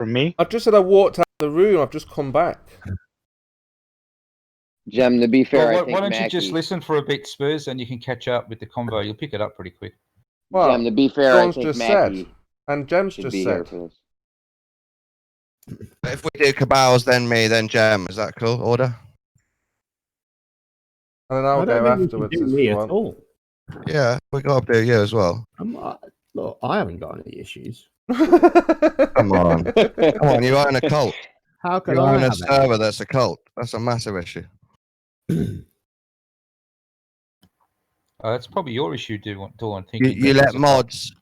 From me? I just said I walked out of the room. I've just come back. Jem, to be fair, Well, I think why don't Mackie, you just listen for a bit, Spurs, and you can catch up with the convo. You'll pick it up pretty quick. Well, Jem, to be fair, Sean's I think just Mackie said, and Jem's should just be said. here for this. If we do Cabals, then me, then Jem, is that cool? Order? And then I'll I don't go think afterwards you can if do me you at want. all. Yeah, we got to do you as well. Look, I haven't got any issues. Come on. Come on, you own a cult. How can You I own a have server that's a cult. That's a massive issue. That's probably your issue, Dawn. You let mods,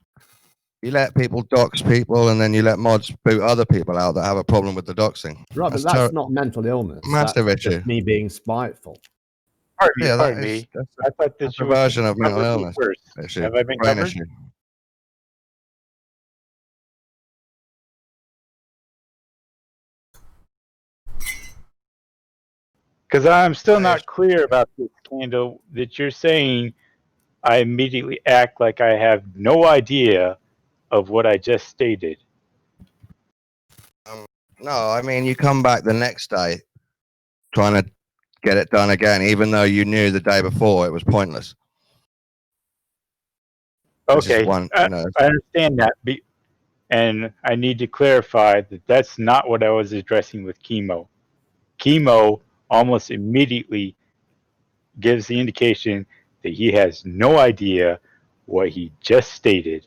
you let people dox people, and then you let mods boot other people out that have a problem with the doxing. Right, but that's not mental illness. Massive That's issue. just me being spiteful. Pardon me. I thought this a was version of mental covered illness. first. Issue. Have I been Brain covered? issue. Because I'm still not clear about this, Candle, that you're saying I immediately act like I have no idea of what I just stated. No, I mean, you come back the next day trying to get it done again, even though you knew the day before it was pointless. Okay, I understand that. And I need to clarify that that's not what I was addressing with chemo. Chemo almost immediately gives the indication that he has no idea what he just stated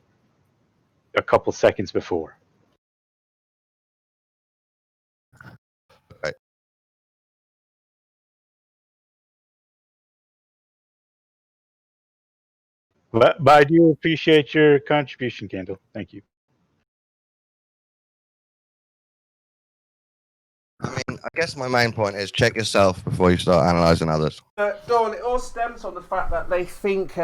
a couple seconds before. Right. But I do appreciate your contribution, Kendall. Thank you. I mean, I guess my main point is check yourself before you start analysing others. Dawn, it all stems from the fact that they think, like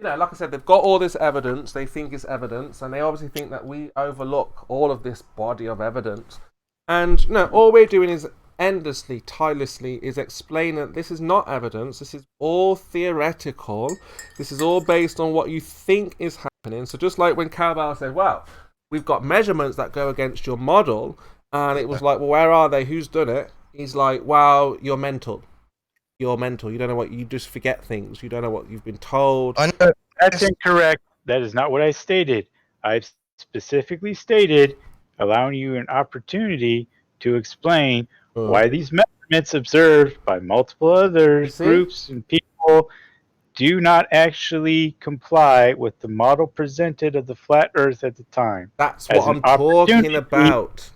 I said, they've got all this evidence, they think it's evidence, and they obviously think that we overlook all of this body of evidence. And, all we're doing is endlessly, tirelessly, is explain that this is not evidence, this is all theoretical, this is all based on what you think is happening. So just like when Cabal said, well, we've got measurements that go against your model, and it was like, well, where are they? Who's done it? He's like, wow, you're mental. You're mental. You don't know what, you just forget things. You don't know what you've been told. I know. That's incorrect. That is not what I stated. I've specifically stated allowing you an opportunity to explain why these measurements observed by multiple other groups and people do not actually comply with the model presented of the flat Earth at the time. That's what I'm talking about.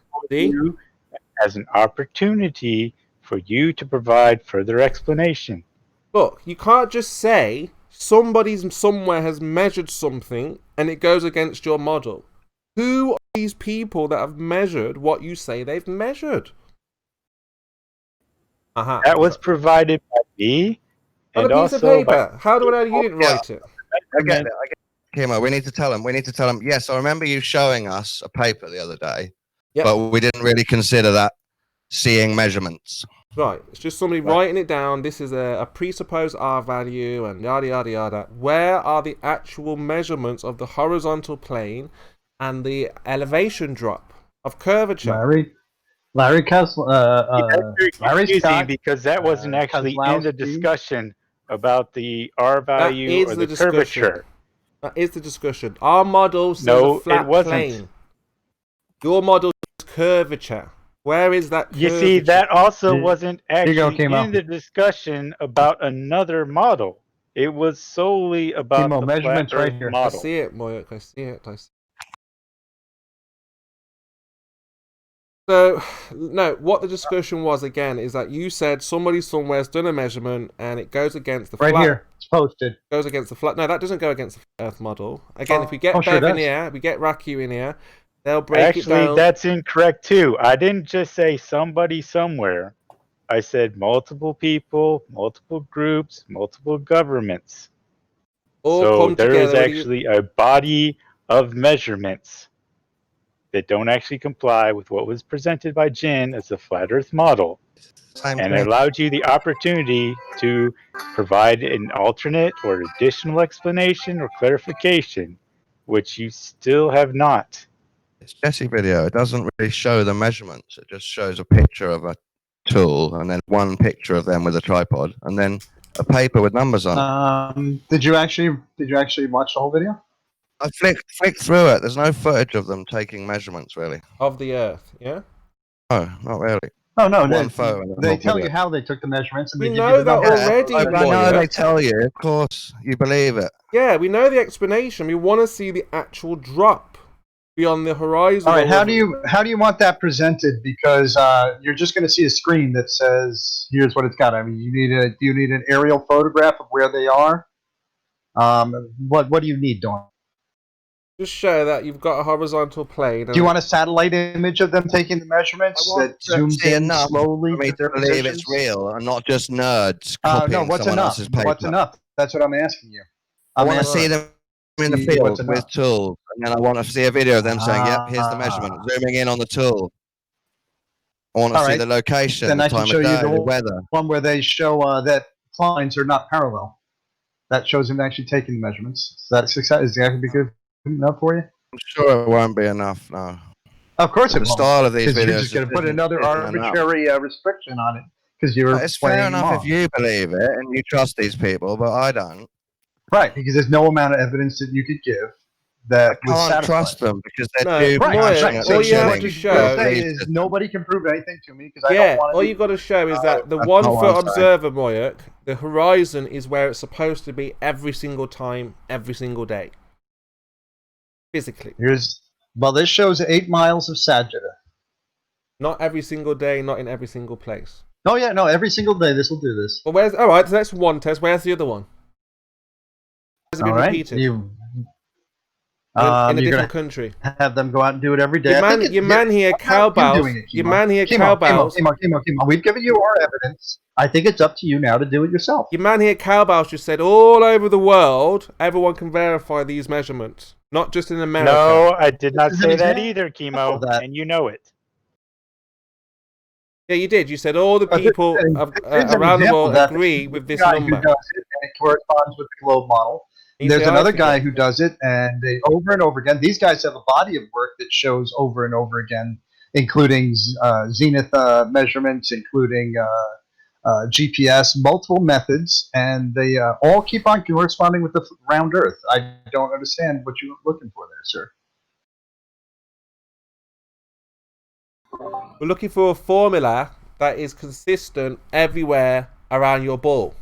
As an opportunity for you to provide further explanation. Look, you can't just say somebody somewhere has measured something and it goes against your model. Who are these people that have measured what you say they've measured? That was provided by me. On a piece of paper. How do I know you didn't write it? I get it. Kimo, we need to tell them. Yes, I remember you showing us a paper the other day, but we didn't really consider that seeing measurements. Right, it's just somebody writing it down. This is a presupposed R value and yada yada yada. Where are the actual measurements of the horizontal plane and the elevation drop of curvature? Larry Larry's because that wasn't actually in the discussion about the R value or the curvature. That is the discussion. Our model says a flat plane. Your model is curvature. Where is that curvature? You see, that also wasn't actually in the discussion about another model. It was solely about the measurements flat Earth model. I see it, Moyak. I see it. So, no, what the discussion was, again, is that you said somebody somewhere's done a measurement and it goes against the flat. Right here, it's posted. Goes against the flat. No, that doesn't go against the Earth model. Again, if we get Bev in here, we get Raku in here, they'll break it down. Actually, that's incorrect too. I didn't just say somebody somewhere. I said multiple people, multiple groups, multiple governments. So there is actually a body of measurements that don't actually comply with what was presented by Jin as the flat Earth model. And it allowed you the opportunity to provide an alternate or additional explanation or clarification, which you still have not. This Jesse video, it doesn't really show the measurements. It just shows a picture of a tool and then one picture of them with a tripod and then a paper with numbers on it. Did you actually watch the whole video? I flicked through it. There's no footage of them taking measurements, really. Of the Earth, yeah? No, not really. Oh no, One photo and they one tell video. you how they took the measurements, and We they give know you the that numbers. already. I know Moya. they tell you. Of course, you believe it. Yeah, we know the explanation. We want to see the actual drop beyond the horizon. All right, how do you want that presented? Because you're just going to see a screen that says, "Here's what it's got." I mean, do you need an aerial photograph of where they are? What do you need, Dawn? Just show that you've got a horizontal plane. Do you want a satellite image of them taking the measurements that zooms in enough slowly for me to their to believe positions? it's real and not just nerds copying No, what's someone enough? else's paper. What's enough? That's what I'm asking you. I want to see them in the What's field enough? with tools, and then I want to see a video of them saying, "Yep, here's the measurement," zooming in on the tool. I want to see the location, Then the I can time show of you day, the the weather. one where they show that lines are not parallel. That shows them actually taking the measurements. So that's success. Is that going to be good enough for you? I'm sure it won't be enough. No. Of course it The won't. style of these Because videos you're just going to put isn't- another isn't enough. arbitrary restriction on it because you're It's fair playing enough along. if you believe it and you trust these people, but I don't. Right, because there's no amount of evidence that you could give that would Can't satisfy trust it. them because they're No, too right, passionate. right. So All you have what to you show- gotta say is nobody can prove anything to me because I Yeah, don't want to. all you got to show is that the that's 1 not what foot I'm saying. observer, Moyak, the horizon is where it's supposed to be every single time, every single day. Physically. Well, this shows 8 miles of Sagitta. Not every single day, not in every single place. Oh yeah, no, every single day this will do this. But where's... Alright, so that's one test. Where's the other one? Has it been All right, repeated? you. in a You're different gonna country. have them go out and do it every day. Your man here cowbows. Your man here cowbows. Kimo. We've given you our evidence. I think it's up to you now to do it yourself. Your man here cowbows just said all over the world, everyone can verify these measurements. Not just in America. No, I did not This is say an that example either, Chemo, of that. and you know it. Yeah, you did. You said all the people around the world agree with this guy number. who does it, and it corresponds with the globe model. You There's say, another I guy forget. who does it, and they over and over again. These guys have a body of work that shows over and over again, including zenith measurements, including GPS, multiple methods, and they all keep on corresponding with the round Earth. I don't understand what you're looking for there, sir. We're looking for a formula that is consistent everywhere around your ball.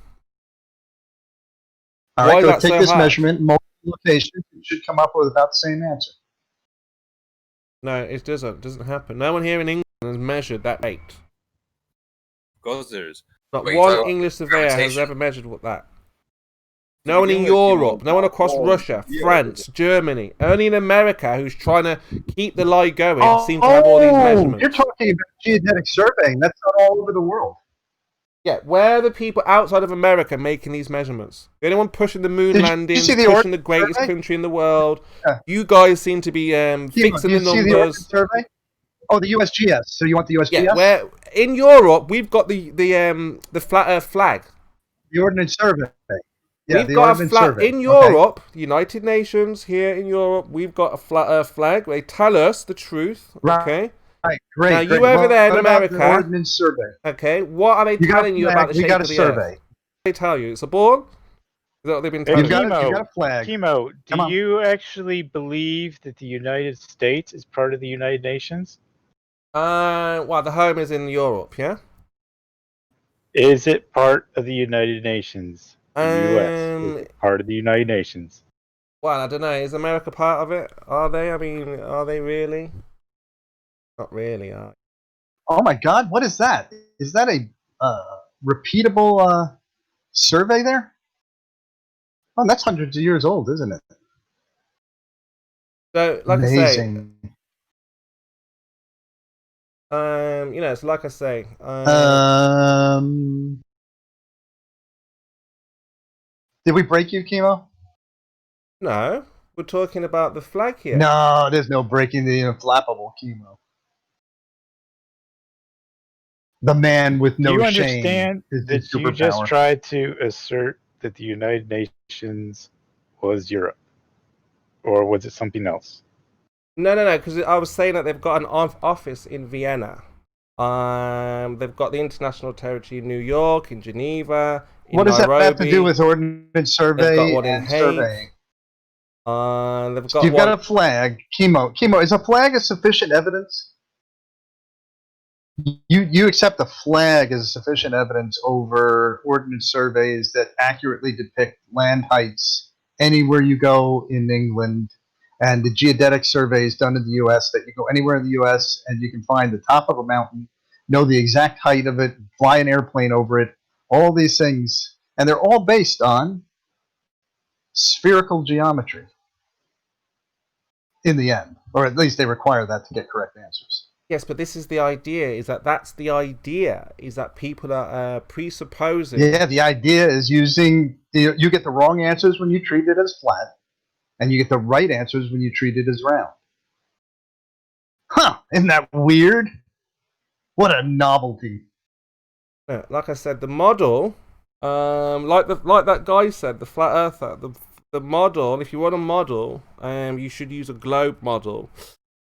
All Why right, is go that take so this hard? measurement, multiple locations, you should come up with about the same answer. No, it doesn't. It doesn't happen. No one here in England has measured that rate. Because there's Not Wait, one so English surveyor has gravitation. ever measured what that. No one in begin with, you Europe, know, no one across Russia, yeah. France, Germany. Only in America, who's trying to keep the lie going, seem to have all these measurements. You're talking about geodetic surveying. That's not all over the world. Yeah, where are the people outside of America making these measurements? The only one pushing the moon Did you landings, see the pushing Oregon the greatest survey? country in the world. Yeah. You guys seem to be fixing Do the you see the Oregon numbers. survey? Oh, the USGS. So you want the USGS? Yeah, where in Europe we've got the flat Earth flag. The Ordnance Survey. Yeah, We've the got a Ordnance flag Survey. in Europe, the United Nations here in Europe. We've got a flat Earth flag. They tell us the truth. Right. Okay. Right, great. Now, you great. over there in what about America- the Ordnance Survey. Okay. What are they You got a telling you flag, about the we shape got a of the survey. Earth? They tell you it's a ball. Is that what they've been Hey, telling You've you? got, Chemo, you got a flag. Chemo, Come do on. you actually believe that the United States is part of the United Nations? Well, the home is in Europe. Yeah. Is it part of the United Nations? The U.S. Is Um, it part of the United Nations? Well, I don't know. Is America part of it? Are they? I mean, are they really? Not really, are they? Oh my God, what is that? Is that a repeatable survey there? Oh, that's hundreds of years old, isn't it? So, like Amazing. I say, you know, it's like I say. Did we break you, Chemo? No, we're talking about the flag here. No, there's no breaking the inflappable, Chemo. The man with no Do you shame understand is the that you just superpower. tried to assert that the United Nations was Europe? Or was it something else? No, because I was saying that they've got an office in Vienna. They've got the international territory in New York, in Geneva, in What does that Nairobi. have to do with ordnance survey They've got one in and Hague. surveying? They've So got you've one. got a flag. Chemo. Is a flag a sufficient evidence? You accept a flag as sufficient evidence over ordnance surveys that accurately depict land heights anywhere you go in England, and the geodetic surveys done in the U.S. that you go anywhere in the U.S. and you can find the top of a mountain, know the exact height of it, fly an airplane over it, all these things, and they're all based on spherical geometry in the end, or at least they require that to get correct answers. Yes, but this is the idea, is that people are presupposing. Yeah, the idea is using, you get the wrong answers when you treat it as flat, and you get the right answers when you treat it as round. Huh, isn't that weird? What a novelty. Yeah, like I said, the model, like that guy said, the flat earther, the model, if you want a model, you should use a globe model.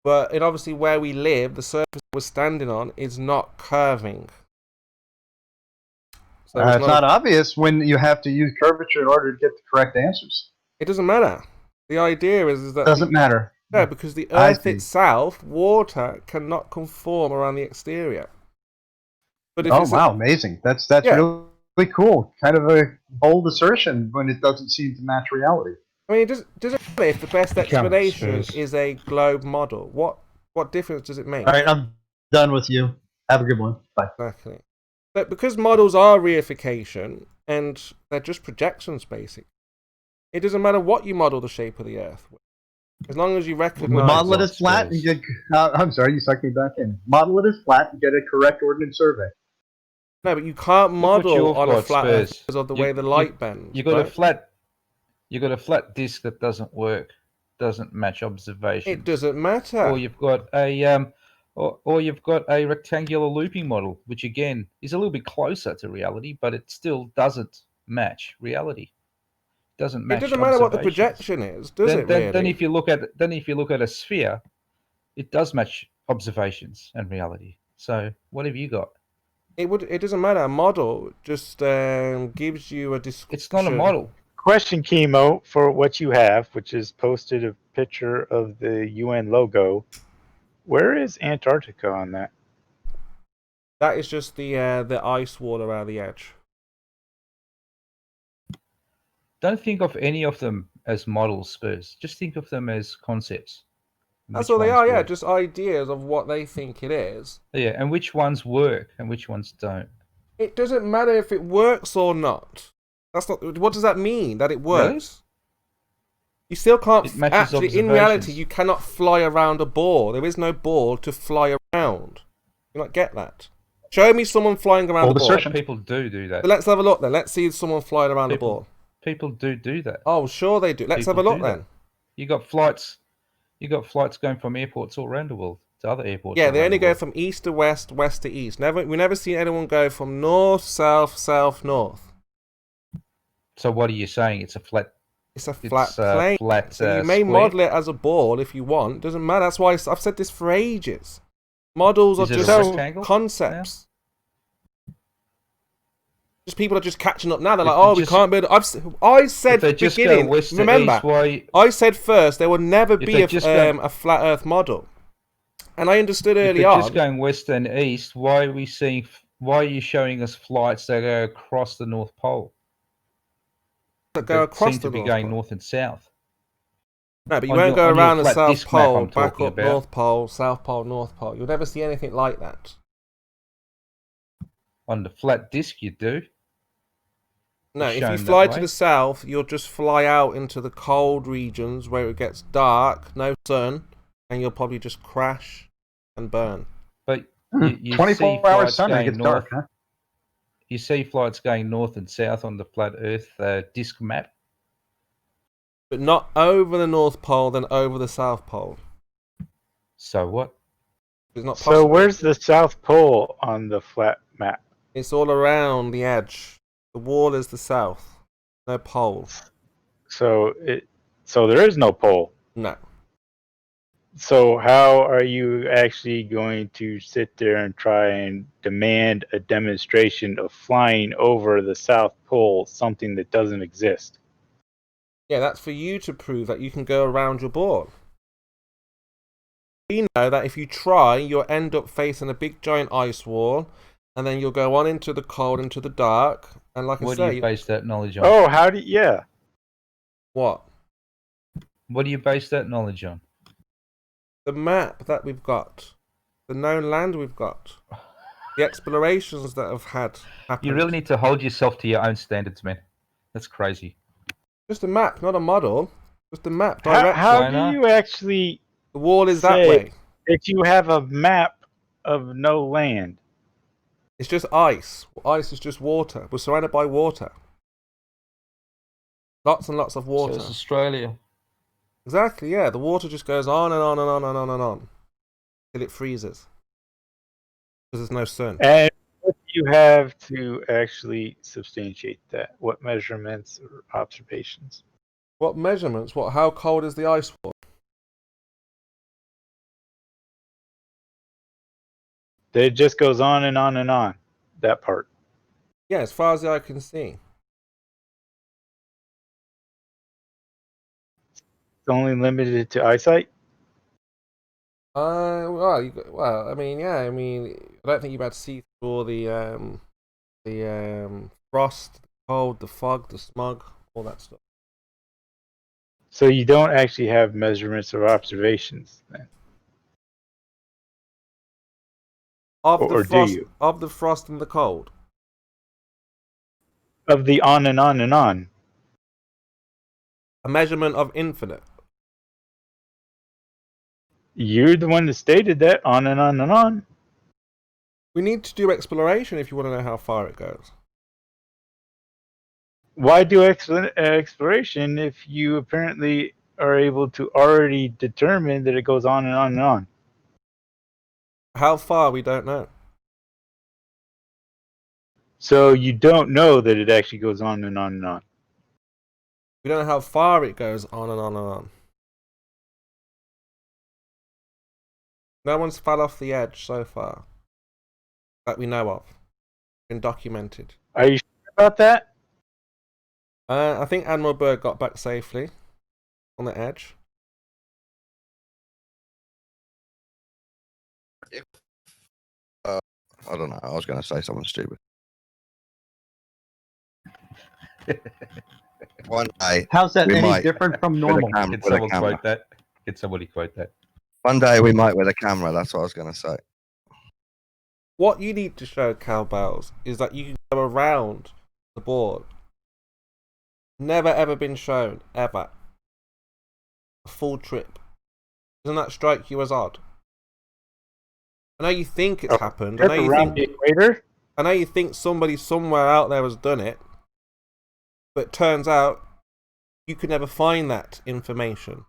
But in obviously where we live, the surface we're standing on is not curving. So It's not obvious when you have to use curvature in order to get the correct answers. It doesn't matter. The idea is that... Doesn't matter. No, because the Earth itself, water, cannot conform around the exterior. But if wow, amazing. That's really cool. Kind of a bold assertion when it doesn't seem to match reality. I mean, does it matter if the best explanation is a globe model? What difference does it make? All right, I'm done with you. Have a good one. Bye. Exactly. But because models are reification and they're just projections, basically, it doesn't matter what you model the shape of the Earth with, as long as you recognize. Model it as flat and get. I'm sorry, you sucked me back in. Model it as flat and get a correct ordnance survey. No, but you can't model on a flat Earth because of the way the light bends. You got a flat disc that doesn't work, doesn't match observation. It doesn't matter. Or you've got a or you've got a rectangular looping model, which again is a little bit closer to reality, but it still doesn't match reality. Doesn't match. It doesn't matter what the projection is, does it? Really? Then if you look at a sphere, it does match observations and reality. So what have you got? It doesn't matter. A model just gives you a description. It's not a model. Question, Chemo, for what you have, which is posted a picture of the UN logo. Where is Antarctica on that? That is just the ice wall around the edge. Don't think of any of them as models, Spurs. Just think of them as concepts. That's all they are, yeah. Just ideas of what they think it is. Yeah, and which ones work and which ones don't. It doesn't matter if it works or not. That's not. What does that mean? That it works? Really? You still can't. Actually, in reality, you cannot fly around a ball. There is no ball to fly around. You not get that. Show me someone flying around the ball. People do that. So let's have a look then. Let's see someone flying around the ball. People do that. Oh, sure they do. Let's have a look then. You got flights going from airports all around the world to other airports. Yeah, they only go from east to west, west to east. We never seen anyone go from north, south, south, north. So what are you saying? It's a flat. It's a flat plane. So you may model it as a ball if you want. Doesn't matter. That's why I've said this for ages. Models are just concepts. Yeah. Just people are just catching up now. They're like, oh, we can't build. I said at the beginning. Remember, I said first there will never be a flat Earth model, and I understood early on. Just going west and east. Why are we seeing? Why are you showing us flights that go across the North Pole? That go across seem to be going north and south. No, but you won't go around the South Pole, back up North Pole, South Pole, North Pole. You'll never see anything like that. On the flat disc, you do. No, if you fly to the south, you'll just fly out into the cold regions where it gets dark, no sun, and you'll probably just crash and burn. But you 24 hours sun, it gets dark, huh? You see flights going north and south on the flat Earth disc map. But not over the North Pole, then over the South Pole. So what? It's not possible. So where's the South Pole on the flat map? It's all around the edge. The wall is the south. No pole. So there is no pole. No. So how are you actually going to sit there and try and demand a demonstration of flying over the South Pole, something that doesn't exist? Yeah, that's for you to prove that you can go around your board. We know that if you try, you'll end up facing a big giant ice wall, and then you'll go on into the cold, into the dark, and like What I do say, you base that knowledge on? Oh, how do you, yeah. what? What do you base that knowledge on? The map that we've got, the known land we've got, the explorations that have happened. You really need to hold yourself to your own standards, man. That's crazy. Just a map, not a model. Just a map. How, Direct. how do you actually The wall is that say way. that you have a map of no land? It's just ice. Ice is just water. We're surrounded by water. Lots and lots of water. So it's Australia. Exactly, yeah. The water just goes on and on and on and on and on till it freezes. Because there's no sun. And what do you have to actually substantiate that? What measurements or observations? What measurements? What? How cold is the ice wall? That it just goes on and on and on. That part. Yeah, as far as the eye can see. It's only limited to eyesight? Well, I mean, yeah, I mean, I don't think you're about to see through all the frost, the cold, the fog, the smog, all that stuff. So you don't actually have measurements or observations then? Or do you? Of the frost and the cold. Of the on and on and on. A measurement of infinite. You're the one that stated that, on and on and on. We need to do exploration if you want to know how far it goes. Why do exploration if you apparently are able to already determine that it goes on and on and on? How far, we don't know. So you don't know that it actually goes on and on and on. We don't know how far it goes on and on and on. No one's fell off the edge so far. That we know of. Been documented. Are you sure about that? I think Admiral Byrd got back safely on the edge. I don't know. I was going to say something stupid. One day. How's that we any might, different from with a normal? cam- Can with a someone camera. quote that? Can somebody quote that? One day we might with a camera. That's what I was going to say. What you need to show, cowbells, is that you can go around the board. Never ever been shown, ever. A full trip. Doesn't that strike you as odd? I know you think it's happened. I know you around think, the equator? I know you think somebody somewhere out there has done it. But it turns out you could never find that information.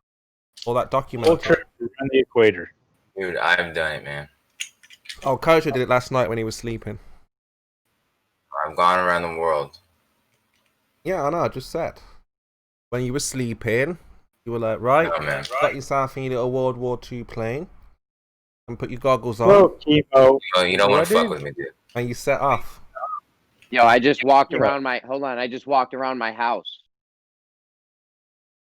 Or that document. Full trip around the equator. Dude, I've done it, man. Oh, Kosher did it last night when he was sleeping. I've gone around the world. Yeah, I know, I just said. When you were sleeping, you were like, right, Oh, man. got yourself in your little World War II plane and put your goggles on Whoa, Chemo. Oh, you don't want to What fuck is- with me, dude. and you set off. Yo, I just walked Yeah. around my. Hold on, I just walked around my house.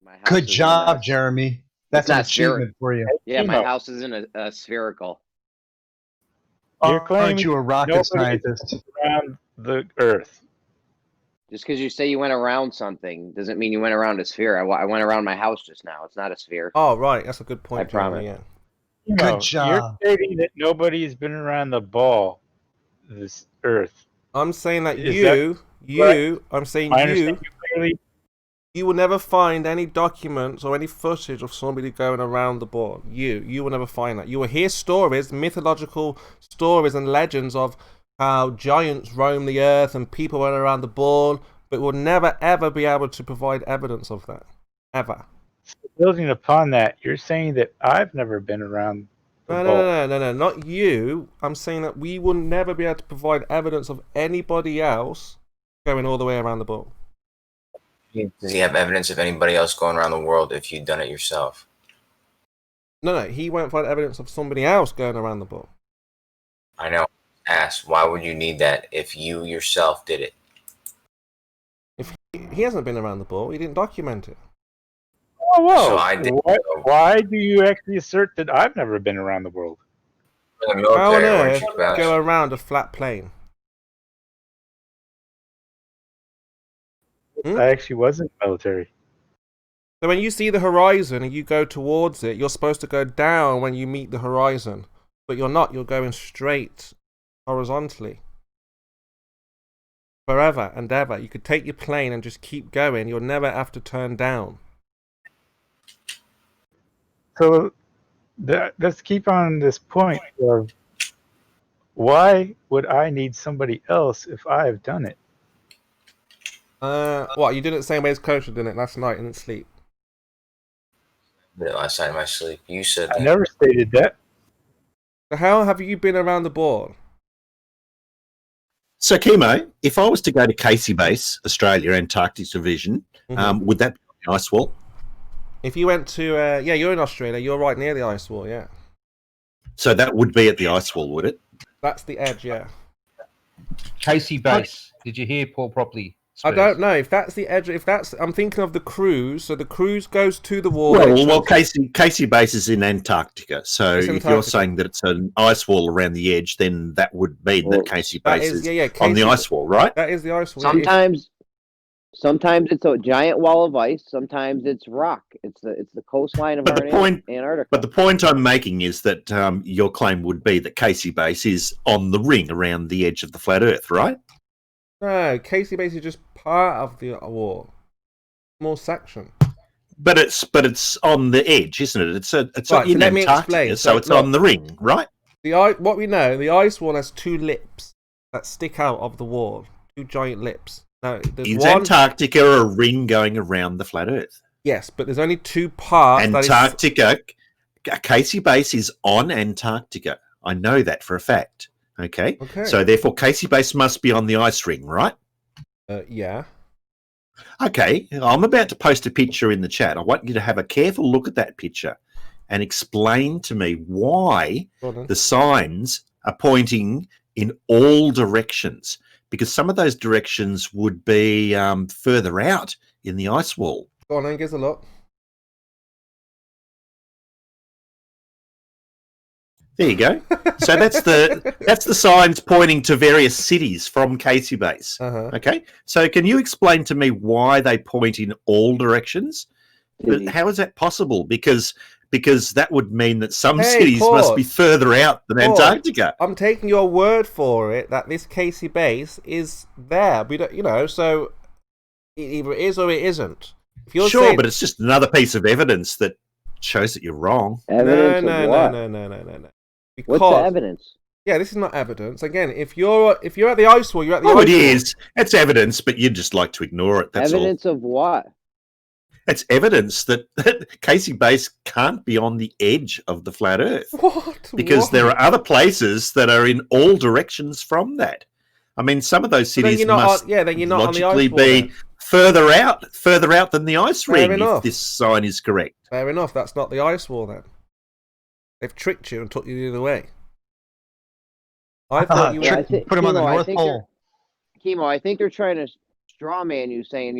My house Good is in job, a- Jeremy. That's an not spherical. achievement for you. Yeah, my Chemo. house isn't a spherical. You're claiming Aren't you a rocket nobody scientist? around the Earth. Just because you say you went around something doesn't mean you went around a sphere. I went around my house just now. It's not a sphere. Oh, right, that's a good point. I promise. Jeremy, yeah. Good You're job. stating that nobody's been around the ball, this Earth. I'm saying that Is I'm saying I you understand you clearly. will never find any documents or any footage of somebody going around the board. You will never find that. You will hear stories, mythological stories and legends of how giants roam the earth and people went around the ball, but will never ever be able to provide evidence of that. Ever. Building upon that, you're saying that I've never been around the ball. No, not you. I'm saying that we will never be able to provide evidence of anybody else going all the way around the ball. Does he have evidence of anybody else going around the world if you've done it yourself? No, he won't find evidence of somebody else going around the ball. I know. Ask, why would you need that if you yourself did it? If he hasn't been around the ball, he didn't document it. Oh, whoa. So I did. Why do you actually assert that I've never been around the world? For the How on military, earth weren't you about? go around a flat plane? I actually wasn't military. So when you see the horizon and you go towards it, you're supposed to go down when you meet the horizon. But you're not, you're going straight, horizontally. Forever and ever. You could take your plane and just keep going. You'll never have to turn down. So let's keep on this point of why would I need somebody else if I have done it? What, you did it the same way as Kosher did it last night and didn't sleep? Did it last night in my sleep. You said I that. never stated that. So how have you been around the board? So, Chemo, if I was to go to Casey Base, Australia, Antarctic Division, would that be on the ice wall? If you went to, yeah, you're in Australia, you're right near the ice wall, yeah. So that would be at the ice wall, would it? That's the edge, yeah. Casey Base. Did you hear Paul properly? I don't know if that's the edge. If that's, I'm thinking of the cruise. So the cruise goes to the wall. Well, Casey Base is in Antarctica. So if you're saying that it's an ice wall around the edge, then that would mean that Casey Base is on the ice wall, right? That is the ice wall. Sometimes it's a giant wall of ice. Sometimes it's rock. It's the coastline of Antarctica. But the point I'm making is that your claim would be that Casey Base is on the ring around the edge of the flat Earth, right? No, Casey Base is just part of the wall, small section. But it's on the edge, isn't it? It's right, in so let me Antarctica, explain. so it's on the ring, right? What we know, the ice wall has two lips that stick out of the wall, two giant lips. Now, is Antarctica a ring going around the flat Earth? Yes, but there's only two parts. Antarctica, Casey Base is on Antarctica. I know that for a fact. Okay. So therefore, Casey Base must be on the ice ring, right? Yeah. Okay. I'm about to post a picture in the chat. I want you to have a careful look at that picture and explain to me why the signs are pointing in all directions. Because some of those directions would be further out in the ice wall. Go on then, give us a look. There you go. So that's the signs pointing to various cities from Casey Base. Okay. So can you explain to me why they point in all directions? But how is that possible? Because that would mean that some cities must be further out than Antarctica. I'm taking your word for it that this Casey Base is there. We don't, so it either is or it isn't. If you're saying, but it's just another piece of evidence that shows that you're wrong. Evidence of what? No. What's the evidence? Yeah, this is not evidence. Again, if you're at the ice wall, you're at the ice wall. It is. It's evidence, but you just like to ignore it. That's evidence of what? It's evidence that Casey Base can't be on the edge of the flat Earth. What? Because there are other places that are in all directions from that. I mean, some of those cities must logically be further out than the ice ring if this sign is correct. Fair enough. That's not the ice wall then. They've tricked you and took you the other way. I thought you put them on the North Pole. Chemo, I think they're trying to strawman you, saying,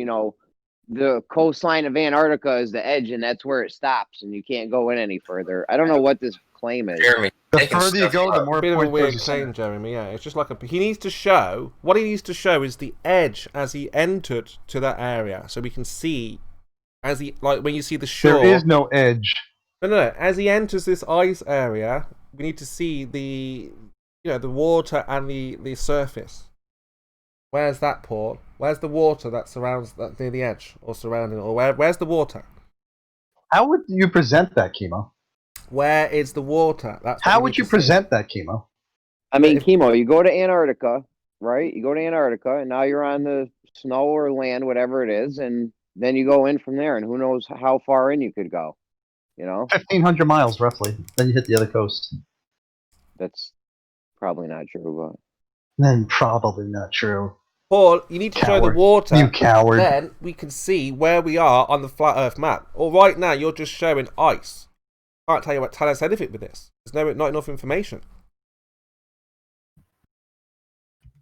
the coastline of Antarctica is the edge, and that's where it stops, and you can't go in any further. I don't know what this claim is. Jeremy, the further you go, the more bit of a weird points claim, Jeremy. Yeah, it's just like he needs to show what he needs to show is the edge as he entered to that area, so we can see when you see the shore. There is no edge. No. As he enters this ice area, we need to see the water and the surface. Where's that, Paul? Where's the water that surrounds that near the edge or surrounding, or where's the water? How would you present that, Chemo? Where is the water? How would you present that, Chemo? I mean, Chemo, you go to Antarctica, right? You go to Antarctica, and now you're on the snow or land, whatever it is, and then you go in from there, and who knows how far in you could go. 1,500 miles, roughly. Then you hit the other coast. That's probably not true, but... Then probably not true. Paul, you need to show the water. You coward. Then we can see where we are on the flat Earth map. Or right now, you're just showing ice. Can't tell us anything with this. There's not enough information.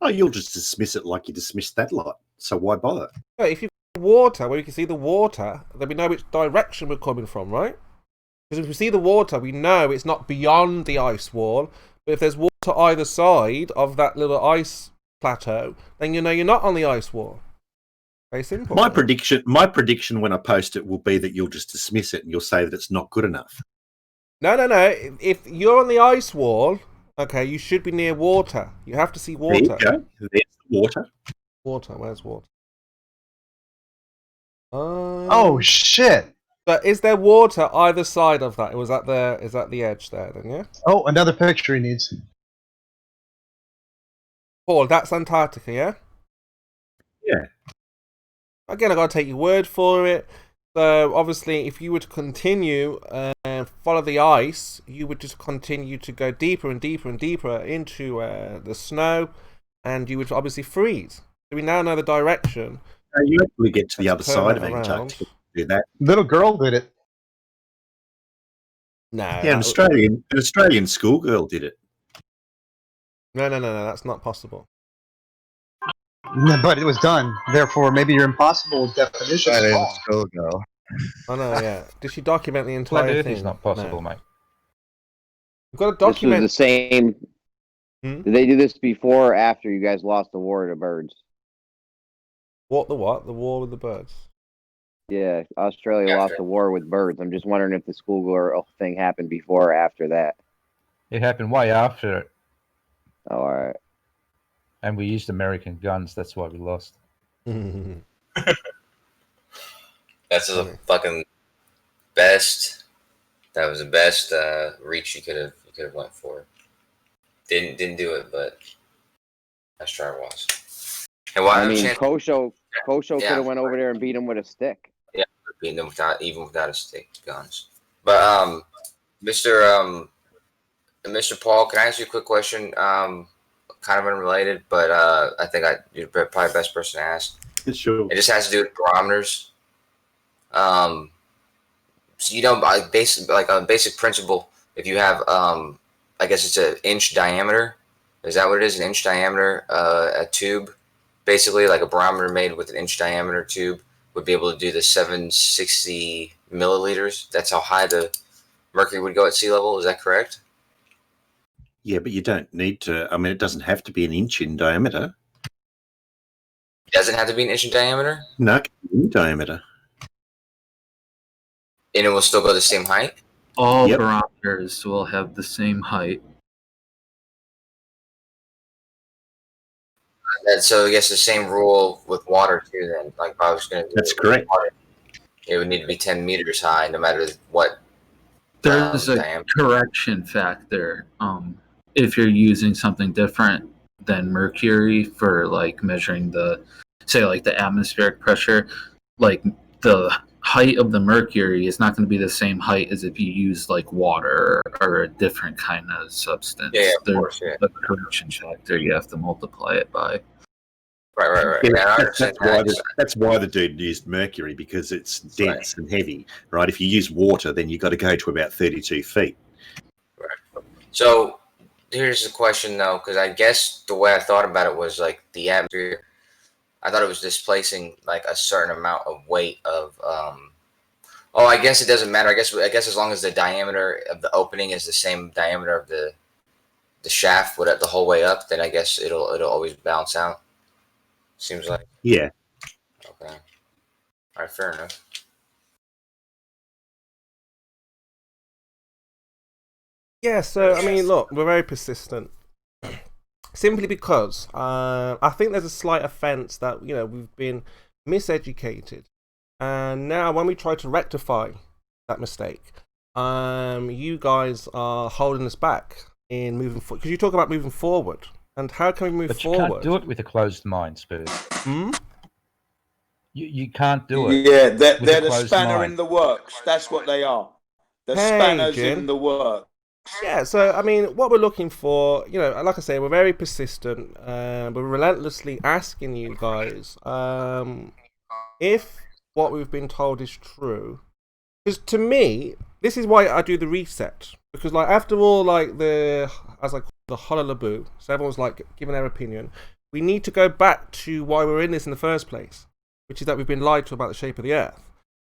Oh, you'll just dismiss it like you dismissed that lot. So why bother? Yeah, if you've got water, where we can see the water, then we know which direction we're coming from, right? Because if we see the water, we know it's not beyond the ice wall. But if there's water either side of that little ice plateau, then you know you're not on the ice wall. Very simple. My prediction when I post it will be that you'll just dismiss it and you'll say that it's not good enough. No. If you're on the ice wall, okay, you should be near water. You have to see water. There you go. There's the water. Water. Where's water? Oh shit! But is there water either side of that? Is that the edge there then? Yeah. Oh, another picture he needs. Paul, that's Antarctica, yeah. Yeah. Again, I gotta take your word for it. So obviously, if you were to continue and follow the ice, you would just continue to go deeper and deeper and deeper into the snow, and you would obviously freeze. So we now know the direction. You actually get to the other side of Antarctica to do that. Little girl did it. No. Yeah, an Australian schoolgirl did it. No, that's not possible. But it was done. Therefore, maybe your impossible definition is wrong. Schoolgirl. I know, yeah. Did she document the Flat entire Earth thing? is not possible, mate. You've got to This document. was the same. Hmm? Did they do this before or after you guys lost the war to birds? What? The war with the birds? Yeah, Australia lost the war with birds. I'm just wondering if the schoolgirl thing happened before or after that. It happened way after it, Oh, all right. and we used American guns. That's why we lost. That's the fucking best. That was the best reach you could have went for. Didn't do it, but that's try it was. And I mean, Kosho could have went over there and beat him with a stick. Yeah, beating them without a stick, guns. But Mr. Paul, can I ask you a quick question? Kind of unrelated, but I think you're probably the best person to ask. Sure. It just has to do with barometers. So a basic principle. If you have, I guess it's an inch diameter. Is that what it is? An inch diameter, a tube, basically like a barometer made with an inch diameter tube would be able to do the 760 milliliters. That's how high the mercury would go at sea level. Is that correct? Yeah, but you don't need to. I mean, it doesn't have to be an inch in diameter. It doesn't have to be an inch in diameter? No, it can be in diameter. And it will still go the same height? All barometers will have the same height. So I guess the same rule with water too. Then, like if I was going to do That's correct. Water, it would need to be 10 meters high, no matter what. There's a diameter. correction factor. If you're using something different than mercury for like measuring the atmospheric pressure, like the height of the mercury is not going to be the same height as if you use like water or a different kind of substance. Yeah, of There's course, yeah. a correction factor you have to multiply it by. Right. Yeah, Yeah, that's why the dude used mercury, because it's dense and heavy, right? If you use water, then you've got to go to about 32 feet. Right. So here's the question, though, because I guess the way I thought about it was like the atmosphere. I thought it was displacing like a certain amount of weight of. I guess it doesn't matter. I guess as long as the diameter of the opening is the same diameter of the shaft, the whole way up, then I guess it'll always balance out. Seems like. Yeah. Okay. All right. Fair enough. Yeah, so, I mean, look, we're very persistent. Simply because I think there's a slight offence that, we've been miseducated. And now when we try to rectify that mistake, you guys are holding us back in moving forward. Because you talk about moving forward. And how can we move forward? But you can't do it with a closed mind, Spurs. You can't do it. Yeah, they're the spanner in the works. That's what they are. The spanners Jim. in the works. Yeah, so, I mean, what we're looking for, like I say, we're very persistent. We're relentlessly asking you guys, if what we've been told is true, Because to me, this is why I do the reset. Because like after all, like the hullabaloo, so everyone's like giving their opinion. We need to go back to why we're in this in the first place, which is that we've been lied to about the shape of the Earth.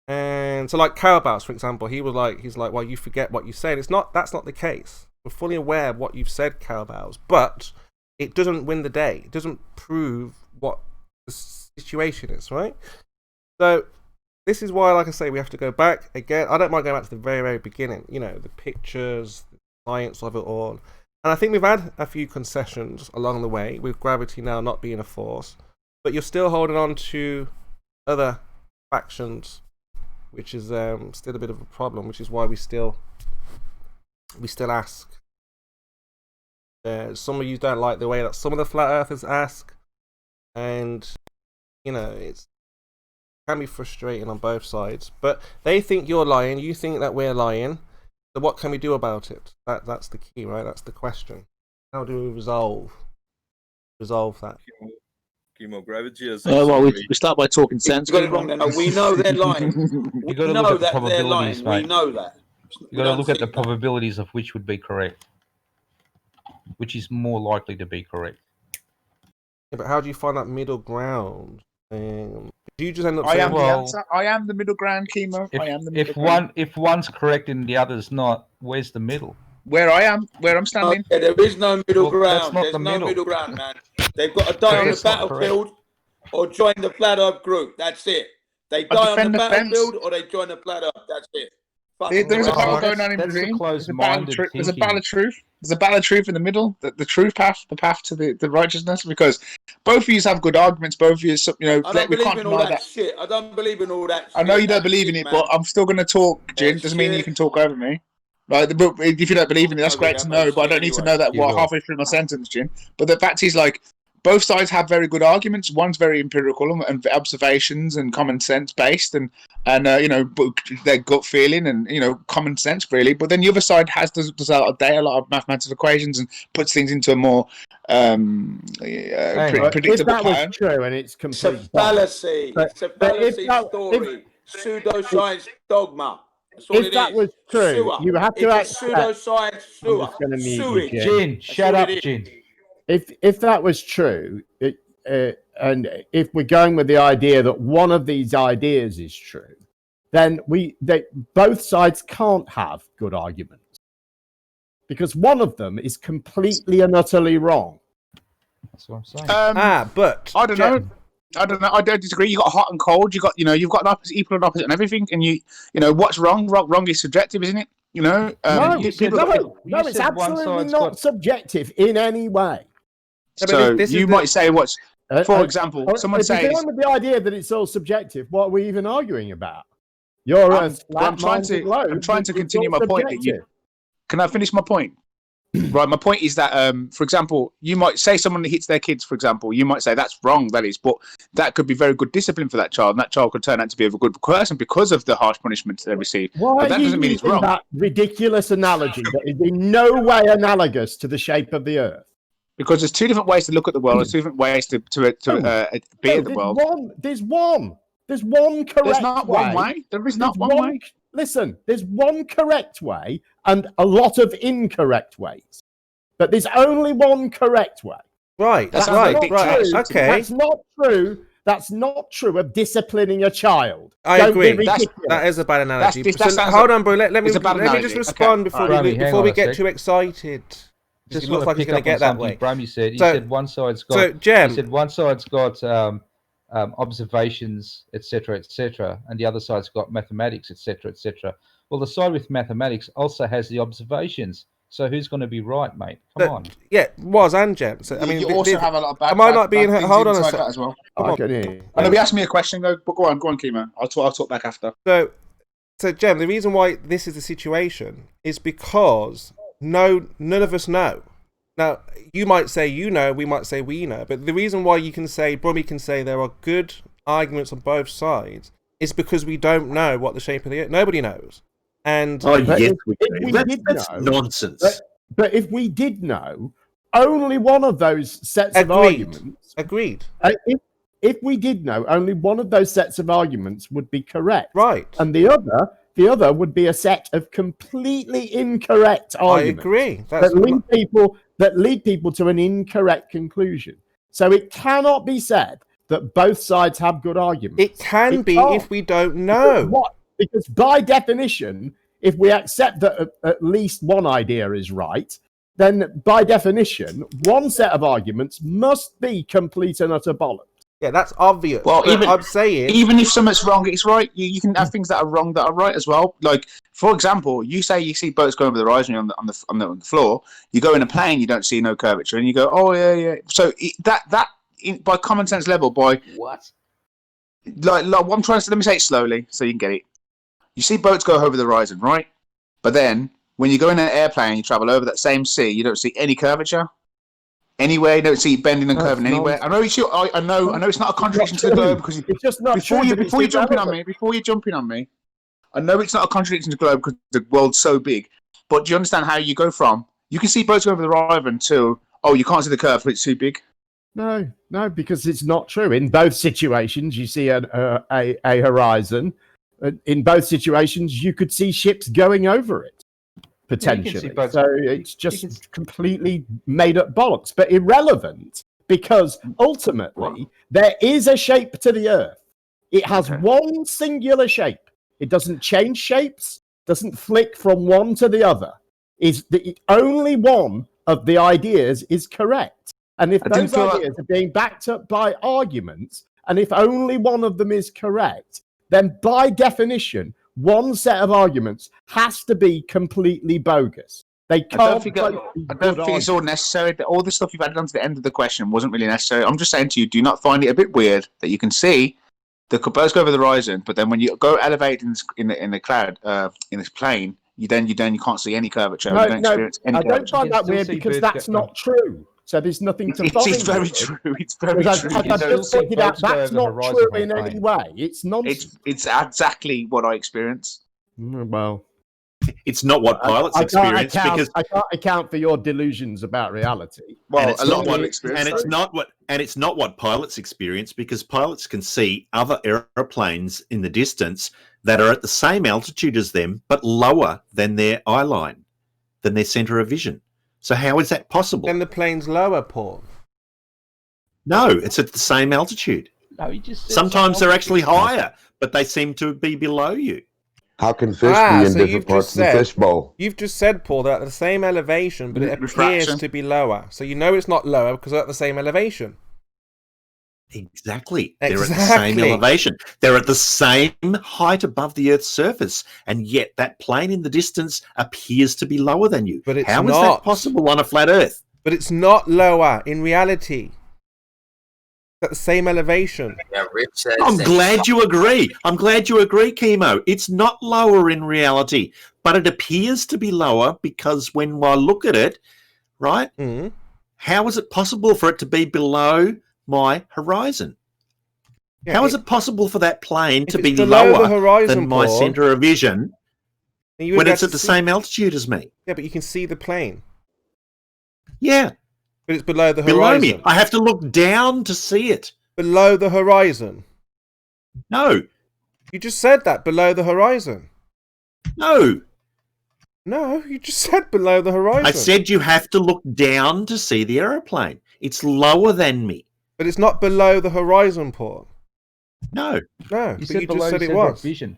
And so, like Cowboys, for example, he's like, well, you forget what you said. That's not the case. We're fully aware of what you've said, Cowboys, but it doesn't win the day. It doesn't prove what the situation is, right? So this is why, like I say, we have to go back again. I don't mind going back to the very, very beginning. You know, the pictures, the science of it all. And I think we've had a few concessions along the way, with gravity now not being a force. But you're still holding on to other factions, which is still a bit of a problem, which is why we still ask. Some of you don't like the way that some of the flat earthers ask, and you know it can be frustrating on both sides. But they think you're lying, you think that we're lying. So what can we do about it? That's the key, right? That's the question. How do we resolve that? Chemogravity is. Well, we start by talking sense. You got it wrong. Then we know they're lying. You got to look at the probabilities, mate. We know that. You got to look at the probabilities of which would be correct, which is more likely to be correct. Yeah, but how do you find that middle ground? Do you just end up I saying, am the answer. I am the middle ground, Chemo. I am the middle ground. If one's correct and the other's not, where's the middle? Where I'm standing. Okay, there is no middle ground. That's There's not no the middle. middle ground, man. They've got to die on the battlefield or join the flat earth group. That's it. They die on the battlefield or they join the flat earth. That's it. There's a battle going on in between. There's a battle of truth. There's a battle of truth in the middle. The truth path, the path to the righteousness. Because both of you have good arguments. Both of you, I don't believe in all that shit. I don't believe in all that. I know you don't believe in it, but I'm still going to talk, Jin. Doesn't mean you can talk over me. Right? If you don't believe in it, that's great to know. But I don't need to know that halfway through my sentence, Jin. But the fact is, like, both sides have very good arguments. One's very empirical and observations and common sense based, and you know, their gut feeling and you know common sense really. But then the other side does a lot of data, a lot of mathematical equations, and puts things into a more predictable if that was pattern. true, and it's complete It's a fallacy. It's a fallacy story. Pseudoscience dogma. If that was true, you have to accept. Pseudoscience sewer. Sewage. Jin, shut up, Jin. If that was true, and if we're going with the idea that one of these ideas is true, then both sides can't have good arguments because one of them is completely and utterly wrong. That's what I'm saying. But I don't know. I don't disagree. You got hot and cold. You got you've got an opposite, equal and opposite, and everything. And you know what's wrong? Wrong is subjective, isn't it? You know. No, it's absolutely not subjective in any way. So you might say what's, for example, someone says. If you're going with the idea that it's all subjective, what are we even arguing about? I'm trying to continue my point. Can I finish my point? Right, my point is that, for example, you might say someone that hits their kids, for example, you might say that's wrong, that is, but that could be very good discipline for that child, and that child could turn out to be a good person because of the harsh punishments they receive. Why but that doesn't mean it's wrong. That ridiculous analogy that is in no way analogous to the shape of the Earth. Because there's two different ways to look at the world. There's two different ways to be in the world. There's one correct. There's not one way. There is not one way. Listen, there's one correct way and a lot of incorrect ways. But there's only one correct way. Right. That's right. Okay. That's not true. That's not true of disciplining a child. I agree. That is a bad analogy. Hold on, bro. Let me just respond before we get too excited. Just looks like he's going to get that way. Brummy said. He said one side's got. So, Jem. He said one side's got observations, etc., and the other side's got mathematics, etc., etc. Well, the side with mathematics also has the observations. So who's going to be right, mate? Come on. Yeah, was and Jem. So I mean, you also have a lot of bad. Am I not being? Hold on a second as well. I can hear you. I know he asked me a question though, but go on, Kimo. I'll talk back after. So Jem, the reason why this is the situation is because none of us know. Now, you might say you know, we might say we know, but the reason why you can say, Brummy can say there are good arguments on both sides is because we don't know what the shape of the Earth. Nobody knows. And yes, that's nonsense. But if we did know, only one of those sets of arguments. Agreed. If we did know, only one of those sets of arguments would be correct. Right. And the The other would be a set of completely incorrect arguments. I agree. That lead people to an incorrect conclusion. So it cannot be said that both sides have good arguments. It can be if we don't know. Because by definition, if we accept that at least one idea is right, then by definition, one set of arguments must be complete and utter bollocks. Yeah, that's obvious. Well, I'm saying, even if something's wrong, it's right. You can have things that are wrong that are right as well. Like, for example, you say you see boats going over the horizon on the floor. You go in a plane, you don't see no curvature, and you go, oh yeah. So by common sense level, by what? Like what I'm trying to say. Let me say it slowly so you can get it. You see boats go over the horizon, right? But then when you go in an airplane, you travel over that same sea. You don't see any curvature. Anywhere, you don't see bending and curving anywhere. I know it's not a contradiction to the globe because it's just not before you're jumping on me. I know it's not a contradiction to the globe because the world's so big. But do you understand how you go from you can see boats over the horizon to you can't see the curve, but it's too big? No, because it's not true. In both situations, you see a horizon. In both situations, you could see ships going over it. Potentially. So it's just completely made up bollocks, but irrelevant because ultimately there is a shape to the Earth. It has one singular shape. It doesn't change shapes, doesn't flick from one to the other. Only one of the ideas is correct. And if those ideas are being backed up by arguments, and if only one of them is correct, then by definition, one set of arguments has to be completely bogus. They can't. I don't think it's all necessary. All the stuff you've added on to the end of the question wasn't really necessary. I'm just saying to you, do you not find it a bit weird that you can see the boats go over the horizon, but then when you go elevate in the cloud, in this plane, you can't see any curvature. No, you don't experience any I don't find that weird because that's not true. So there's nothing to find. It's very true. It's very true. I've just pointed out that's not true in any way. It's nonsense. It's exactly what I experience. Well, it's not what pilots experience because I can't account for your delusions about reality. Well, a lot of experience, and it's not what pilots experience because pilots can see other airplanes in the distance that are at the same altitude as them but lower than their eye line, than their center of vision. So how is that possible? Then the plane's lower, Paul. No, it's at the same altitude. No, you just sometimes they're actually higher, but they seem to be below you. How can fish be in different parts of the fishbowl? You've just said, Paul, they're at the same elevation, but it appears to be lower. So you know it's not lower because they're at the same elevation. Exactly. They're at the same elevation. They're at the same height above the Earth's surface, and yet that plane in the distance appears to be lower than you. But how is that possible on a flat Earth? But it's not lower in reality. It's at the same elevation. Yeah, Rich says I'm glad you agree. I'm glad you agree, Chemo. It's not lower in reality, but it appears to be lower because when I look at it, right, how is it possible for it to be below my horizon? How is it possible for that plane to be lower than my center of vision when it's at the same altitude as me? Yeah, but you can see the plane. Yeah. But it's below the below horizon. Me. I have to look down to see it. Below the horizon. No. You just said that, below the horizon. No. No, you just said below the horizon. I said you have to look down to see the aeroplane. It's lower than me. But it's not below the horizon, Paul. No. No, you just said it was. Vision.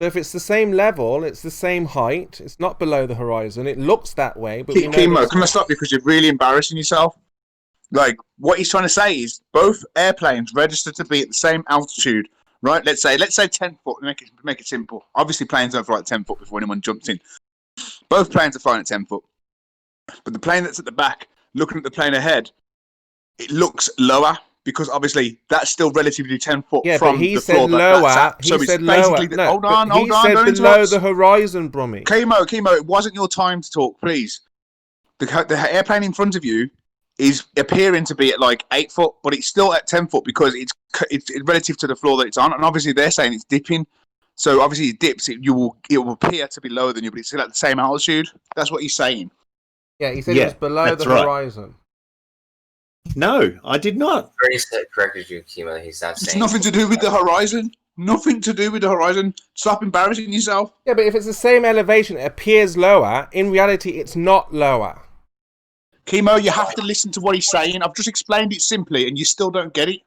So if it's the same level, it's the same height, it's not below the horizon, it looks that way, but Chemo, can I stop you because you're really embarrassing yourself? Like, what he's trying to say is both airplanes register to be at the same altitude, right? Let's say 10 foot, make it simple. Obviously, planes don't fly at 10 foot before anyone jumps in. Both planes are flying at 10 foot. But the plane that's at the back, looking at the plane ahead, it looks lower because obviously that's still relatively 10 foot from the floor. He said lower. Hold on. He said below the horizon, Brummy. Chemo, it wasn't your time to talk, please. The airplane in front of you is appearing to be at like 8 foot, but it's still at 10 foot because it's relative to the floor that it's on, and obviously they're saying it's dipping. So obviously it dips. It will appear to be lower than you, but it's still at the same altitude. That's what he's saying. Yeah, he said it was below the horizon. No, I did not. He corrected you, Chemo. He's not saying it's nothing to do with the horizon. Nothing to do with the horizon. Stop embarrassing yourself. Yeah, but if it's the same elevation, it appears lower. In reality, it's not lower. Chemo, you have to listen to what he's saying. I've just explained it simply, and you still don't get it.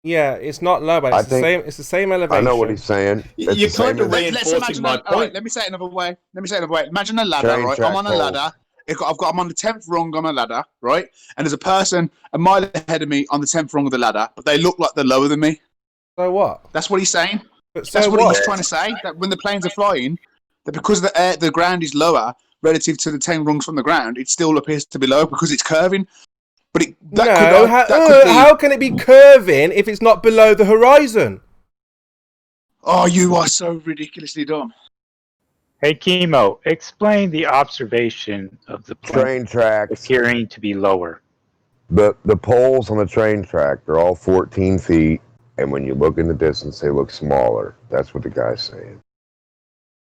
Yeah, it's not lower. It's the same elevation. I know what he's saying. You're kind of reinforcing my point. All right, let me say it another way. Imagine a ladder, Train right? track I'm on a poles. ladder. I'm on the 10th rung on a ladder, right? And there's a person a mile ahead of me on the 10th rung of the ladder, but they look like they're lower than me. So what? That's what he's saying. But so That's what what? he's trying to say. That when the planes are flying, that because the ground is lower relative to the 10 rungs from the ground, it still appears to be low because it's curving. But how can it be curving if it's not below the horizon? Oh, you are so ridiculously dumb. Hey, Chemo, explain the observation of the Train tracks. appearing to be lower. The poles on the train track, they're all 14 feet, and when you look in the distance, they look smaller. That's what the guy's saying.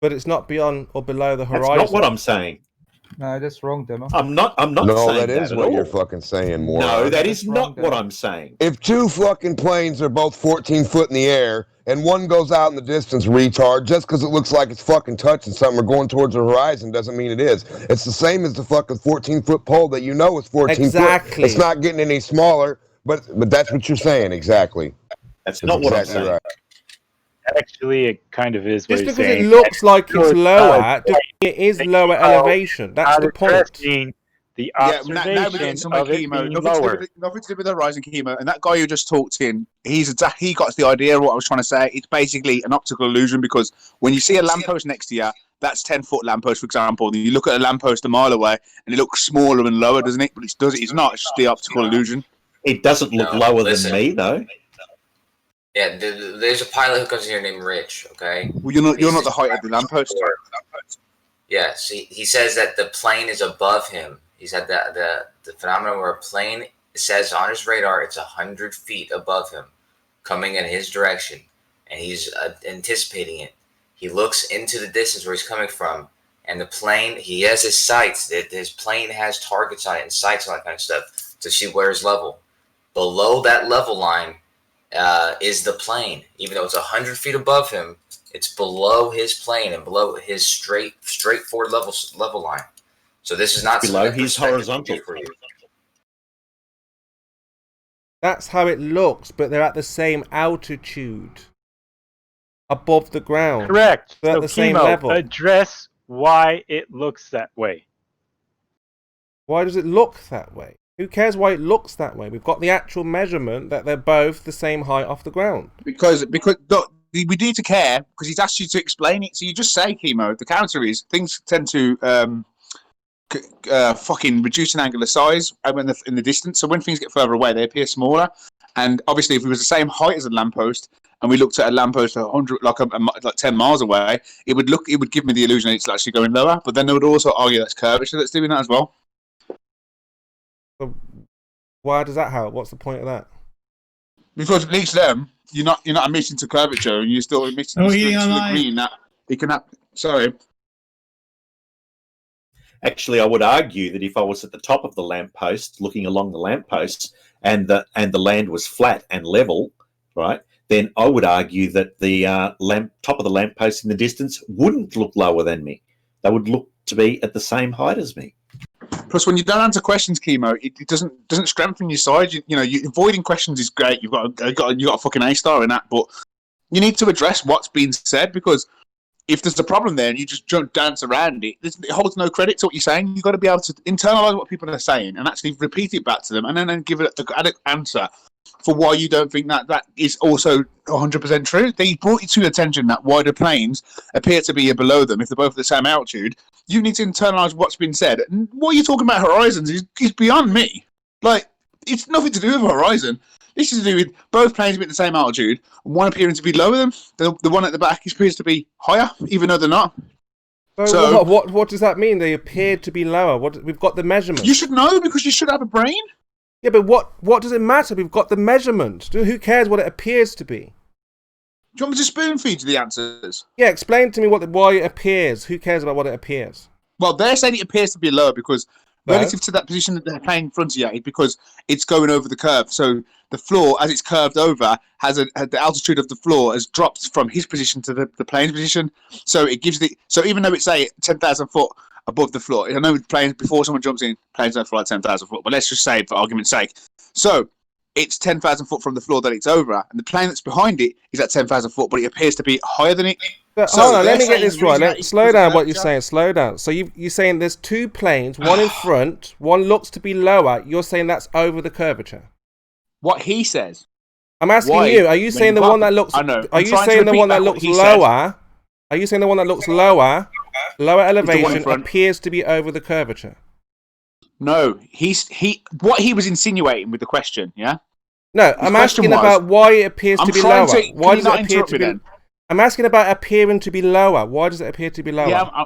But it's not beyond or below the horizon. That's not what I'm saying. No, that's wrong, Demo. I'm not No, saying that is at what all. you're fucking saying, moron. No, that is That's not wrong, what Demo. I'm saying. If two fucking planes are both 14 foot in the air, and one goes out in the distance, retard, just because it looks like it's fucking touching something or going towards the horizon doesn't mean it is. It's the same as the fucking 14-foot pole that you know is 14 Exactly. foot. It's not getting any smaller, but that's what you're saying, exactly. That's not what I'm exactly saying. right. Actually, it kind of is what Just he's because saying. it looks like it's Because, lower, it is lower elevation. That's the point. addressing the Now we're observation getting somewhere, of it Chemo. being Nothing lower. to do with the horizon, Chemo. And that guy who just talked in, he got the idea of what I was trying to say. It's basically an optical illusion because when you see a lamppost next to you, that's 10-foot lamppost, for example. And you look at a lamppost a mile away, and it looks smaller and lower, doesn't it? But it's not. It's just the optical illusion. It doesn't look lower than me, though. Yeah, there's a pilot who comes here named Rich. Okay. Well, you're not the height of the lamppost. Yeah. See, he says that the plane is above him. He said that the phenomenon where a plane says on his radar it's 100 feet above him, coming in his direction, and he's anticipating it. He looks into the distance where he's coming from, and the plane. He has his sights. His plane has targets on it and sights and all that kind of stuff to see where it's level. Below that level line is the plane. Even though it's 100 feet above him, it's below his plane and below his straightforward level line. So this is not below his horizontal. For you. That's how it looks, but they're at the same altitude above the ground. Correct. They're So, at the same Chemo, level. address why it looks that way. Why does it look that way? Who cares why it looks that way? We've got the actual measurement that they're both the same height off the ground. Because look, we need to care because he's asked you to explain it. So you just say, Chemo. The counter is things tend to fucking reduce in angular size in the distance. So when things get further away, they appear smaller. And obviously, if it was the same height as a lamppost, and we looked at a lamppost 100, like 10 miles away, it would give me the illusion that it's actually going lower. But then they would also argue that's curvature that's doing that as well. So why does that help? What's the point of that? Because at least them, you're not admitting to curvature, and you're still admitting to agreeing that it can happen. Sorry. Actually, I would argue that if I was at the top of the lamppost, looking along the lampposts, and the land was flat and level, right, then I would argue that the top of the lamppost in the distance wouldn't look lower than me. They would look to be at the same height as me. Plus, when you don't answer questions, Chemo, it doesn't strengthen your side. You avoiding questions is great. You got a fucking A star in that, but you need to address what's being said because if there's a problem there and you just don't dance around it, it holds no credit to what you're saying. You've got to be able to internalize what people are saying and actually repeat it back to them, and then give it an answer for why you don't think that is also 100% true. They brought you to attention that wider planes appear to be below them if they're both at the same altitude. You need to internalize what's been said. And what you're talking about horizons is beyond me. Like, it's nothing to do with horizon. This is to do with both planes being at the same altitude, and one appearing to be lower than them. The one at the back appears to be higher, even though they're not. So what does that mean? They appear to be lower. We've got the measurement. You should know because you should have a brain. Yeah, but what does it matter? We've got the measurement. Who cares what it appears to be? Do you want me to spoon feed you the answers? Yeah, explain to me why it appears. Who cares about what it appears? Well, they're saying it appears to be lower because relative to that position that they're playing in front of you, is because it's going over the curve. So the floor, as it's curved over, has the altitude of the floor has dropped from his position to the plane's position. So it gives so even though it's say 10,000 foot above the floor, I know planes, before someone jumps in, planes don't fly 10,000 foot, but let's just say for argument's sake. So it's 10,000 foot from the floor that it's over, and the plane that's behind it is at 10,000 foot, but it appears to be higher than it. So hold on, let me get this right. Slow down what you're saying. Slow down. So you're saying there's two planes, one in front, one looks to be lower. You're saying that's over the curvature. What he says. I'm asking you. Are you saying the one that looks? I know. Are you saying the one that looks lower? Are you saying the one that looks lower elevation appears to be over the curvature? No, what he was insinuating with the question, yeah. No, I'm asking about why it appears to be lower. Why does it appear to be? I'm asking about appearing to be lower. Why does it appear to be lower? Yeah,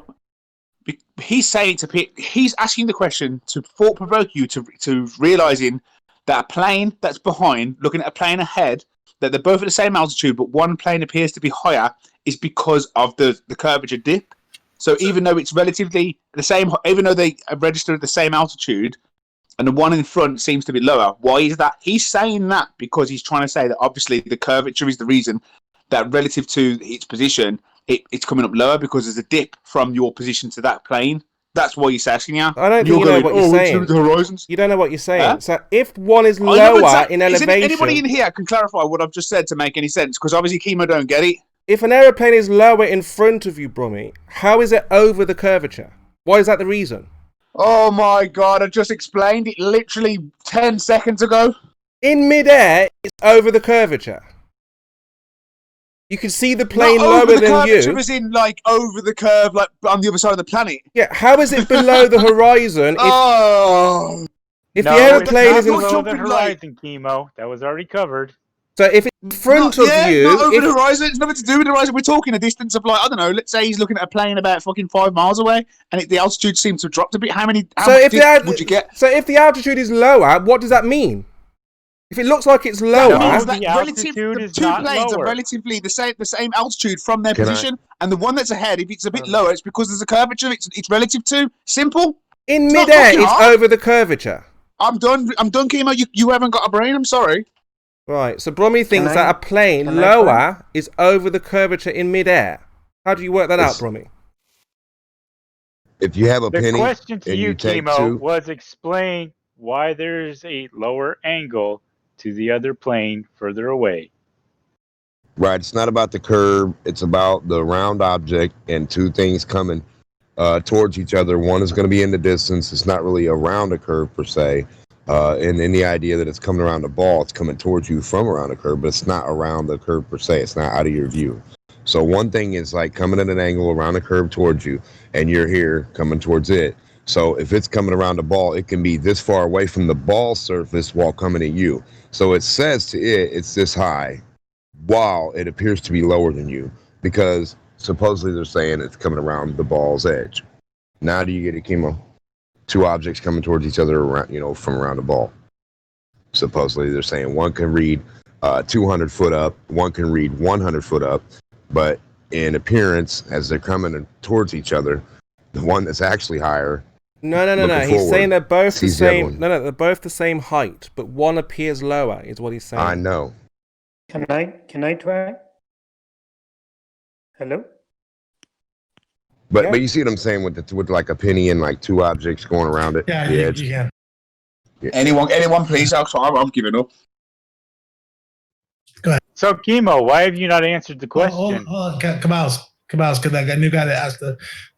he's saying he's asking the question to thought provoke you to realizing that a plane that's behind, looking at a plane ahead, that they're both at the same altitude, but one plane appears to be higher, is because of the curvature dip. So even though it's relatively the same, even though they are registered at the same altitude, and the one in front seems to be lower, why is that? He's saying that because he's trying to say that obviously the curvature is the reason that relative to its position, it's coming up lower because there's a dip from your position to that plane. That's why he's asking you. I don't think you know what you're saying. The horizons. You don't know what you're saying. Huh? So if one is lower in elevation... Anybody in here can clarify what I've just said to make any sense? Because obviously Chemo don't get it. If an aeroplane is lower in front of you, Brummy, how is it over the curvature? Why is that the reason? Oh my God, I just explained it literally 10 seconds ago. In midair, it's over the curvature. You can see the plane lower than you. Not over the curvature as in, like, over the curve, like, on the other side of the planet. Yeah, how is it below the horizon if the aeroplane is in front of the horizon, Chemo? That was already covered. So if it's in front of you... not over the horizon. It's nothing to do with the horizon. We're talking a distance of, like, I don't know, let's say he's looking at a plane about fucking 5 miles away, and the altitude seems to have dropped a bit. How much would you get? So if the altitude is lower, what does that mean? If it looks like it's lower, the altitude is two planes are relatively the same altitude from their position, and the one that's ahead, if it's a bit lower, it's because there's a curvature. It's relative to. Simple. In midair, it's over the curvature. I'm done, Chemo. You haven't got a brain. I'm sorry. Right. So Brummy thinks that a plane lower is over the curvature in midair. How do you work that out, Brummy? If you have a penny, the question to and you, you take Chemo, two, was explain why there's a lower angle to the other plane further away. Right, it's not about the curve, it's about the round object and two things coming towards each other. One is going to be in the distance. It's not really around a curve per se. And then the idea that it's coming around the ball, it's coming towards you from around the curve, but it's not around the curve per se. It's not out of your view. So one thing is like coming at an angle around the curve towards you, and you're here coming towards it. So if it's coming around the ball, it can be this far away from the ball surface while coming at you. So it says to it, it's this high, while it appears to be lower than you, because supposedly they're saying it's coming around the ball's edge. Now do you get it, Chemo? Two objects coming towards each other around, from around the ball. Supposedly they're saying one can read 200 foot up, one can read 100 foot up, but in appearance, as they're coming towards each other, the one that's actually higher. No. He's saying they're both the same. No, they're both the same height, but one appears lower. Is what he's saying. I know. Can I try? Hello. But you see what I'm saying with like a penny and like two objects going around it. Yeah, you can. Yeah. Anyone, please. I'm giving up. Go ahead. So, Chemo, why have you not answered the question? Kamals, because that new guy that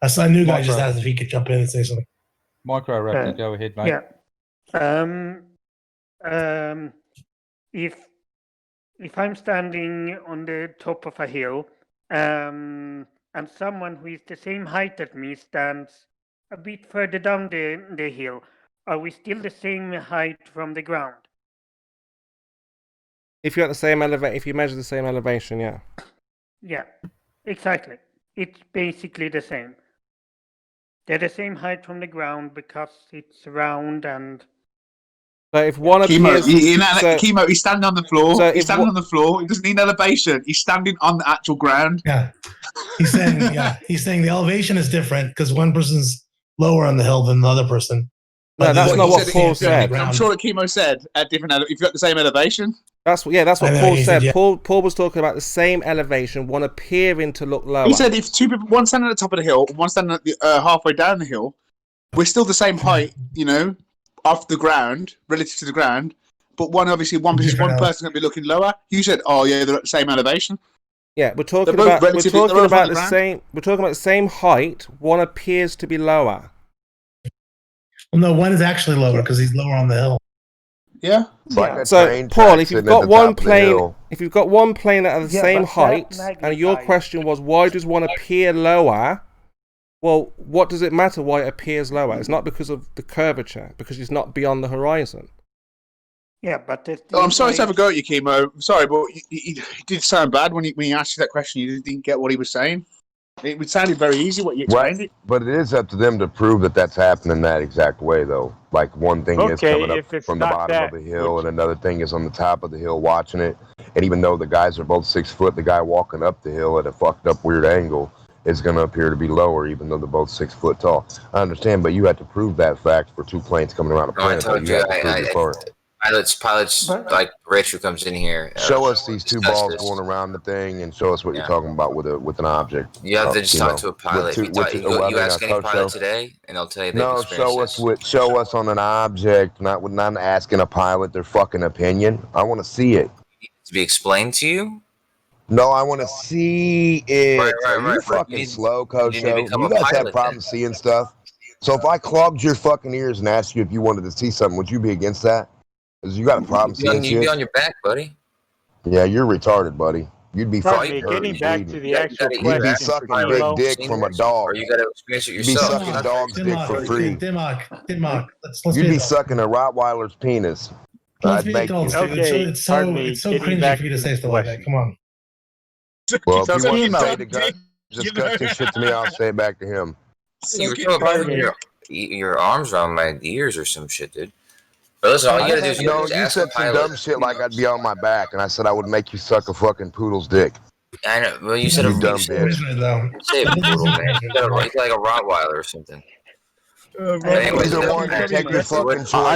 asked a new guy just asked if he could jump in and say something. Micro Raptor, go ahead, mate. Yeah. If I'm standing on the top of a hill, and someone who is the same height as me stands a bit further down the hill, are we still the same height from the ground? If you're at the same if you measure the same elevation, yeah. Yeah, exactly. It's basically the same. They're the same height from the ground because it's round and. But if one Chemo, appears, Chemo, he's standing on the floor. So he's standing on the floor. He doesn't need elevation. He's standing on the actual ground. Yeah, he's saying the elevation is different because one person's lower on the hill than the other person. No, that's not what Paul said. I'm sure what Chemo said at different. If you've got the same elevation. That's what Paul said. Paul was talking about the same elevation, one appearing to look lower. He said if two people, one standing at the top of the hill, one standing at the, halfway down the hill, we're still the same height, off the ground, relative to the ground. But one person's going to be looking lower. You said, "Oh yeah, they're at the same elevation." Yeah, we're talking about the same height. One appears to be lower. Well, no, one is actually lower because he's lower on the hill. Yeah. So, Paul, if you've got one plane, at the same height, and your question was why does one appear lower? Well, what does it matter why it appears lower? It's not because of the curvature, because it's not beyond the horizon. Yeah, but I'm sorry to have a go at you, Chemo. I'm sorry, but he did sound bad when he asked you that question. You didn't get what he was saying. It sounded very easy what you explained it. But it is up to them to prove that that's happening that exact way, though. Like one thing is coming up from the bottom of the hill, and another thing is on the top of the hill watching it. And even though the guys are both 6 foot, the guy walking up the hill at a fucked up weird angle is going to appear to be lower, even though they're both 6 foot tall. I understand, but you have to prove that fact for two planes coming around a planet. I told you, pilots like Rich who comes in here. Show us these two balls going around the thing, and show us what you're talking about with an object. You have to just talk to a pilot. You ask any pilot today, and they'll tell you. No, show us on an object, not asking a pilot their fucking opinion. I want to see it. To be explained to you. No, I want to see it. Right. You fucking slow, Coach. You guys have problems seeing stuff. So if I clogged your fucking ears and asked you if you wanted to see something, would you be against that? Because you got a problem seeing shit. You'd be on your back, buddy. Yeah, you're retarded, buddy. You'd be fucking hurt. Getting back to the actual question. You'd be sucking big dick from a dog. Or you got to experience it yourself. You'd be sucking dog's dick for free. Denmark. You'd be sucking a Rottweiler's penis. I'd make you. It's so cringy for you to say stuff like that. Come on. Well, if you want to say the disgusting shit to me, I'll say it back to him. You were talking your arms around my ears or some shit, dude. But listen, all you gotta do is you said some dumb shit like I'd be on my back, and I said I would make you suck a fucking poodle's dick. I know. Well, you said you dumb bitch. Say a poodle, man. You got like a Rottweiler or something. I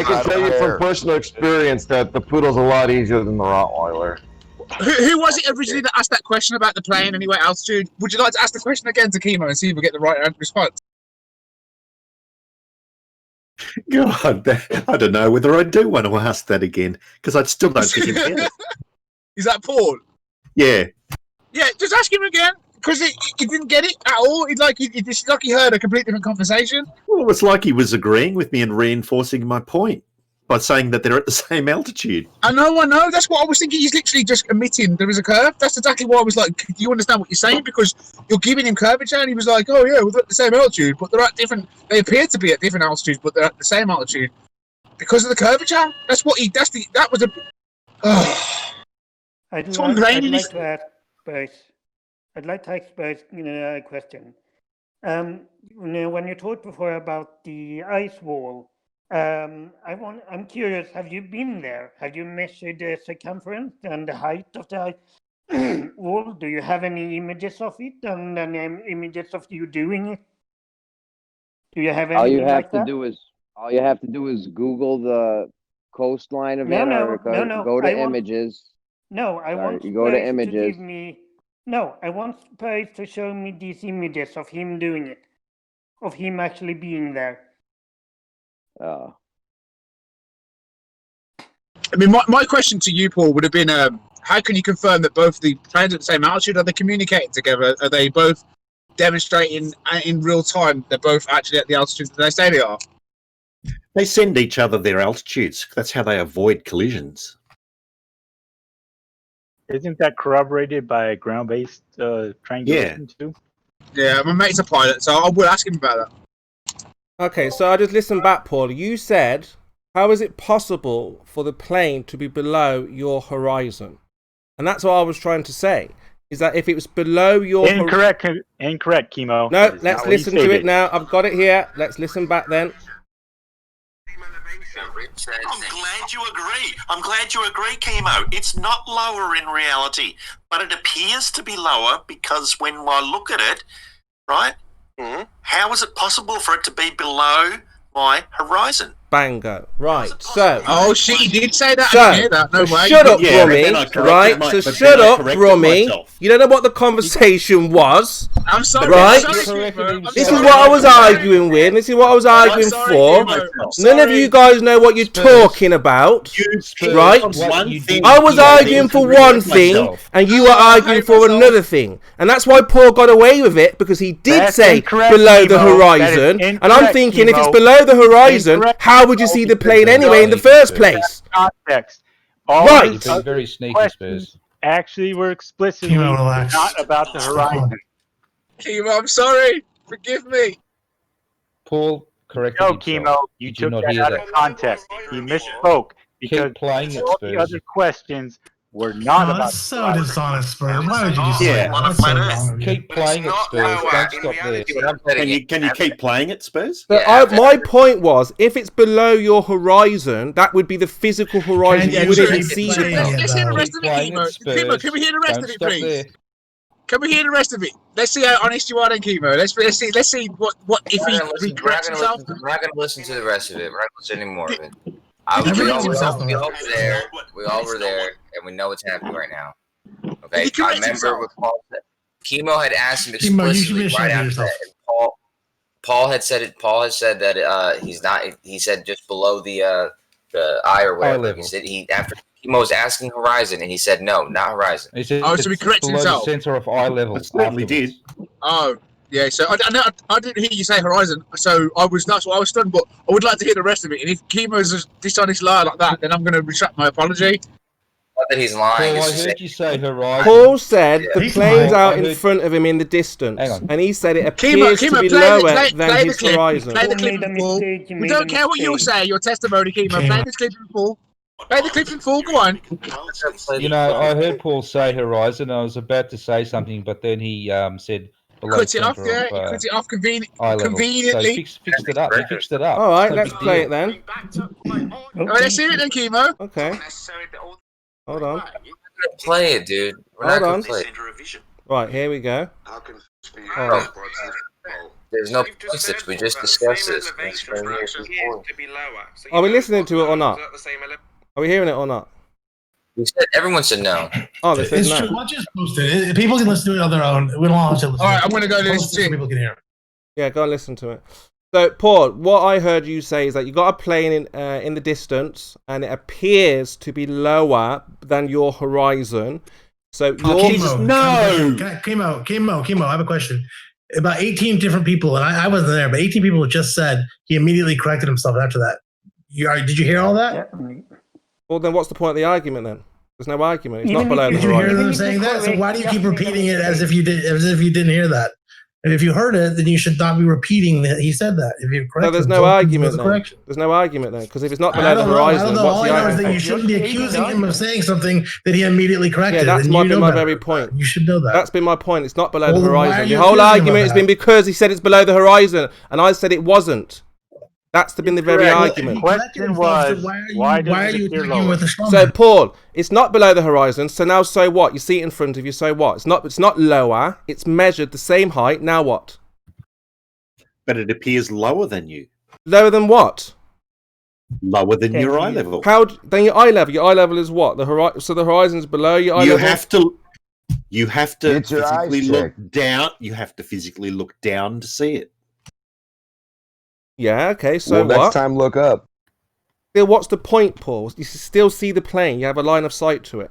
can tell you from personal experience that the poodle's a lot easier than the Rottweiler. Who was it originally that asked that question about the plane anyway, altitude? Would you like to ask the question again to Chemo and see if we get the right response? God, I don't know whether I do want to ask that again because I still don't think he get it. Is that Paul? Yeah. Yeah, just ask him again because he didn't get it at all. It's like he heard a completely different conversation. Well, it's like he was agreeing with me and reinforcing my point by saying that they're at the same altitude. I know. That's what I was thinking. He's literally just admitting there is a curve. That's exactly what I was like. Do you understand what you're saying? Because you're giving him curvature, and he was like, "Oh yeah, we're at the same altitude, but they're at different. They appear to be at different altitudes, but they're at the same altitude because of the curvature." That's what he. That was a. I'd like to ask Spurs a question. When you talked before about the ice wall. I'm curious, have you been there? Have you measured the circumference and the height of the wall? Do you have any images of it and any images of you doing it? Do you have anything all you have like to that? do is Google the coastline of Antarctica. Go to images. No, I want you go to Spurs images. to give me. No, I want Spurs to show me these images of him doing it, of him actually being there. Oh. I mean, my question to you, Paul, would have been, how can you confirm that both the planes at the same altitude? Are they communicating together? Are they both demonstrating in real time they're both actually at the altitude that they say they are? They send each other their altitudes. That's how they avoid collisions. Isn't that corroborated by ground-based triangulation too? Yeah, my mate's a pilot, so I will ask him about that. Okay, so I just listened back, Paul. You said, how is it possible for the plane to be below your horizon? And that's what I was trying to say, is that if it was below your Incorrect, Chemo. No, let's listen to it now. I've got it here. Let's listen back then. I'm glad you agree, Chemo. It's not lower in reality, but it appears to be lower because when I look at it, right? How is it possible for it to be below my horizon? Bango. Right, so. Oh shit, he did say that. So, I didn't hear that. No way. shut up, Yeah, but then Brummy. I corrected Right, my- so but shut then I up, corrected Brummy. myself. You don't know what the conversation was. I'm sorry. Right? I'm sorry, Kimo. I'm This is sorry. what I was arguing with. This is what I was arguing sorry, for. Kimo. I'm None of sorry. you guys know what you're talking about. Right? I was arguing for one thing, and you were arguing for another thing. And that's why Paul got away with it, because he did That's say incorrect, below the Kimo. That is horizon. And I'm incorrect, thinking, if it's Kimo. below the horizon, Incorrect, how would you see the plane anyway in the first place? Context. All Right. his Being other very sneaky, questions Spurs. actually were explicitly Kimo, relax. not about the horizon. Kimo, I'm sorry. Forgive me. Paul corrected No, himself. Kimo, you Did took not that hear out that? of context. He misspoke because Keep playing it, all the Spurs. other questions were not No, about that's the so horizon. dishonest, Spurs. Why would you just say Yeah. that? That's so wrong of you. Keep playing it, Spurs. Don't stop there. Can you keep playing it, Spurs? But my point was, if it's below your horizon, that would be the physical horizon. Can You you wouldn't keep see the playing plane. Let's hear the rest Keep of it, playing Kimo. it, Spurs. Kimo, can we hear the rest Don't of it, stop please? there. Can we hear the rest of it? Let's see how honest you are, then, Kimo. Let's see what if he regrets himself. We're not going to listen to the rest of it. We're not going to listen to any more of it. Everyone We all was were there. We all were there, and we know what's happening right now. Okay, He I corrects remember himself. what Paul said. Chemo had asked him Kimo, you should explicitly be ashamed right of after yourself. that. And Paul had said it. Paul had said that he's not. He said just below the eye or whatever. level. He said after Chemo was asking horizon, and he said no, not horizon. He said Oh, so he it's corrected below himself. the center of eye level. I certainly did. Oh, yeah. So I didn't hear you say horizon. So I was stunned. But I would like to hear the rest of it. And if Kimo's a dishonest liar like that, then I'm going to retract my apology. Not that he's lying. Paul, it's I just heard you say horizon. Paul said the He's plane's lying. out I in heard- front of him in the distance, Hang on. and he said it Kimo, appears to be play lower play than the his clip. horizon. Play the You clip made a in full. mistake, you We made don't a care what you mistake. say. Your testimony, Kimo. Kimo. Play this clip in full. Play the clip in full. Go on. You know, I heard Paul say horizon. I was about to say something, but then he said below Cut it off. center Yeah, of, he cut it off eye level. conveniently. So fixed it up. He fixed it up. All right, No let's big play deal. it then. All right, let's hear it then, Kimo. Okay. Hold on. play it, dude. We're not Hold gonna on. play it. Right, here we go. Bro, there's no process. We just discussed this. Are we listening to it or not? Are we hearing it or not? We said everyone said no. Oh, they said It's no. true. Why don't you just post it? People can listen to it on their own. We don't want to listen. All right, I'm going to go Post listen it to so it. people can hear it. Yeah, go and listen to it. So, Paul, what I heard you say is that you got a plane in the distance, and it appears to be lower than your horizon. So, Kimo, I have a question. About 18 different people, and I wasn't there, but 18 people just said he immediately corrected himself after that. Did you hear all that? Well, then what's the point of the argument then? There's no argument. It's Even not below if the you hear horizon. them saying that, so why do you keep repeating it as if you didn't hear that? And if you heard it, then you should not be repeating that he said that. If you're correct, No, there's no argument then. There's no argument then, because if it's not below the horizon, I don't know. what's All the I know is argument? that you shouldn't be accusing him of saying something that he immediately corrected. Yeah, that's and you been know my better. very point. You should know that. That's been my point. It's not below Well, the then why are horizon. The you whole accusing him argument of has that? been because he said it's below the horizon, and I said it wasn't. That's been the very argument. The question was, why does it appear lower? So, Paul, it's not below the horizon. So now, so what? You see it in front of you. So what? It's not lower. It's measured the same height. Now what? But it appears lower than you. Lower than what? Lower than your eye level. How then your eye level? Your eye level is what? The horizon. So the horizon's below your eye You level. You have to Get your eyes physically look checked. down. You have to physically look down to see it. Yeah. Okay. So Well, what? next time, look up. Still, what's the point, Paul? You still see the plane. You have a line of sight to it.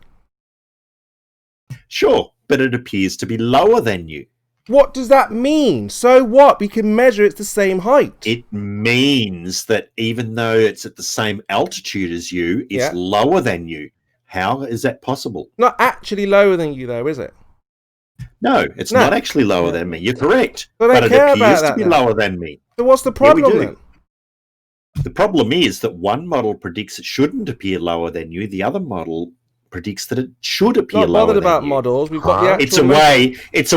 Sure, but it appears to be lower than you. What does that mean? So what? We can measure it's the same height. It means that even though it's at the same altitude as you, it's Yeah. lower than you. How is that possible? Not actually lower than you, though, is it? No, it's No. not actually lower than me. You're correct. But I But it care about appears to that be then. lower than me. So what's the Yeah, we problem do. then? The problem is that one model predicts it shouldn't appear lower than you. The other model predicts that it should appear Not lower bothered than about you. models. We've got the actual. It's a way. It's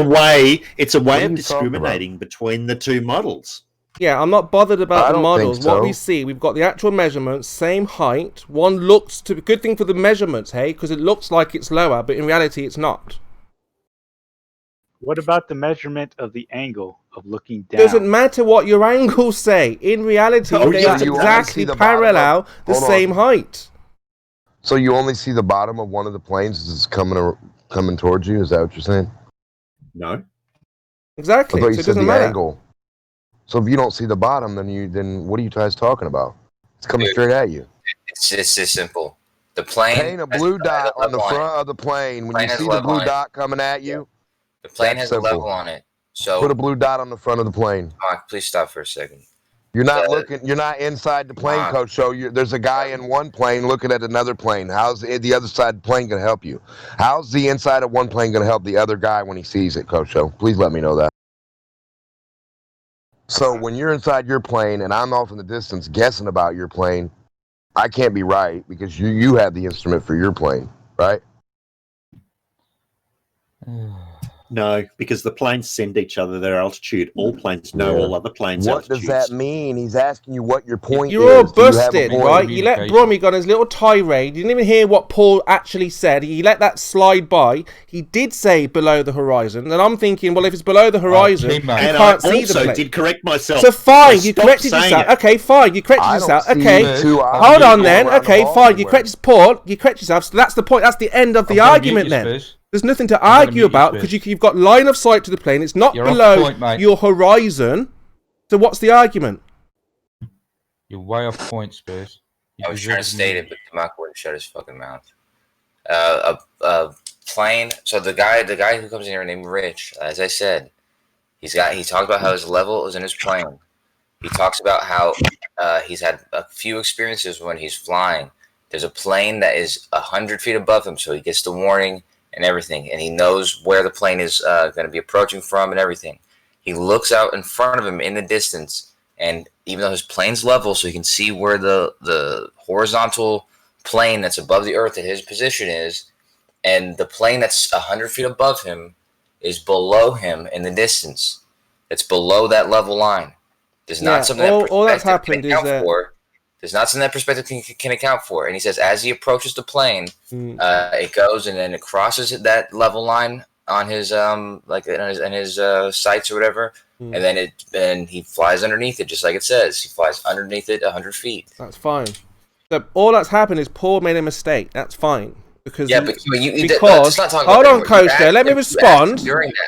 a way are of you discriminating between the two models. Yeah, I'm not bothered about I the don't models. think What we so. see, we've got the actual measurements, same height. One looks to be good thing for the measurements, hey, because it looks like it's lower, but in reality, it's not. What about the measurement of the angle of looking down. Doesn't matter what your angles say. In reality, they are exactly parallel, the same height. So you only see the bottom of one of the planes as it's coming towards you? Is that what you're saying? No. Exactly. I thought you So it said doesn't the matter. angle. So if you don't see the bottom, then what are you guys talking about? It's coming straight at you. It's just simple. The plane. Paint a blue dot on the front of the plane when you see the blue dot coming at you. The plane has a level on it. So put a blue dot on the front of the plane. Mark, please stop for a second. You're not looking. You're not inside the plane, Coach. So there's a guy in one plane looking at another plane. How's the other side of the plane going to help you? How's the inside of one plane going to help the other guy when he sees it, Coach? So please let me know that. So when you're inside your plane and I'm off in the distance guessing about your plane, I can't be right because you have the instrument for your plane, right? No, because the planes send each other their altitude. All planes know all other planes' What altitudes. does that mean? He's asking you what your point is. You're all Do you have a busted, point? right? You let Brummy go on his little tirade. You didn't even hear what Paul actually said. He let that slide by. He did say below the horizon. And I'm thinking, well, if it's below the horizon, you can't see the plane. I also did correct myself. So fine, you corrected yourself. Okay, fine, you corrected yourself. Okay, hold on then. Okay, fine, you corrected Paul. You corrected yourself. So that's the point. That's the end of the argument then. There's nothing to argue about because you've got line of sight to the plane. It's not below your horizon. So what's the argument? You're way off point, Spurs. I was trying to state it, but Mark wouldn't shut his fucking mouth. A plane. So the guy who comes in here named Rich, as I said, he talked about how his level is in his plane. He talks about how he's had a few experiences when he's flying. There's a plane that is 100 feet above him, so he gets the warning and everything, and he knows where the plane is going to be approaching from and everything. He looks out in front of him in the distance, and even though his plane's level, so he can see where the horizontal plane that's above the earth at his position is, and the plane that's 100 feet above him is below him in the distance. It's below that level line. There's not something all that's happened is that there's not something that perspective can account for. And he says as he approaches the plane, it goes and then it crosses that level line on his sights or whatever, and then he flies underneath it just like it says. He flies underneath it 100 feet. That's fine. So all that's happened is Paul made a mistake. That's fine. Because hold on, Coaster, let me respond.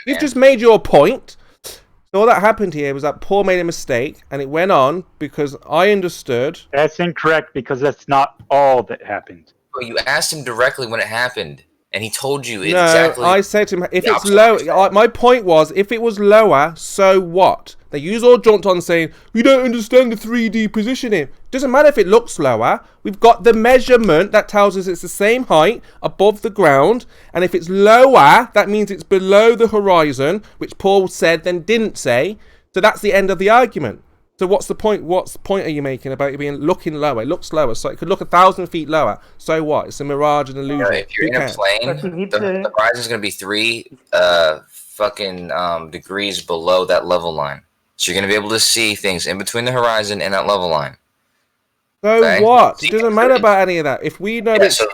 You've just made your point. So all that happened here was that Paul made a mistake, and it went on because I understood. That's incorrect because that's not all that happened. Well, you asked him directly when it happened, and he told you No, exactly. I said to him, if it's low, my point was, if it was lower, so what? They use all jumped on saying, we don't understand the 3D positioning. Doesn't matter if it looks lower. We've got the measurement that tells us it's the same height above the ground. And if it's lower, that means it's below the horizon, which Paul said then didn't say. So that's the end of the argument. So what's the point? What point are you making about it being looking lower? It looks lower, so it could look 1,000 feet lower. So what? It's a mirage and illusion. If you're in a plane, the horizon's going to be 3 degrees below that level line. So you're going to be able to see things in between the horizon and that level line. So what? It doesn't matter about any of that. If we know that... So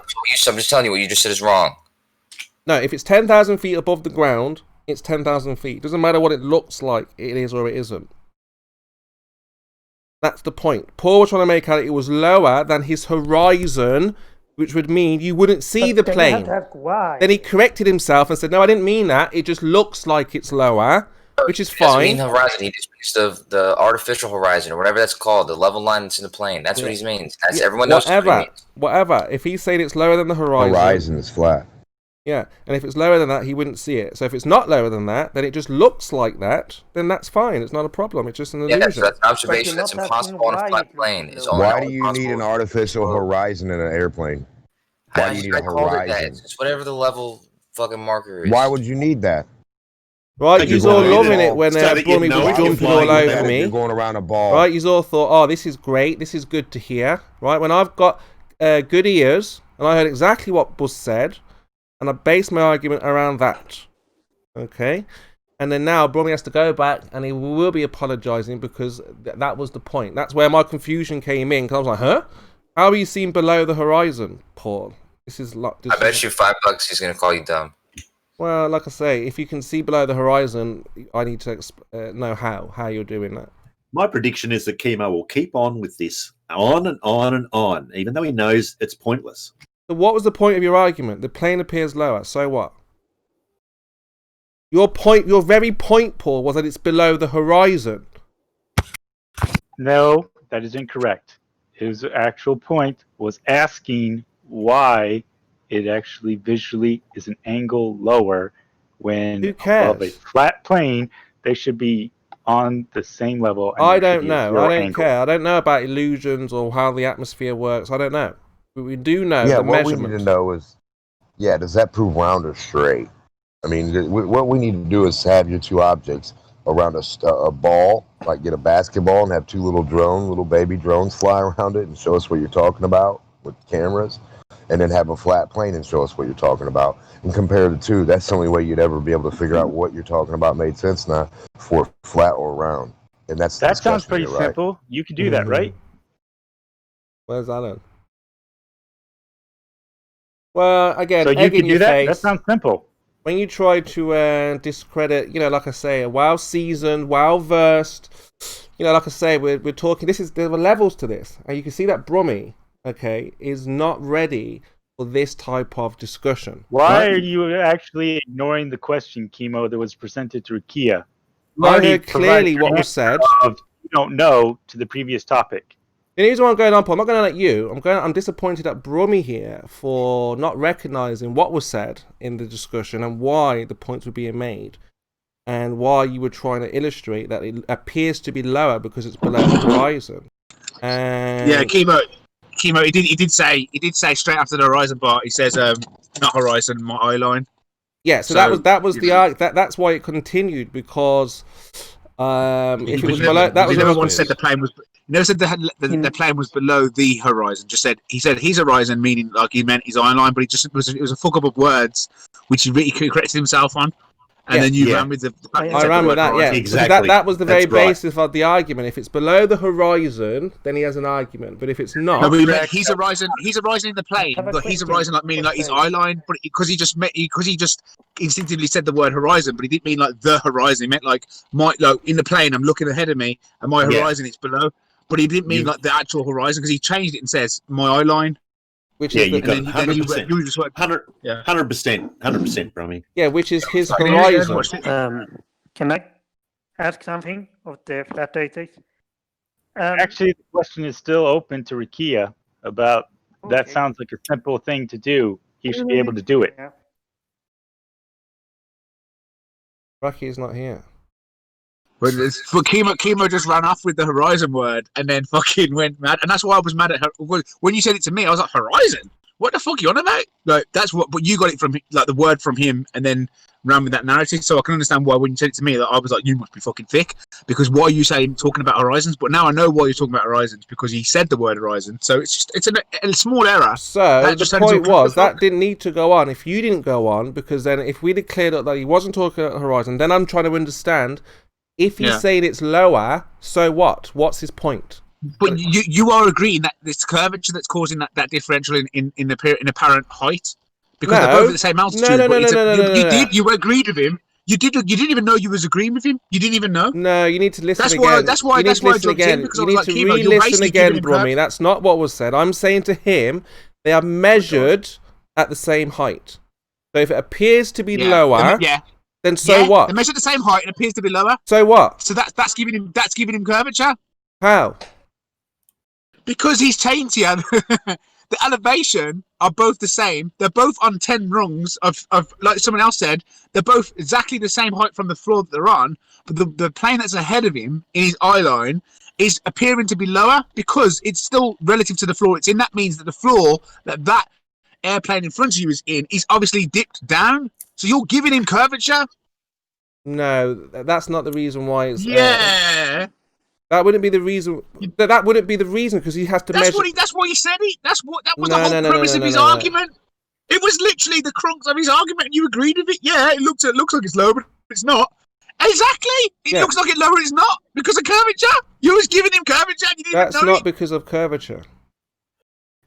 I'm just telling you what you just said is wrong. No, if it's 10,000 feet above the ground, it's 10,000 feet. It doesn't matter what it looks like it is or it isn't. That's the point. Paul was trying to make out it was lower than his horizon, which would mean you wouldn't see the plane. Then he corrected himself and said, no, I didn't mean that. It just looks like it's lower, which is fine. He doesn't mean horizon. He just means the artificial horizon or whatever that's called, the level line that's in the plane. That's what he means. That's everyone knows what he means. Whatever. If he's saying it's lower than the horizon. Horizon is flat. Yeah, and if it's lower than that, he wouldn't see it. So if it's not lower than that, then it just looks like that, then that's fine. It's not a problem. It's just an illusion. Yeah, so that's an observation that's impossible on a flat plane. Why do you need an artificial horizon in an airplane? Why do you need a horizon? It's whatever the level fucking marker is. Why would you need that? Right, you're all loving it when Brummy was jumping all over me. You're going around a ball. Right, you all thought, oh, this is great. This is good to hear. Right, when I've got good ears, and I heard exactly what Buzz said, and I base my argument around that. Okay? And then now Brummy has to go back and he will be apologising because that was the point. That's where my confusion came in. Because I was like, huh? How are you seen below the horizon, Paul? This is like... I bet you $5 he's going to call you dumb. Well, like I say, if you can see below the horizon, I need to know how you're doing that. My prediction is that Chemo will keep on with this, on and on and on, even though he knows it's pointless. So what was the point of your argument? The plane appears lower, so what? Your very point, Paul, was that it's below the horizon. No, that is incorrect. His actual point was asking why it actually visually is an angle lower when above a flat plane. They should be on the same level. And I don't know. I don't care. I don't know about illusions or how the atmosphere works. I don't know. But we do know the what measurements. we need to know is, does that prove round or straight? I mean, what we need to do is have your two objects around a ball, like get a basketball and have two little baby drones fly around it and show us what you're talking about with cameras, and then have a flat plane and show us what you're talking about and compare the two. That's the only way you'd ever be able to figure out what you're talking about made sense now for flat or round. And that sounds pretty simple. You can do that, right? Where's that in? Well, again, so you can do that? That sounds simple. When you try to discredit, like I say, well-seasoned, well-versed, like I say, we're talking, there were levels to this. And you can see that Brummy, okay, is not ready for this type of discussion. Why are you actually ignoring the question, Chemo, that was presented to Rukia? I heard clearly what was said. You don't know to the previous topic. And here's what I'm going on, Paul. I'm not going to let you. I'm disappointed at Brummy here for not recognizing what was said in the discussion and why the points were being made, and why you were trying to illustrate that it appears to be lower because it's below the horizon. And yeah, Chemo. He did say straight after the horizon part. He says, "Not horizon, my eye line." Yeah, so that was the that's why it continued, because if it was below, that was never once said the plane was. Never said the plane was below the horizon. He said his horizon, meaning like he meant his eye line, but it was a fuck up of words, which he really corrected himself on. And then you ran with the. I ran with that, yeah. Exactly. That was the very basis of the argument. If it's below the horizon, then he has an argument. But if it's not, no, but he's horizon in the plane. But he's horizon like meaning like his eye line. But because he just instinctively said the word horizon, but he didn't mean like the horizon. He meant like in the plane. I'm looking ahead of me, and my horizon is below. But he didn't mean like the actual horizon, because he changed it and says my eye line. Which is you got 100%, 100%, Brummy. Yeah, which is his horizon. Can I ask something of the flat earthers? Actually, the question is still open to Rukia about. Okay. That sounds like a simple thing to do. He should be able to do it. Yeah. Rocky is not here. But Chemo just ran off with the horizon word and then fucking went mad, and that's why I was mad at her. When you said it to me, I was like, horizon? What the fuck are you on about? Like that's what, but you got it from like the word from him, and then ran with that narrative. So I can understand why when you said it to me, that I was like, you must be fucking thick, because why are you saying talking about horizons? But now I know why you're talking about horizons, because he said the word horizon. So it's a small error. So the point was that didn't need to go on if you didn't go on, because then if we declared that he wasn't talking about horizon, then I'm trying to understand. If he's saying it's lower, so what? What's his point? But you are agreeing that this curvature that's causing that differential in apparent height, because they're both at the same altitude. No. You agreed with him. You didn't even know you was agreeing with him. You didn't even know. No, you need to listen again. That's why I jumped in, because you need to re-listen again, Brummy. That's not what was said. I'm saying to him, they are measured at the same height. So if it appears to be lower, then what? They measure the same height and appears to be lower. So what? So that's giving him curvature. How? Because he's saying to you, the elevation are both the same. They're both on 10 rungs of like someone else said. They're both exactly the same height from the floor that they're on. But the plane that's ahead of him in his eye line is appearing to be lower because it's still relative to the floor it's in. That means that the floor that airplane in front of you is in is obviously dipped down. So you're giving him curvature? No, that's not the reason why it's... Yeah. That wouldn't be the reason. That wouldn't be the reason, because he has to measure... That's what he said. That was the whole premise of his argument. It was literally the crux of his argument, and you agreed with it. Yeah, it looks like it's low, but it's not. Exactly. It looks like it's low, but it's not. Because of curvature. You was giving him curvature, and you didn't know That's not because of curvature.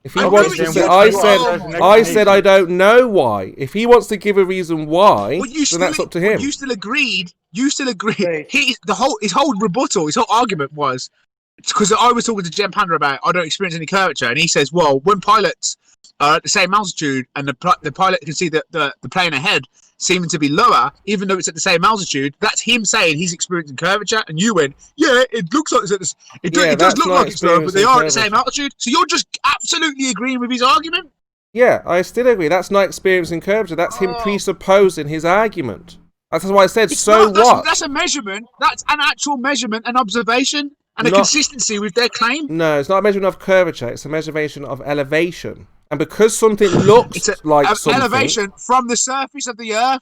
If he wants to say, I said I don't know why. If he wants to give a reason why, then that's up to him. You still agreed. His whole rebuttal, his whole argument was because I was talking to Jen Panda about I don't experience any curvature, and he says, well, when pilots are at the same altitude and the pilot can see the plane ahead seeming to be lower, even though it's at the same altitude, that's him saying he's experiencing curvature. And you went, yeah, it looks like it's at this. It does look like it's lower, but they are at the same altitude. So you're just absolutely agreeing with his argument. Yeah, I still agree. That's not experiencing curvature. That's him presupposing his argument. That's why I said, what? That's a measurement. That's an actual measurement and observation and a consistency with their claim. No, it's not a measurement of curvature. It's a measurement of elevation. And because something looks like something... elevation from the surface of the Earth.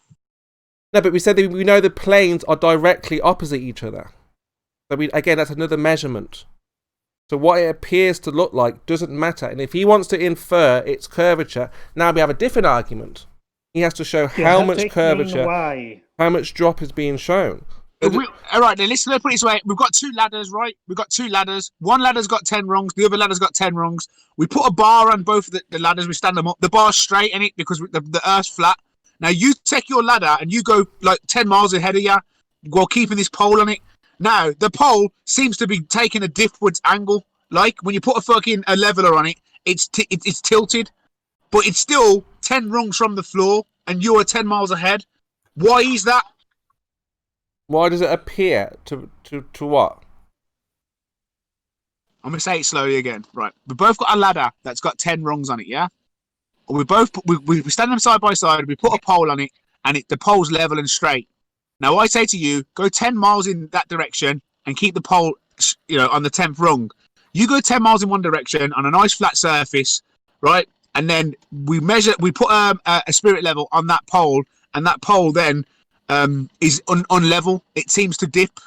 No, but we said that we know the planes are directly opposite each other. So again, that's another measurement. So what it appears to look like doesn't matter. And if he wants to infer its curvature, now we have a different argument. He has to show how much curvature, how much drop is being shown. All right, then let's put it this way. We've got two ladders, right? We've got two ladders. One ladder's got 10 rungs. The other ladder's got 10 rungs. We put a bar on both of the ladders. We stand them up. The bar's straight in it because the Earth's flat. Now, you take your ladder and you go like 10 miles ahead of you while keeping this pole on it. Now, the pole seems to be taking a different angle. Like, when you put a leveler on it, it's tilted. But it's still 10 rungs from the floor and you're 10 miles ahead. Why is that? Why does it appear to what? I'm going to say it slowly again. Right. We've both got a ladder that's got 10 rungs on it, yeah? We stand them side by side, we put a pole on it, and the pole's level and straight. Now, I say to you, go 10 miles in that direction and keep the pole, on the 10th rung. You go 10 miles in one direction on a nice flat surface, right? And then we put a spirit level on that pole, and that pole then is on level. It seems to dip,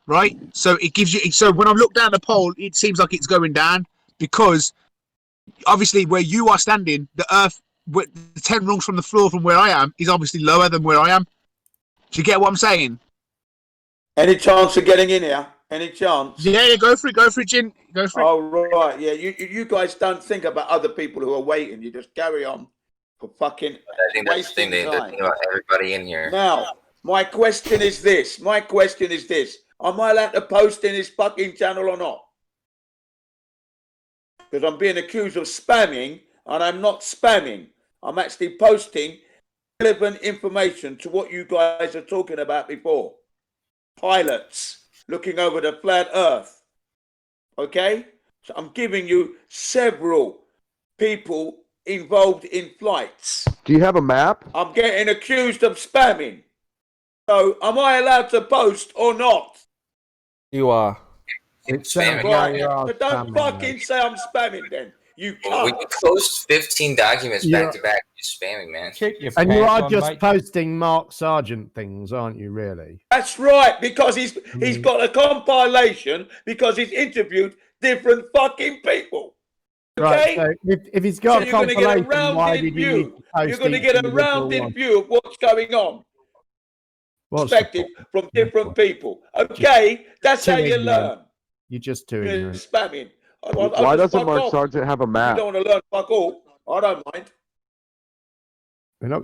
right? So it gives you. So when I look down the pole, it seems like it's going down because obviously where you are standing, the Earth, the 10 rungs from the floor from where I am, is obviously lower than where I am. Do you get what I'm saying? Any chance of getting in here? Any chance? Yeah, go for it, Jin. Go for it. Oh, right, yeah. You guys don't think about other people who are waiting. You just carry on for fucking I think that's the thing. They think about everybody in here. Now, my question is this. Am I allowed to post in this fucking channel or not? Because I'm being accused of spamming, and I'm not spamming. I'm actually posting relevant information to what you guys are talking about before. Pilots looking over the flat Earth. Okay? So I'm giving you several people involved in flights. Do you have a map? I'm getting accused of spamming. So am I allowed to post or not? You are. It's Right. So don't fucking say I'm spamming then. You can't. We post 15 documents back to back. You're spamming, man. And you are just posting Mark Sargent things, aren't you, really? That's right, because he's got a compilation because he's interviewed different fucking people. Okay? Right, so if he's got a compilation, why did you need to post You're going to get a rounded view of what's going on. Perspective from different people. Okay? That's how you learn. You're just too You're ignorant. spamming. Why doesn't Mark Sargent have a map? You don't want to learn fuck all. I don't mind. We're not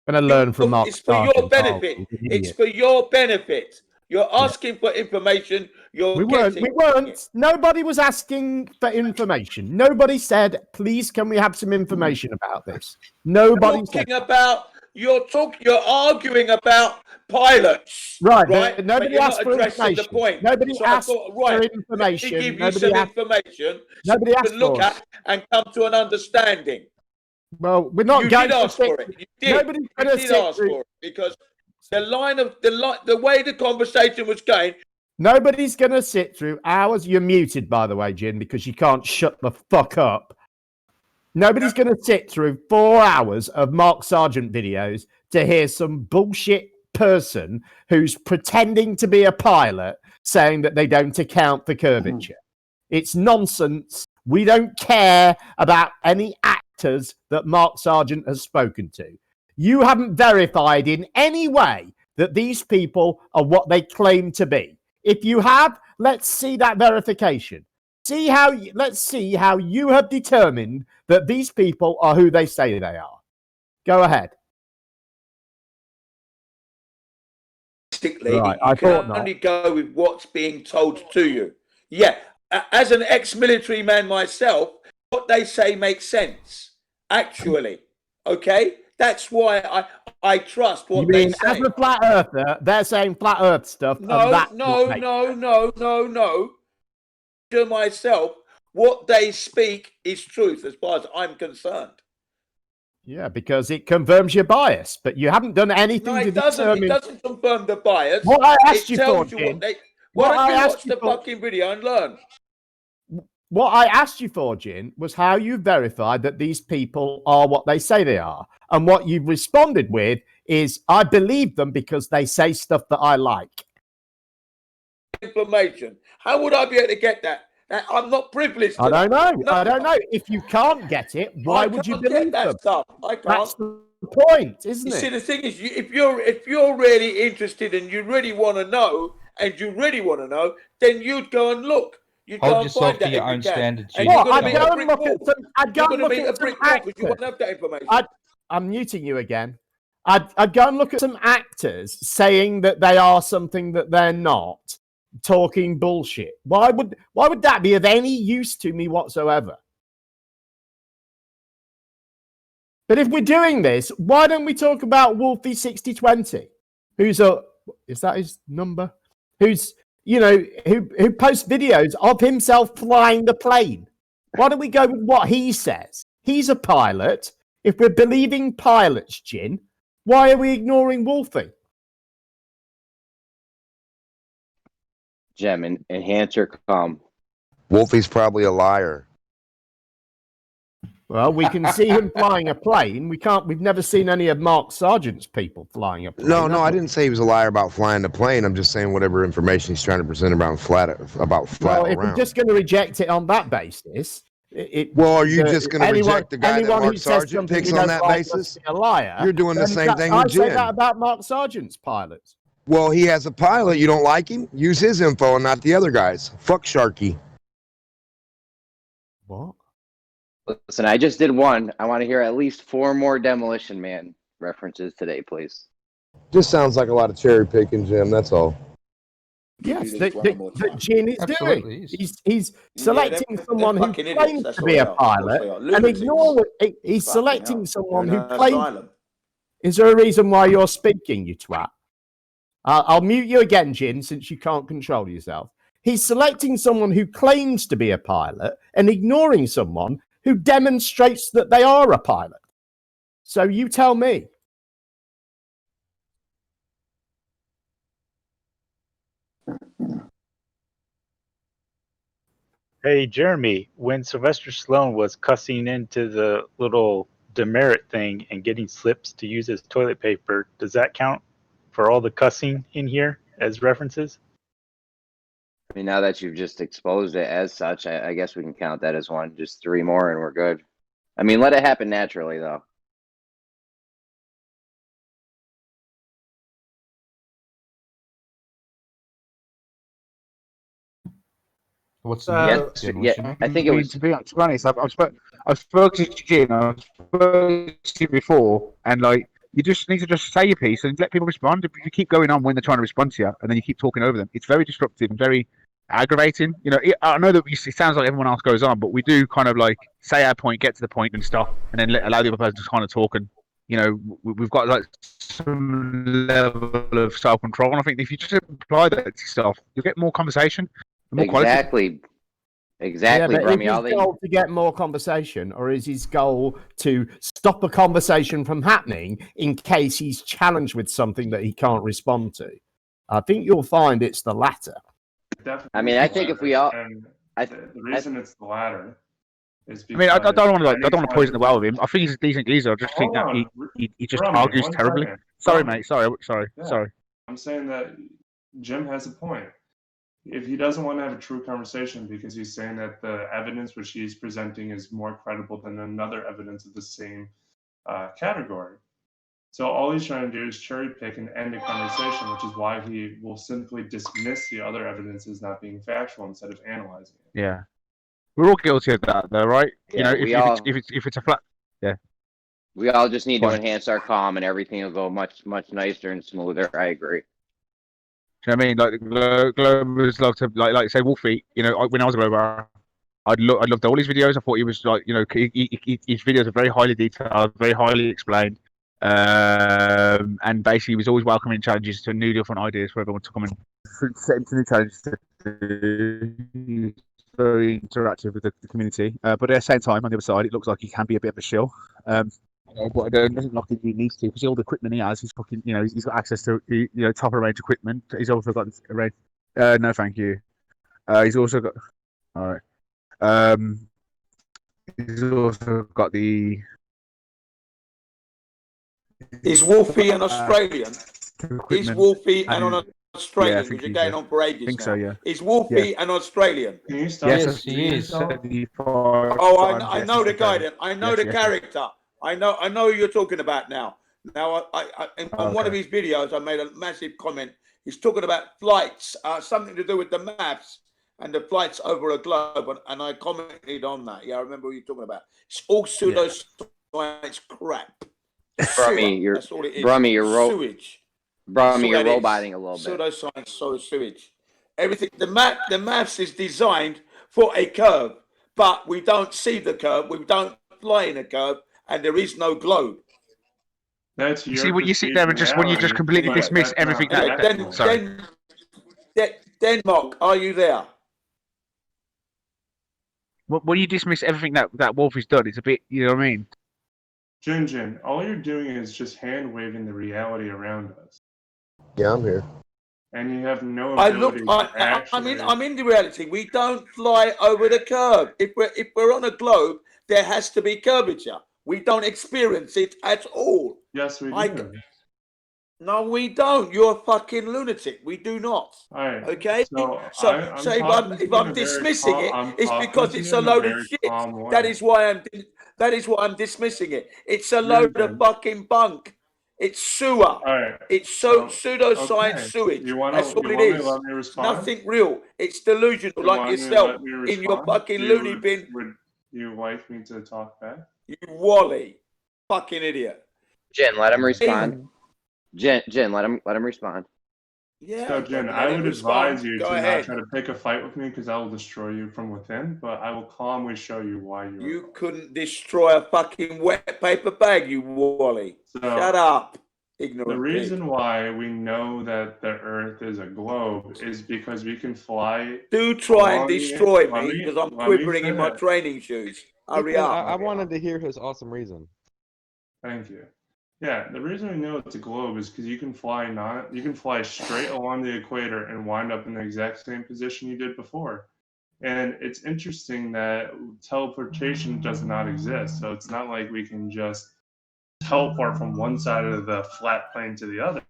going to learn from Mark It's for your benefit. It's for your benefit. You're asking for information. We weren't. Nobody was asking for information. Nobody said, please, can we have some information about this? Nobody said. You're arguing about pilots. Right. Nobody asked for information. The point. Nobody asked for information. Let me give you some information nobody asked you can look at and come to an understanding. Well, we're not you going did ask for it. You did. Nobody's you did ask for it because the way the conversation was going. Nobody's going to sit through hours. You're muted, by the way, Jin, because you can't shut the fuck up. Nobody's going to sit through 4 hours of Mark Sargent videos to hear some bullshit person who's pretending to be a pilot saying that they don't account for curvature. It's nonsense. We don't care about any actors that Mark Sargent has spoken to. You haven't verified in any way that these people are what they claim to be. If you have, let's see that verification. Let's see how you have determined that these people are who they say they are. Go ahead. Right, you can only go with what's being told to you. Yeah, as an ex-military man myself, what they say makes sense. Actually, okay, that's why I trust what they say. As a flat earther, they're saying flat Earth stuff. No. To myself, what they speak is truth, as far as I'm concerned. Yeah, because it confirms your bias, but you haven't done anything to determine. It doesn't confirm the bias. What I asked you tells for, you Jim, what they. Why don't you watch the fucking video and learn? What I asked you for, Jin, was how you verified that these people are what they say they are. And what you've responded with is, I believe them because they say stuff that I like. Information. How would I be able to get that? I'm not privileged. I don't know. I don't know. If you can't get it, why would you believe that them? stuff? I can't. That's the point, isn't you it? See, the thing is, if you're really interested and you really want to know, then you'd go and look. You'd Hold go and yourself find to that your if you own can. standards. And Jim. you're going I'd to meet go a and brick look wall. at some. I'd go You're and going to look meet a at some brick wall because you actors. won't have that information. I'm muting you again. I'd go and look at some actors saying that they are something that they're not, talking bullshit. Why would that be of any use to me whatsoever? But if we're doing this, why don't we talk about Wolfie6020, who's is that his number? Who's, who posts videos of himself flying the plane? Why don't we go with what he says? He's a pilot. If we're believing pilots, Jin, why are we ignoring Wolfie? Gem, enhancer come. Wolfie's probably a liar. Well, we can see him flying a plane. We've never seen any of Mark Sargent's people flying a plane. No, I didn't say he was a liar about flying the plane. I'm just saying whatever information he's trying to present about flat Well, if around. we're just going to reject it on that basis, are you just going to reject the guy that Mark Sargent picks on that basis? A liar. You're doing the same thing with I say Jim. that about Mark Sargent's pilots. Well, he has a pilot. You don't like him? Use his info and not the other guys. Fuck Sharky. What? Listen, I just did one. I want to hear at least 4 more Demolition Man references today, please. Just sounds like a lot of cherry picking, Jim. That's all. Yes, that Jin is doing. He's selecting someone who claims to be a pilot and ignore it. He's selecting someone who claims. Is there a reason why you're speaking, you twat? I'll mute you again, Jin, since you can't control yourself. He's selecting someone who claims to be a pilot and ignoring someone who demonstrates that they are a pilot. So you tell me. Hey, Jeremy, when Sylvester Stallone was cussing into the little demerit thing and getting slips to use as toilet paper, does that count for all the cussing in here as references? I mean, now that you've just exposed it as such, I guess we can count that as one. Just 3 more and we're good. I mean, let it happen naturally, though. What's yeah, I think it was. To be honest, I've spoken to Jim. I've spoken to you before, and you just need to just say your piece and let people respond. If you keep going on when they're trying to respond to you, and then you keep talking over them, it's very disruptive and very aggravating. I know that it sounds like everyone else goes on, but we do kind of say our point, get to the point, and stop, and then allow the other person to kind of talk. And we've got some level of self-control. And I think if you just apply that to yourself, you'll get more conversation. Exactly, yeah, but Brummy. is his goal to get more conversation, or is his goal to stop a conversation from happening in case he's challenged with something that he can't respond to? I think you'll find it's the latter. Definitely. I mean, I think if we all, the reason it's the latter is because. I mean, I don't want to poison the well with him. I think he's a decent geezer. I just think that he just argues terribly. Sorry, mate. Sorry. I'm saying that Jim has a point. If he doesn't want to have a true conversation because he's saying that the evidence which he's presenting is more credible than another evidence of the same category. So all he's trying to do is cherry pick and end a conversation, which is why he will simply dismiss the other evidence as not being factual instead of analyzing it. Yeah. We're all guilty of that, though, right? Yeah, you know, if it's a flat, yeah. We all just need to Fine. enhance our calm, and everything will go much nicer and smoother. I agree. Do you know what I mean? Like Globers love to like say Wolfie. You know, when I was a Glober, I loved all his videos. I thought he was like, you know, his videos are very highly detailed, very highly explained, and basically he was always welcoming challenges to new different ideas for everyone to come and set him to new challenges. He's very interactive with the community, but at the same time, on the other side, it looks like he can be a bit of a shill. But I don't look like he needs to, because all the equipment he has, he's fucking, you know, he's got access to, you know, top of the range equipment. He's also got a range. No, thank you. He's also got. All right. He's also got the. Is Wolfie an Australian? Is Wolfie an Australian? Yeah, Because you're going on for ages I think now. so, yeah. Is Wolfie an Australian? Yes, he is. Oh, I know the guy. Then I know the character. I know who you're talking about now. Now, on one of his videos, I made a massive comment. He's talking about flights, something to do with the maps and the flights over a globe, and I commented on that. Yeah, I remember what you're talking about. It's all pseudoscience crap. Brummy, you're That's all it is. Brummy, Sewage. Brummy, you're That's all roboting it a little is. bit. Pseudoscience, sewage. Everything. The maps is designed for a curve, but we don't see the curve. We don't fly in a curve, and there is no globe. That's you see when you sit there and just when you just completely dismiss everything Denmark, are you there? When you dismiss everything that Wolfie's done, it's a bit, you know what I mean? Jin, all you're doing is just hand waving the reality around us. Yeah, I'm here. And you have no ability I'm in the reality. We don't fly over the curve. If we're on a globe, there has to be curvature. We don't experience it at all. Yes, we do. No, we don't. You're a fucking lunatic. We do not. All right. Okay? So if I'm dismissing it, it's because it's a load of shit. That is why I'm dismissing it. It's a load of fucking bunk. It's sewer. All right. It's pseudoscience sewage. That's all it is. It's nothing real. It's delusional, like yourself in your fucking loony bin. Would you like me to talk back? You wally, fucking idiot. Jen, let him respond. Jen, let him respond. Yeah. So, Jen, I would advise you to not try to pick a fight with me, because I will destroy you from within. But I will calmly show you why you couldn't destroy a fucking wet paper bag, you wally. Shut up, ignorant. The reason why we know that the Earth is a globe is because we can fly. Do try and destroy me, because I'm quivering in my training shoes. Hurry up. I wanted to hear his awesome reason. Thank you. Yeah, the reason we know it's a globe is because you can fly straight along the equator and wind up in the exact same position you did before. And it's interesting that teleportation does not exist. So it's not like we can just teleport from one side of the flat plane to the other,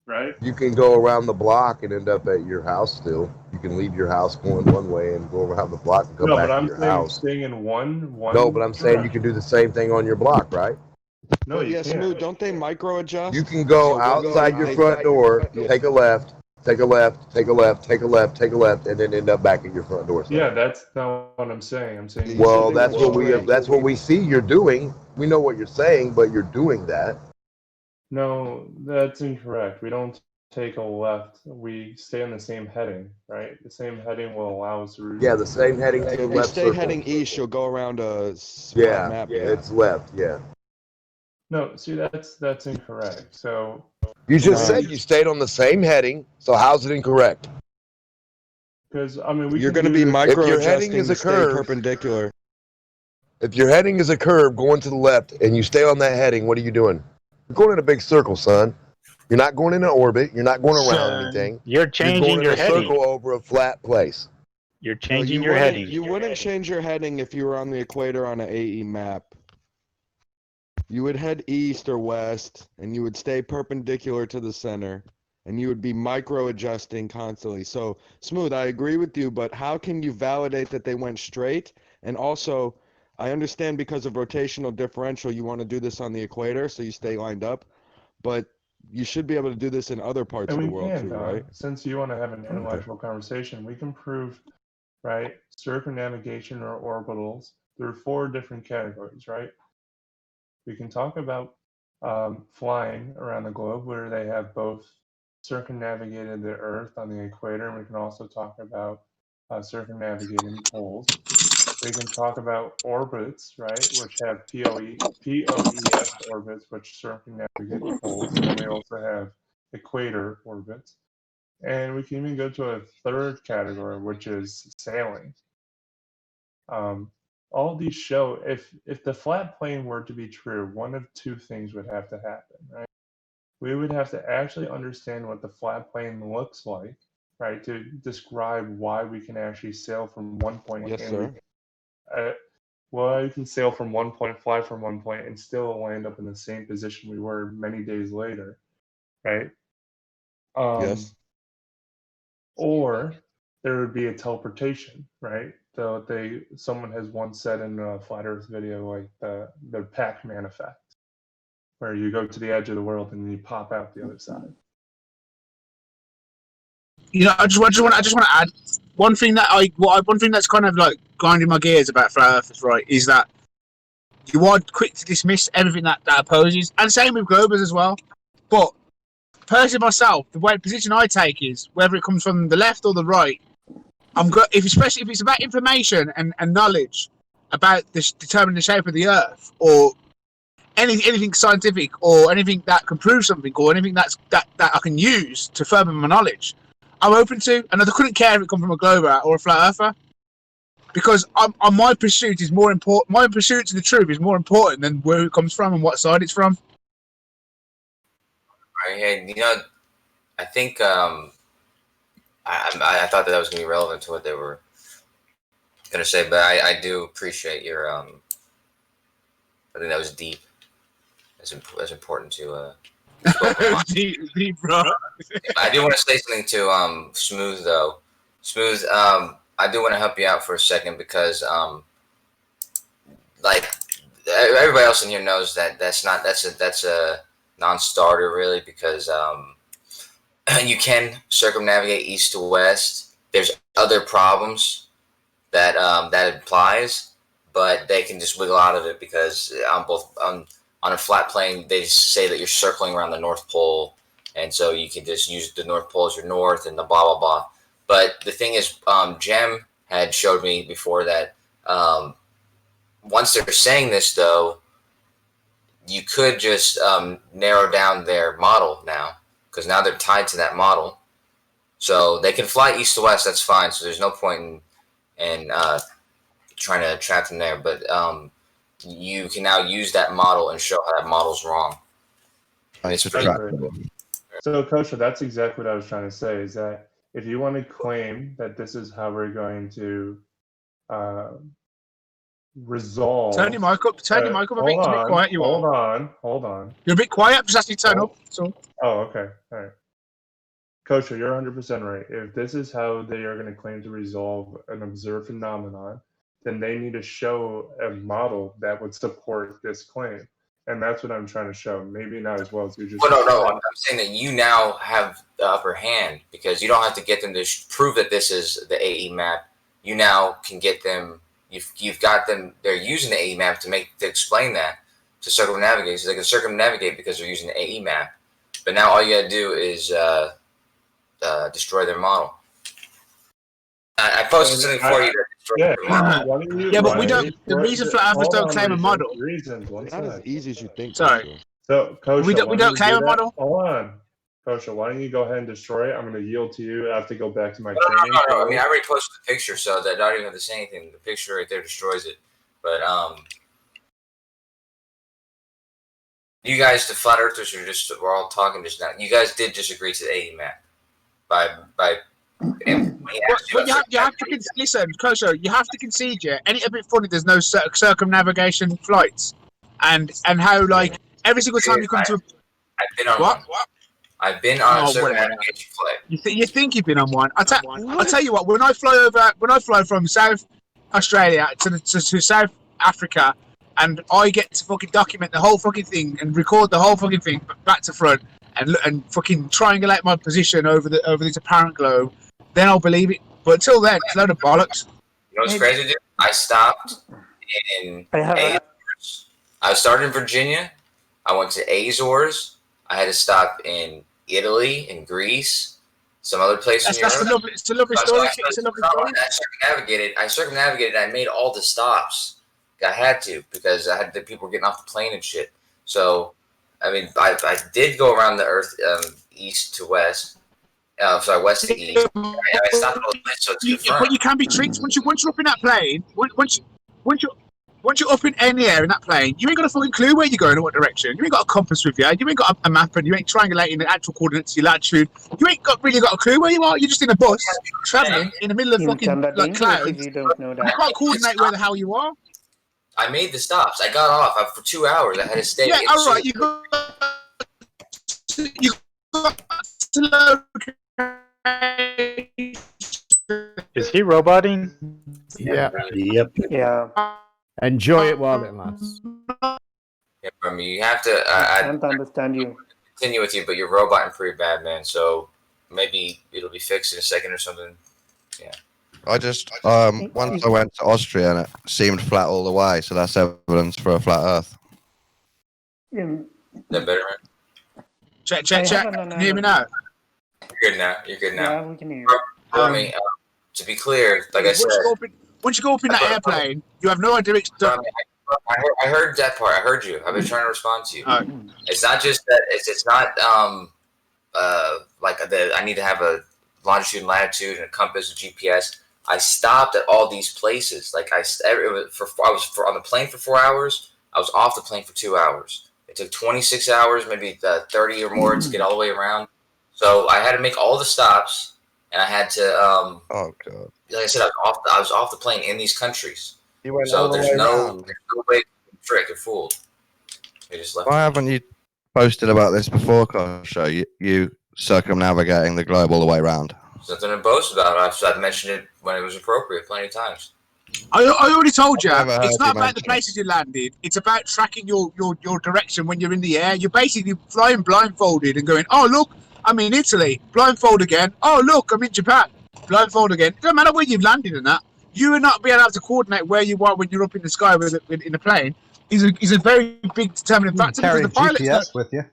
right? You can go around the block and end up at your house still. You can leave your house going one way and go around the block and come back to your house. Staying in one. No, but I'm saying you can do the same thing on your block, right? No, you can't. Smooth, don't they micro adjust? You can go outside your front door, take a left, take a left, take a left, take a left, take a left, and then end up back at your front door. Yeah, that's not what I'm saying. I'm saying. Well, that's what we see you're doing. We know what you're saying, but you're doing that. No, that's incorrect. We don't take a left. We stay on the same heading, right? The same heading will allow us to. Yeah, the same heading to the left. If you stay heading east, you'll go around a map. Yeah, it's left. Yeah. No, see, that's incorrect. So you just said you stayed on the same heading. So how's it incorrect? Because I mean, you're going to be micro adjusting is to a stay curve, perpendicular. If your heading is a curve going to the left and you stay on that heading, what are you doing? You're going in a big circle, son. You're not going in an orbit. You're not going around anything. You're changing your heading. Circle over a flat place. You're changing your heading. You wouldn't change your heading if you were on the equator on an AE map. You would head east or west, and you would stay perpendicular to the center, and you would be micro-adjusting constantly. So, Smooth, I agree with you, but how can you validate that they went straight? And also, I understand because of rotational differential, you want to do this on the equator, so you stay lined up, but you should be able to do this in other parts of the world too, right? Since you want to have an intellectual conversation, we can prove right? Circumnavigation or orbitals. There are 4 different categories, right? We can talk about flying around the globe, where they have both circumnavigated the Earth on the equator, and we can also talk about circumnavigating poles. We can talk about orbits, right, which have POES orbits, which circumnavigate the poles, and then we also have equator orbits. And we can even go to a third category, which is sailing. All these show, if the flat plane were to be true, one of 2 things would have to happen, right? We would have to actually understand what the flat plane looks like, right, to describe why we can actually sail from one point. Yes, sir. Well, you can sail from one point, fly from one point, and still land up in the same position we were many days later, right? Yes. Or there would be a teleportation, right? So someone has once said in a Flat Earth video, like the Pac-Man effect, where you go to the edge of the world and you pop out the other side. You know, I just want to add one thing one thing that's kind of like grinding my gears about Flat Earthers, right, is that you are quick to dismiss everything that opposes, and same with Globers as well. But personally, myself, the position I take is whether it comes from the left or the right, especially if it's about information and knowledge about determining the shape of the Earth, or anything scientific, or anything that can prove something, or anything that I can use to further my knowledge, I'm open to. And I couldn't care if it comes from a Glober or a Flat Earther, because my pursuit is more important. My pursuit to the truth is more important than where it comes from and what side it's from. Right, you know, I think I thought that was going to be relevant to what they were going to say, but I do appreciate your I think that was deep. That's important to deep, bro. I do want to say something to Smooth though. Smooth, I do want to help you out for a second, because like everybody else in here knows that's a non-starter really, because you can circumnavigate east to west. There's other problems that that implies, but they can just wiggle out of it, because on a flat plane they say that you're circling around the North Pole, and so you can just use the North Pole as your north and the blah blah blah. But the thing is, Jem had showed me before that once they're saying this though, you could just narrow down their model now, because now they're tied to that model. So they can fly east to west, that's fine. So there's no point in trying to trap them there. But you can now use that model and show how that model's wrong. So, Kosha, that's exactly what I was trying to say, is that if you want to claim that this is how we're going to resolve... Turn your mic up a bit, it's a bit quiet. Hold on. You're a bit quiet, just actually turn up. So. Oh, okay. All right. Kosha, you're 100% right. If this is how they are going to claim to resolve an observed phenomenon, then they need to show a model that would support this claim. And that's what I'm trying to show. Maybe not as well as you just... Well, no. I'm saying that you now have the upper hand, because you don't have to get them to prove that this is the AE map. You now can get them... You've got them... They're using the AE map to explain that, to circumnavigate. So they can circumnavigate because they're using the AE map. But now all you got to do is destroy their model. I posted something for you to destroy their model. Yeah, but we don't... The reason Flat Earthers don't claim a model... Reasons, It's not as easy as you think. Sorry. So, Kosha, we don't claim a model? Hold on. Kosha, why don't you go ahead and destroy it? I'm going to yield to you. I have to go back to my training. No. I mean, I already posted the picture, so that I don't even have to say anything. The picture right there destroys it. But, you guys, the Flat Earthers, we're all talking just now. You guys did just agree to the AE map. You have to listen, Kosho. You have to concede. Yeah, ain't it a bit funny? There's no circumnavigation flights, and how like every single time you come to. I've been on one. I've been on a circumnavigation flight. You think you've been on one? I'll tell you what. When I fly from South Australia to South Africa, and I get to fucking document the whole fucking thing and record the whole fucking thing back to front, and fucking triangulate my position over this apparent globe, then I'll believe it. But until then, it's a load of bollocks. You know what's crazy, dude? I stopped in Azores. I started in Virginia. I went to Azores. I had to stop in Italy and Greece, some other place in Europe. It's a lovely story. It's a lovely story. I circumnavigated. I made all the stops. I had to because I had the people getting off the plane and shit. So, I mean, I did go around the Earth east to west. Sorry, west to east. I stopped at all the places, so it's confirmed. But you can be tricked once you're up in that plane. Once you're up in any air in that plane, you ain't got a fucking clue where you're going or what direction. You ain't got a compass with you. You ain't got a map, and you ain't triangulating the actual coordinates, your latitude. You ain't really got a clue where you are. You're just in a bus traveling in the middle of fucking like clouds. You don't know that. You can't coordinate where the hell you are. I made the stops. I got off for 2 hours. I had to stay. Yeah, all right. You got to Is he roboting? Yeah. Yep. Yeah. Enjoy it while it lasts. Yeah, I mean, you have to. I can't understand you. Continue with you, but you're roboting pretty bad, man. So maybe it'll be fixed in a second or something. Yeah. I just once I went to Austria and it seemed flat all the way, so that's evidence for a flat Earth. Is that better, man? Check. Can you hear me now? You're good now. You're good now. Yeah, we can hear you. To be clear, like I said, once you go up in that airplane, you have no idea. I heard that part. I heard you. I've been trying to respond to you. It's not just that. It's not like that. I need to have a longitude and latitude and a compass, a GPS. I stopped at all these places. Like I was on the plane for 4 hours. I was off the plane for 2 hours. It took 26 hours, maybe 30 or more to get all the way around. So I had to make all the stops, and I had to. Oh God! Like I said, I was off the plane in these countries. You went so all the there's way no around. way to trick or fooled. They just left. Why haven't you posted about this before, Show you circumnavigating the globe all the way around? Something to boast about. I've mentioned it when it was appropriate plenty of times. I already told you, I've never it's heard not you about mention the places you landed. It's about tracking your direction when you're in the air. You're basically flying blindfolded and going, oh, look, I'm in Italy. Blindfold again. Oh, look, I'm in Japan. Blindfold again. It doesn't matter where you've landed and that. You will not be able to coordinate where you are when you're up in the sky in a plane. Is a very big determining factor. Carry Because the pilot's GPS with you.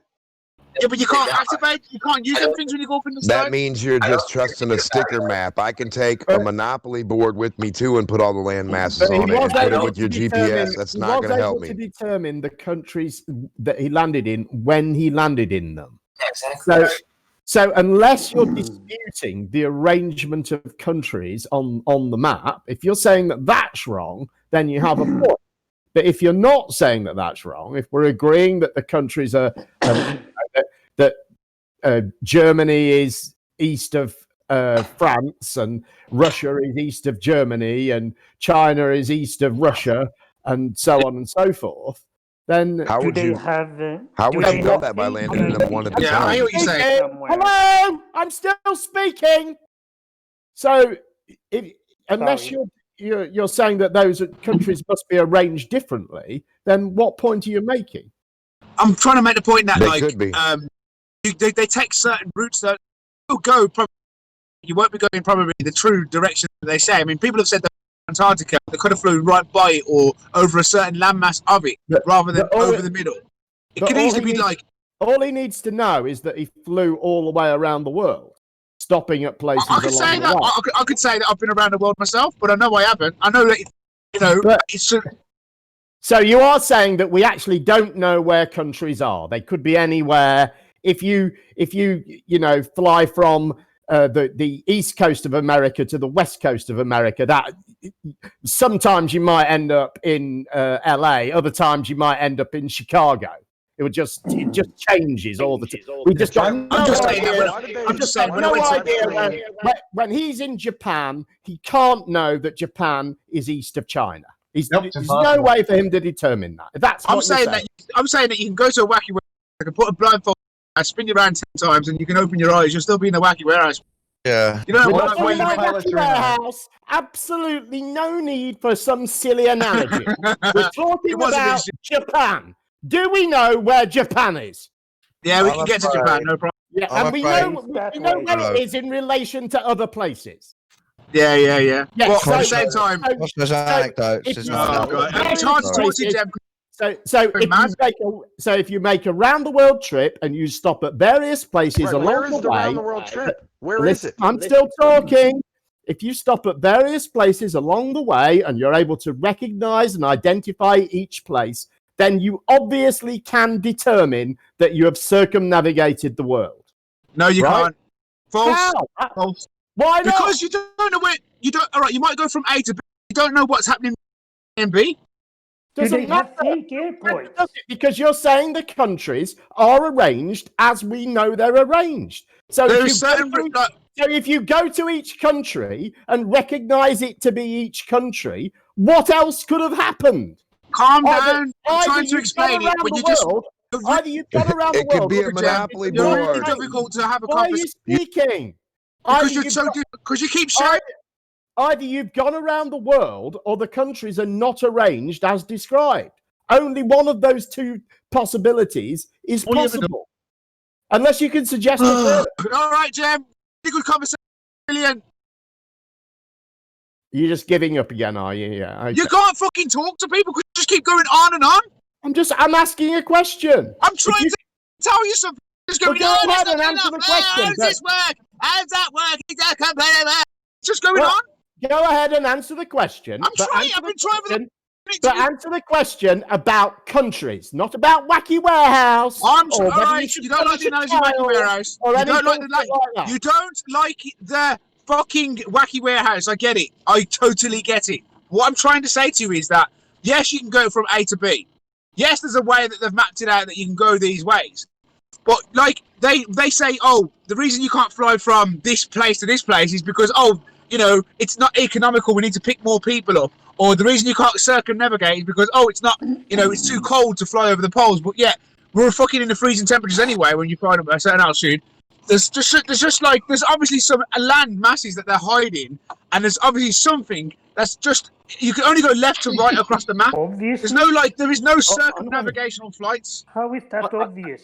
Yeah, but you can't activate. You can't use them things when you go up in the sky. That means you're just trusting a sticker map. I can take a Monopoly board with me too and put all the land masses on it and put it with your GPS. That's not going to help me. He was able to determine the countries that he landed in when he landed in them. Yeah, exactly. So unless you're disputing the arrangement of countries on the map, if you're saying that that's wrong, then you have a point. But if you're not saying that that's wrong, if we're agreeing that the countries are that Germany is east of France and Russia is east of Germany and China is east of Russia and so on and so forth, then how would you know that by landing in them one at a time? I hear what you're saying. Hello, I'm still speaking. So, unless you're saying that those countries must be arranged differently, then what point are you making? I'm trying to make the point that they could be. They take certain routes that you'll go. Probably, you won't be going probably the true direction that they say. I mean, people have said that Antarctica, they could have flown right by it or over a certain landmass of it, rather than over the middle. It could easily be like. All he needs to know is that he flew all the way around the world, stopping at places. I could say that. I could say that I've been around the world myself, but I know I haven't. I know that it's. So you are saying that we actually don't know where countries are. They could be anywhere. If you fly from the east coast of America to the west coast of America, that sometimes you might end up in LA, other times you might end up in Chicago. It just changes all the time. We just got no idea. When he's in Japan, he can't know that Japan is east of China. There's no way for him to determine that. That's I'm saying that you can go to a wacky warehouse, you can put a blindfold, spin you around 10 times, and you can open your eyes. You'll still be in a wacky warehouse. Yeah. You know what? Wacky warehouse. Absolutely no need for some silly analogy. We're talking about Japan. Do we know where Japan is? Yeah, we can get to Japan, no problem. Yeah, and we know where it is in relation to other places. Yeah. Yeah, Well, so- at the same time, There's anecdotes. if There's you- not oh, anecdotes. God. It's hard to talk to them. So if you make a round the world trip and you stop at various places Right, along where is the the way, round the world trip? Where is listen, it? I'm still talking. If you stop at various places along the way and you're able to recognize and identify each place, then you obviously can determine that you have circumnavigated the world. No, you Right? can't. False. How? False. Why not? Because you don't know where you don't. All right, you might go from A to B. You don't know what's happening in B. Doesn't matter. Because you're saying the countries are arranged as we know they're arranged. So if you go to each country and recognize it to be each country, what else could have happened? Calm down. I'm trying to you've explain gone it, around but the you just. world, either you've gone around the It could world. be a or monopoly You're really board. difficult to have a Why are you conversation. speaking? Because you're so because you keep shouting. Either you've gone around the world or the countries are not arranged as described. Only one of those two possibilities is possible. Unless you can suggest a third. All right, Jem. Good conversation. Brilliant. You're just giving up again, are you? Yeah. Okay. You can't fucking talk to people because you just keep going on and on. I'm asking a question. I'm trying to tell you something. Just going Well, go on. ahead and answer the question. How does this work? How's that work? Just going on. Go ahead and answer the question. I'm trying. I've been trying for But answer the question about countries, not about Wacky Warehouse. I'm or all whether right. should You don't like the punish analogy a Wacky child Warehouse. or You don't like anything the like that. You don't like the fucking Wacky Warehouse. I get it. I totally get it. What I'm trying to say to you is that yes, you can go from A to B. Yes, there's a way that they've mapped it out that you can go these ways. But like they say, oh, the reason you can't fly from this place to this place is because it's not economical. We need to pick more people up. Or the reason you can't circumnavigate is because it's not it's too cold to fly over the poles. But yeah, we're fucking in the freezing temperatures anyway when you fly at a certain altitude. There's obviously some land masses that they're hiding, and there's obviously something that's just you can only go left to right across the map. There is no circumnavigational flights. How is that obvious?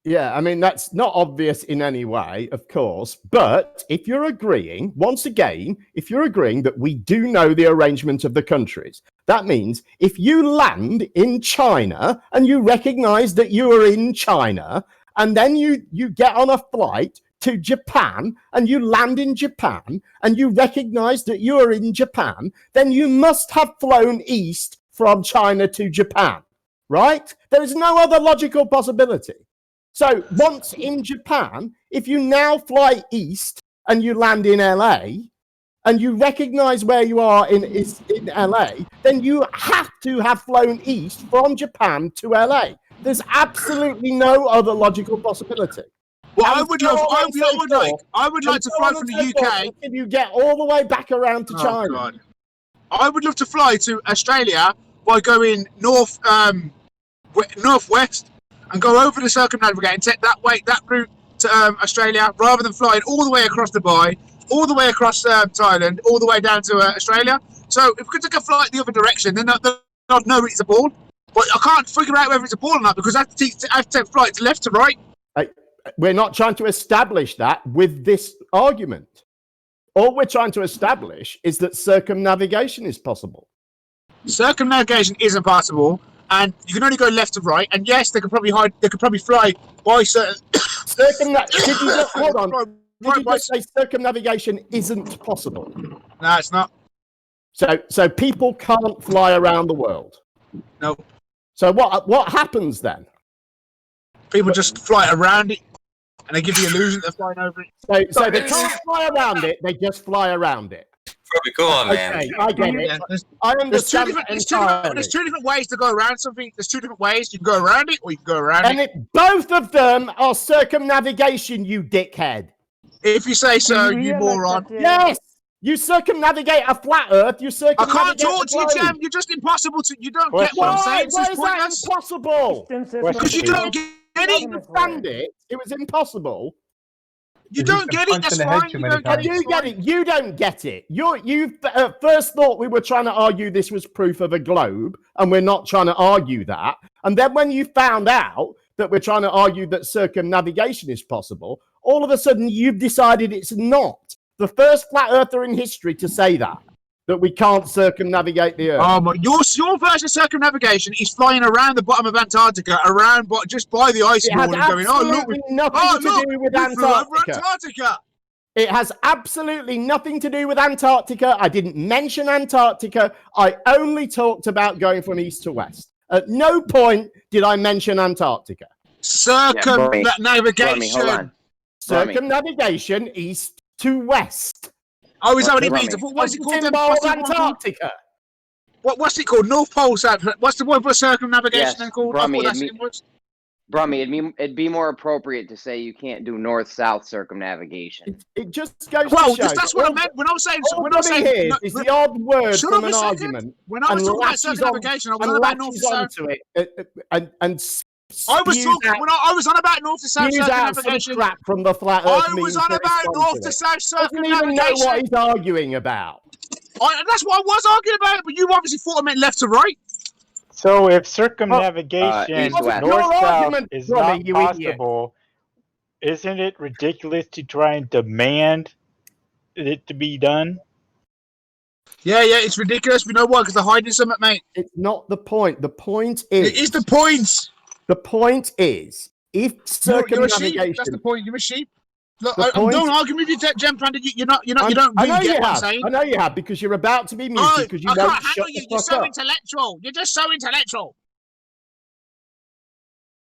Yeah, I mean, that's not obvious in any way, of course. But if you're agreeing, once again, if you're agreeing that we do know the arrangement of the countries, that means if you land in China and you recognize that you are in China, and then you get on a flight to Japan and you land in Japan and you recognize that you are in Japan, then you must have flown east from China to Japan, right? There is no other logical possibility. So once in Japan, if you now fly east and you land in LA and you recognize where you are in LA, then you have to have flown east from Japan to LA. There's absolutely no other logical possibility. Well, I would like to fly from the UK. If you get all the way back around to China. God. I would love to fly to Australia by going northwest and go over the circumnavigate and take that route to Australia rather than flying all the way across Dubai, all the way across Thailand, all the way down to Australia. So if we could take a flight the other direction, then I'd know it's a ball. But I can't figure out whether it's a ball or not because I have to take flights left to right. We're not trying to establish that with this argument. All we're trying to establish is that circumnavigation is possible. Circumnavigation isn't possible, and you can only go left to right. And yes, they could probably fly by certain. Hold on. Did you just say circumnavigation isn't possible? No, it's not. So people can't fly around the world. No. So what happens then? People just fly around it, and they give the illusion they're flying over it. So they can't fly around it; they just fly around it. Probably go on, man. Okay, I get it. Yeah, I understand. There's two different ways to go around something. There's two different ways. You can go around it, or you can go around it. Both of them are circumnavigation, you dickhead. If you say so, you moron. Yes. You circumnavigate a flat Earth. You circumnavigate. I can't talk to you, Jam. You're just impossible to. You don't get what I'm saying. Why is that impossible? Because you don't get it. Understand it. It was impossible. You don't get it. That's fine. You don't get it. You get it. You don't get it. You first thought we were trying to argue this was proof of a globe, and we're not trying to argue that. And then when you found out that we're trying to argue that circumnavigation is possible, all of a sudden you've decided it's not. the first flat earther in history to say that we can't circumnavigate the Earth. Oh my! Your version of circumnavigation is flying around the bottom of Antarctica, just by the ice wall, and going, "Oh look, nothing to do with we flew over Antarctica. Antarctica." It has absolutely nothing to do with Antarctica. I didn't mention Antarctica. I only talked about going from east to west. At no point did I mention Antarctica. Circumnavigation. Circumnavigation east to west. Oh, is that what it means? What is it called? What's Antarctica? What's it called? North Pole South. What's the word for circumnavigation then called? Brummy, it'd be more appropriate to say you can't do north-south circumnavigation. It just goes well, to show. that's what I meant when I was saying. Is the odd word from an argument. When I was talking about circumnavigation, I was on about north to south. I was talking when I was on about north to south circumnavigation. Crap from the flat Earth. I was on about north to south circumnavigation. Doesn't even know what he's arguing about. That's what I was arguing about, but you obviously thought I meant left to right. So if circumnavigation north-south is not possible, isn't it ridiculous to try and demand it to be done? Yeah, it's ridiculous. You know why? Because they're hiding something, mate. It's not the point. The point is... It is the point! The point is, if circumnavigation... You're a sheep. That's the point. You're a sheep. Look, don't argue with you, Gem Panda. You don't really get what I'm saying. I know you have, because you're about to be muted because you don't shut the fuck You're so up. intellectual. You're just so intellectual.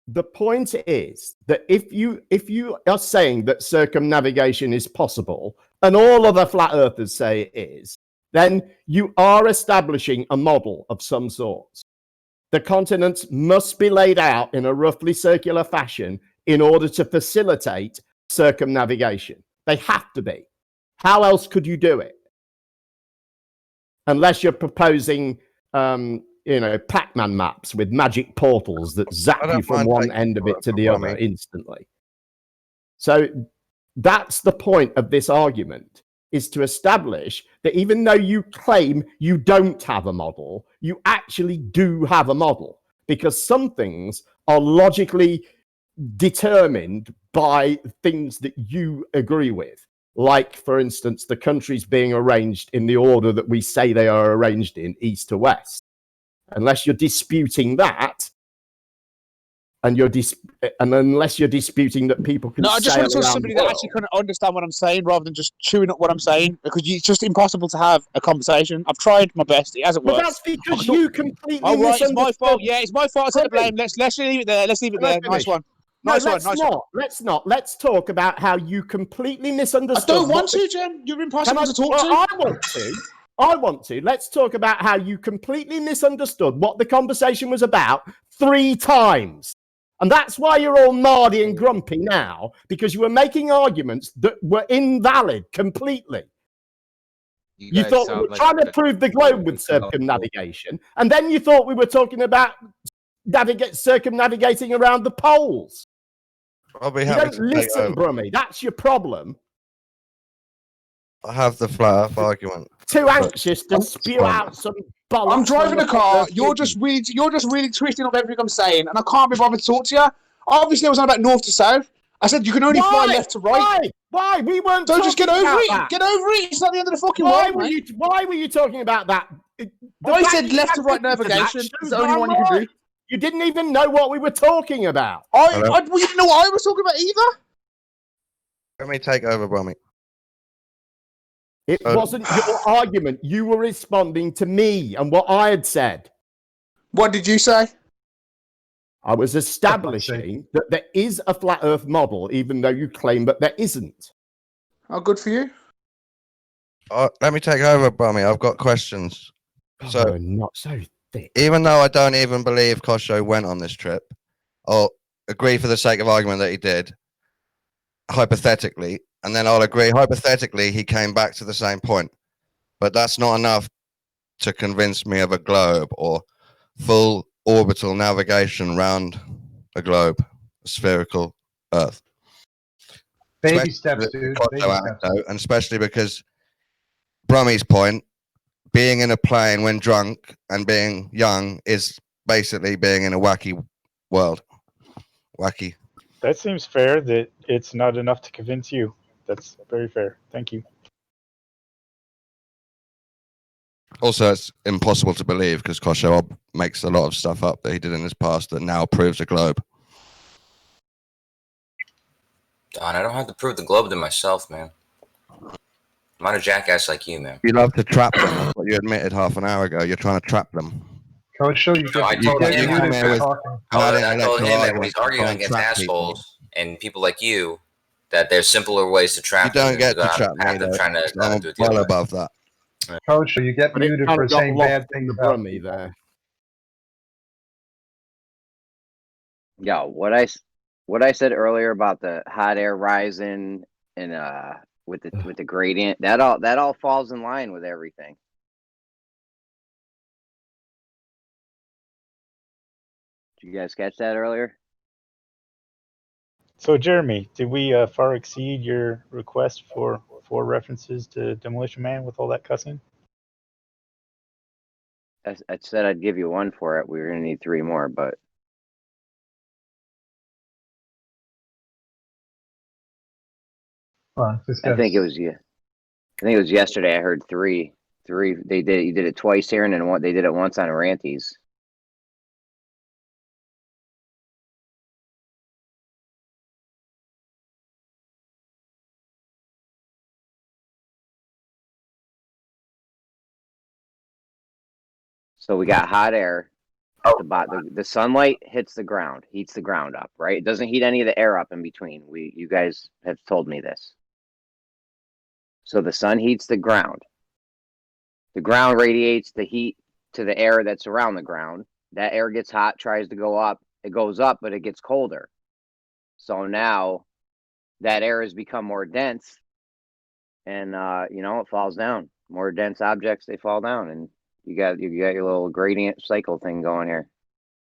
The point is that if you are saying that circumnavigation is possible, and all other flat earthers say it is, then you are establishing a model of some sort. The continents must be laid out in a roughly circular fashion in order to facilitate circumnavigation. They have to be. How else could you do it? Unless you're proposing, Pac-Man maps with magic portals that zap you from one end of it to the other instantly. So that's the point of this argument, is to establish that even though you claim you don't have a model, you actually do have a model, because some things are logically determined by things that you agree with. Like, for instance, the countries being arranged in the order that we say they are arranged in, east to west. Unless you're disputing that, and unless you're disputing that people can. No, I just want to talk to somebody that actually can understand what I'm saying, rather than just chewing up what I'm saying, because it's just impossible to have a conversation. I've tried my best; it hasn't worked. But that's because you completely. Oh right, it's my fault. Yeah, it's my fault. I take the blame. Let's leave it there. Let's leave it there. Nice one. Nice one. Let's not. Let's talk about how you completely misunderstood. I don't want to, Jim. You're impossible to talk to. I want to. Let's talk about how you completely misunderstood what the conversation was about 3 times. And that's why you're all mardy and grumpy now, because you were making arguments that were invalid completely. You thought we were trying to prove the globe with circumnavigation, and then you thought we were talking about circumnavigating around the poles. I'll be you happy don't to listen, Brummy. That's your problem. I have the flat earth argument. Too anxious to spew out some bollocks. I'm driving a car. You're just really twisting up everything I'm saying, and I can't be bothered to talk to you. Obviously, I was on about north to south. I said you can only fly left to right. Why? We weren't. So just get over it. That. Get over it. It's not the end of the fucking world. Why were you talking about that? I said left to right navigation. It's the only one you can do. You didn't even know what we were talking about. You didn't know what I was talking about either. Let me take over, Brummy. It wasn't your argument. You were responding to me and what I had said. What did you say? I was establishing that there is a flat earth model, even though you claim that there isn't. Oh, good for you. Let me take over, Brummy. I've got questions. So not so thick. Even though I don't even believe Kosho went on this trip, I'll agree for the sake of argument that he did, hypothetically. And then I'll agree, hypothetically, he came back to the same point. But that's not enough to convince me of a globe or full orbital navigation around a globe, a spherical Earth. Baby steps, dude. Baby steps. And especially because Brummy's point, being in a plane when drunk and being young is basically being in a wacky world. Wacky. That seems fair that it's not enough to convince you. That's very fair. Thank you. Also, it's impossible to believe because Kosho makes a lot of stuff up that he did in his past that now proves a globe. Don, I don't have to prove the globe to myself, man. I'm not a jackass like you, man. You love to trap them. That's what you admitted half an hour ago. You're trying to trap them. Coach, you No, I get, told you him get muted that. for talking. I told him that when he's arguing against assholes and people like you, that there's simpler ways to trap You them. don't get to trap me, though. I'm well above that. Coach, you get But it muted kind for of got saying lost bad in the things about brummy people. there. Yeah, what I said earlier about the hot air rising and with the gradient, that all falls in line with everything. Did you guys catch that earlier? So, Jeremy, did we far exceed your request for 4 references to Demolition Man with all that cussing? I said I'd give you 1 for it. We were gonna need 3 more, but Well, I think it was yesterday. I heard 3. You did it twice here, and then they did it once on Ranties. So we got hot air at the bottom. The sunlight hits the ground, heats the ground up, right? It doesn't heat any of the air up in between. You guys have told me this. So the sun heats the ground. The ground radiates the heat to the air that's around the ground. That air gets hot, tries to go up. It goes up, but it gets colder. So now that air has become more dense, and it falls down. More dense objects, they fall down, and you got your little gradient cycle thing going here.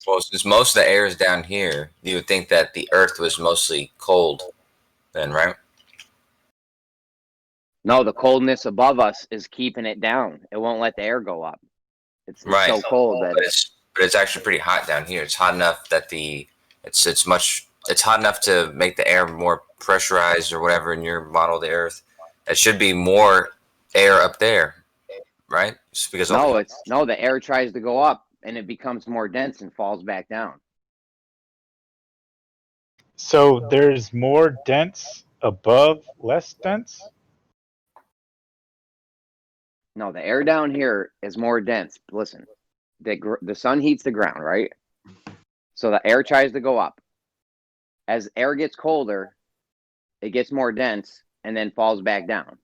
Well, since most of the air is down here, you would think that the Earth was mostly cold then, right? No, the coldness above us is keeping it down. It won't let the air go up. It's Right. so cold that but it's actually pretty hot down here. It's hot enough that it's hot enough to make the air more pressurized or whatever in your model of the Earth. It should be more air up there, right? Just because the air tries to go up and it becomes more dense and falls back down. So there's more dense above, less dense? No, the air down here is more dense. Listen, the sun heats the ground, right? So the air tries to go up. As air gets colder, it gets more dense and then falls back down.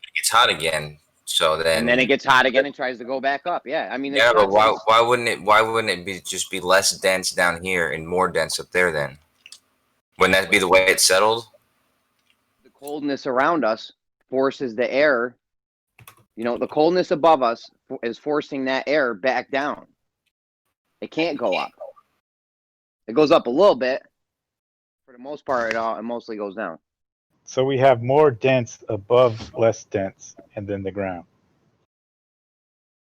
It gets hot again. So then, and then it gets hot again and tries to go back up. Yeah, I mean, yeah, but why wouldn't it be just be less dense down here and more dense up there then? Wouldn't that be the way it settled? The coldness around us forces the air. The coldness above us is forcing that air back down. It can't go up. It goes up a little bit. For the most part, it mostly goes down. So we have more dense above, less dense, and then the ground.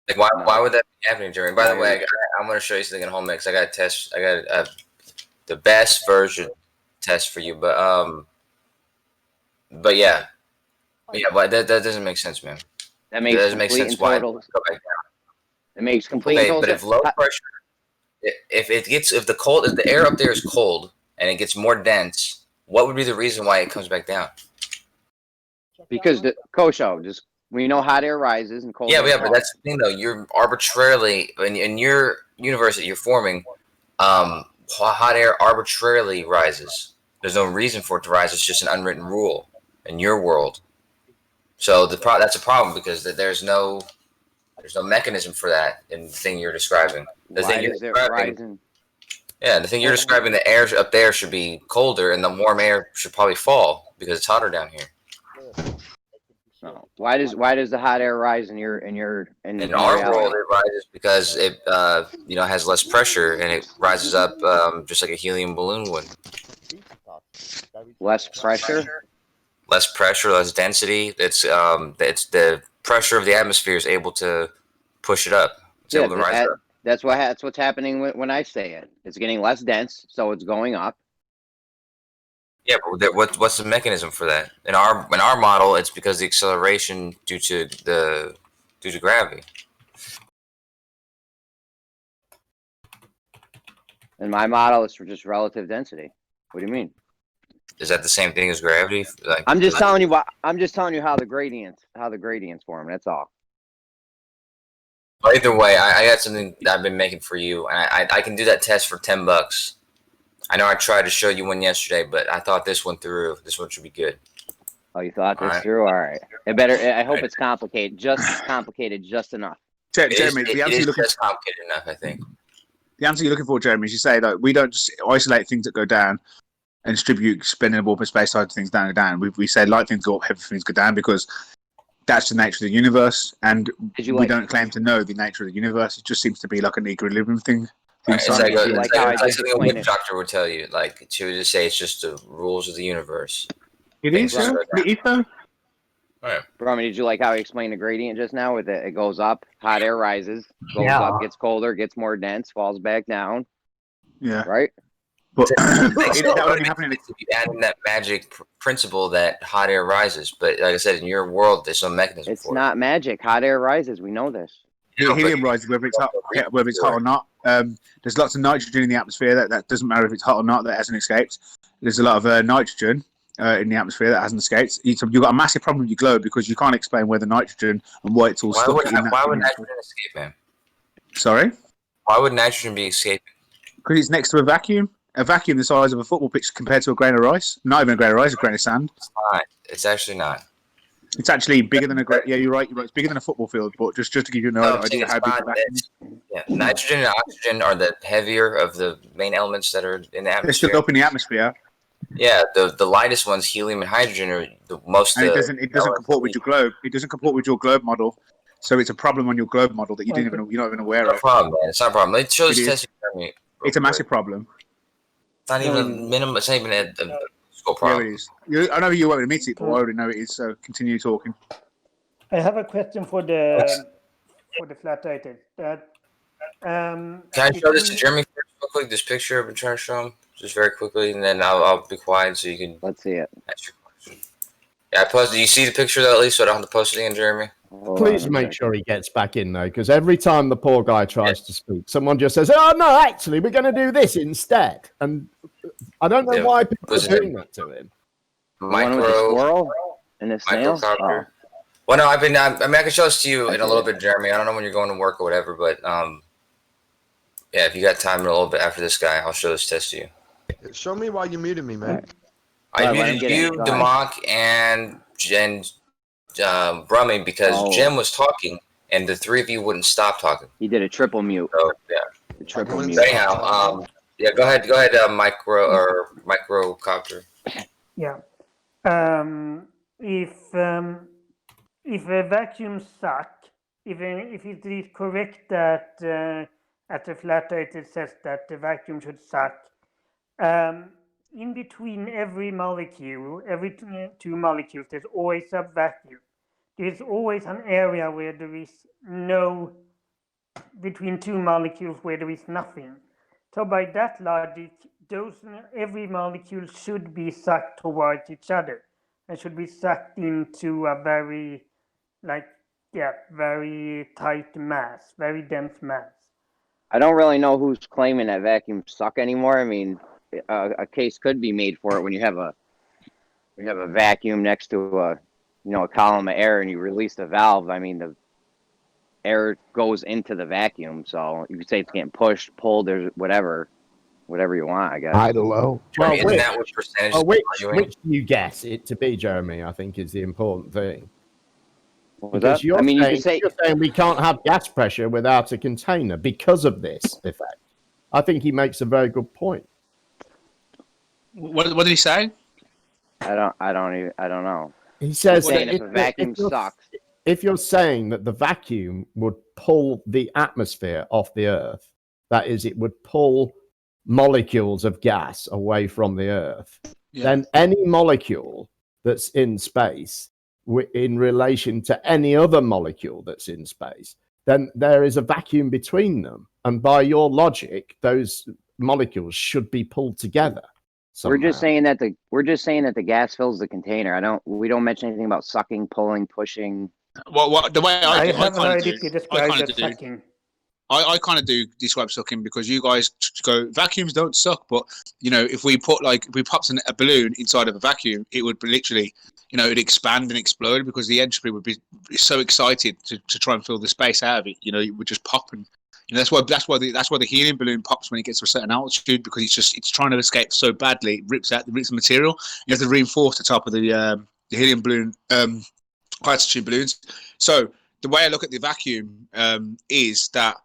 Like why would that be happening, Jeremy? By the way, I'm going to show you something in home mix. I got a test. I got the best version test for you, but yeah, but that doesn't make sense, man. That makes complete and total. Go back down. It makes complete and total. But if low pressure, if the air up there is cold and it gets more dense, what would be the reason why it comes back down? Because we know hot air rises and cold. Yeah, but that's the thing though. You're arbitrarily in your universe that you're forming, hot air arbitrarily rises. There's no reason for it to rise. It's just an unwritten rule in your world. So that's a problem because there's no mechanism for that in the thing you're describing. The thing you're describing, the thing you're describing, the air up there should be colder and the warm air should probably fall because it's hotter down here. No. Why does the hot air rise in our world? It rises because it has less pressure and it rises up just like a helium balloon would. Less pressure. Less pressure, less density. It's the pressure of the atmosphere is able to push it up. It's able to rise up. That's what's happening when I say it. It's getting less dense, so it's going up. Yeah, but what's the mechanism for that? In our model, it's because the acceleration due to the due to gravity. And my model is for just relative density. What do you mean? Is that the same thing as gravity? Like, I'm just telling you what. I'm just telling you how the gradients form. That's all. Either way, I got something that I've been making for you, and I can do that test for $10. I know I tried to show you one yesterday, but I thought this one through. This one should be good. Oh, you thought this through? All right. It better. I hope it's complicated. Just complicated, just enough. Jeremy, the answer you're looking just complicated enough, I think. The answer you're looking for, Jeremy, is you say that we don't just isolate things that go down and distribute spinning the warp and space side things down and down. We say light things go up, heavy things go down because that's the nature of the universe, and we don't claim to know the nature of the universe. It just seems to be like an equilibrium thing. It's like something a witch doctor would tell you. Like, she would just say it's just the rules of the universe. It is, sir. It is, though. Right. Brahman, did you like how he explained the gradient just now? With it goes up, hot air rises, goes up, gets colder, gets more dense, falls back down. Yeah. Right. But that would happen if you add in that magic principle that hot air rises. But like I said, in your world, there's no mechanism it's for not magic. Hot air rises. We know this. Helium rises whether it's hot or not. There's lots of nitrogen in the atmosphere. That doesn't matter if it's hot or not. That hasn't escaped. There's a lot of nitrogen in the atmosphere that hasn't escaped. You've got a massive problem with your globe because you can't explain where the nitrogen and why it's all stuck in that. Why would nitrogen escape, man? Sorry? Why would nitrogen be escaping? Because it's next to a vacuum. A vacuum the size of a football pitch compared to a grain of rice. Not even a grain of rice, a grain of sand. It's not. It's actually not. It's actually bigger than a grain. Yeah, you're right. It's bigger than a football field. But just to give you an idea how big the vacuum is. Yeah, nitrogen and oxygen are the heavier of the main elements that are in the atmosphere. They're still up in the atmosphere. Yeah, the lightest ones, helium and hydrogen, are the most. And it doesn't comport with your globe. It doesn't comport with your globe model. So it's a problem on your globe model that you're not even aware of. It's not a problem, man. It's not a problem. Let's show this test. It's a massive problem. It's not even minimum. It's not even a school problem. Yeah, it is. I know you won't admit it, but I already know it is. So continue talking. I have a question for the flat earthers. Can I show this to Jeremy first, real quick? This picture I've been trying to show him, just very quickly, and then I'll be quiet so you can. Let's see it. Ask your question. Yeah, I posted. Do you see the picture though, at least, so I don't have to post it again, Jeremy? Please make sure he gets back in though, because every time the poor guy tries to speak, someone just says, "Oh no, actually, we're going to do this instead." And I don't know why people are doing that to him. Squirrel and a snail. Oh. Well, no, I mean, I can show this to you in a little bit, Jeremy. I don't know when you're going to work or whatever, but yeah, if you got time in a little bit after this guy, I'll show this test to you. Show me why you muted me, man. I muted you, Demok, and Brummy because Jim was talking, and the three of you wouldn't stop talking. He did a triple mute. So yeah, a triple mute. So anyhow, yeah, go ahead, microcopter. Yeah. If a vacuum suck, if it is correct that at the flat earth it says that the vacuum should suck, in between every molecule, every two molecules, there's always a vacuum. There's always an area where there is no, between two molecules where there is nothing. So by that logic, every molecule should be sucked towards each other and should be sucked into a very, very tight mass, very dense mass. I don't really know who's claiming that vacuums suck anymore. I mean, a case could be made for it when you have a vacuum next to a column of air and you release the valve. I mean, the air goes into the vacuum, so you could say it's getting pushed, pulled, or whatever you want, I guess. High to low. Well, isn't that what percentage which you guess it to be, Jeremy, I think is the important thing. Because you're saying we can't have gas pressure without a container because of this effect. I think he makes a very good point. What did he say? I don't know. He says that if a vacuum sucks. If you're saying that the vacuum would pull the atmosphere off the Earth, that is, it would pull molecules of gas away from the Earth, then any molecule that's in space in relation to any other molecule that's in space, then there is a vacuum between them. And by your logic, those molecules should be pulled together. Somehow. We're just saying that the gas fills the container. We don't mention anything about sucking, pulling, pushing. What the way I do, I have kind heard of do. it be I described kind as of do. sucking. I kind of do describe sucking because you guys go vacuums don't suck, but you know if we popped a balloon inside of a vacuum, it would be literally, you know, it'd expand and explode because the entropy would be so excited to try and fill the space out of it. You know, it would just pop, and you know, that's why the helium balloon pops when it gets to a certain altitude because it's trying to escape so badly, it rips the material. You have to reinforce the top of the helium balloon, high altitude balloons. So the way I look at the vacuum is that.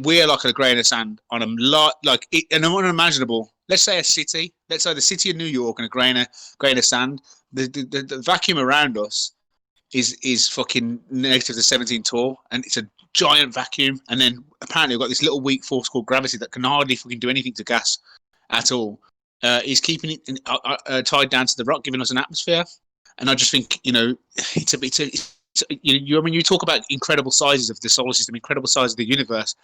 We're like a grain of sand on a lot, an unimaginable. Let's say a city. Let's say the city of New York and a grain of sand. The vacuum around us is fucking negative to 17 tall, and it's a giant vacuum. And then apparently we've got this little weak force called gravity that can hardly fucking do anything to gas at all. Is keeping it tied down to the rock, giving us an atmosphere. And I just think, you know, when you talk about incredible sizes of the solar system, incredible size of the universe,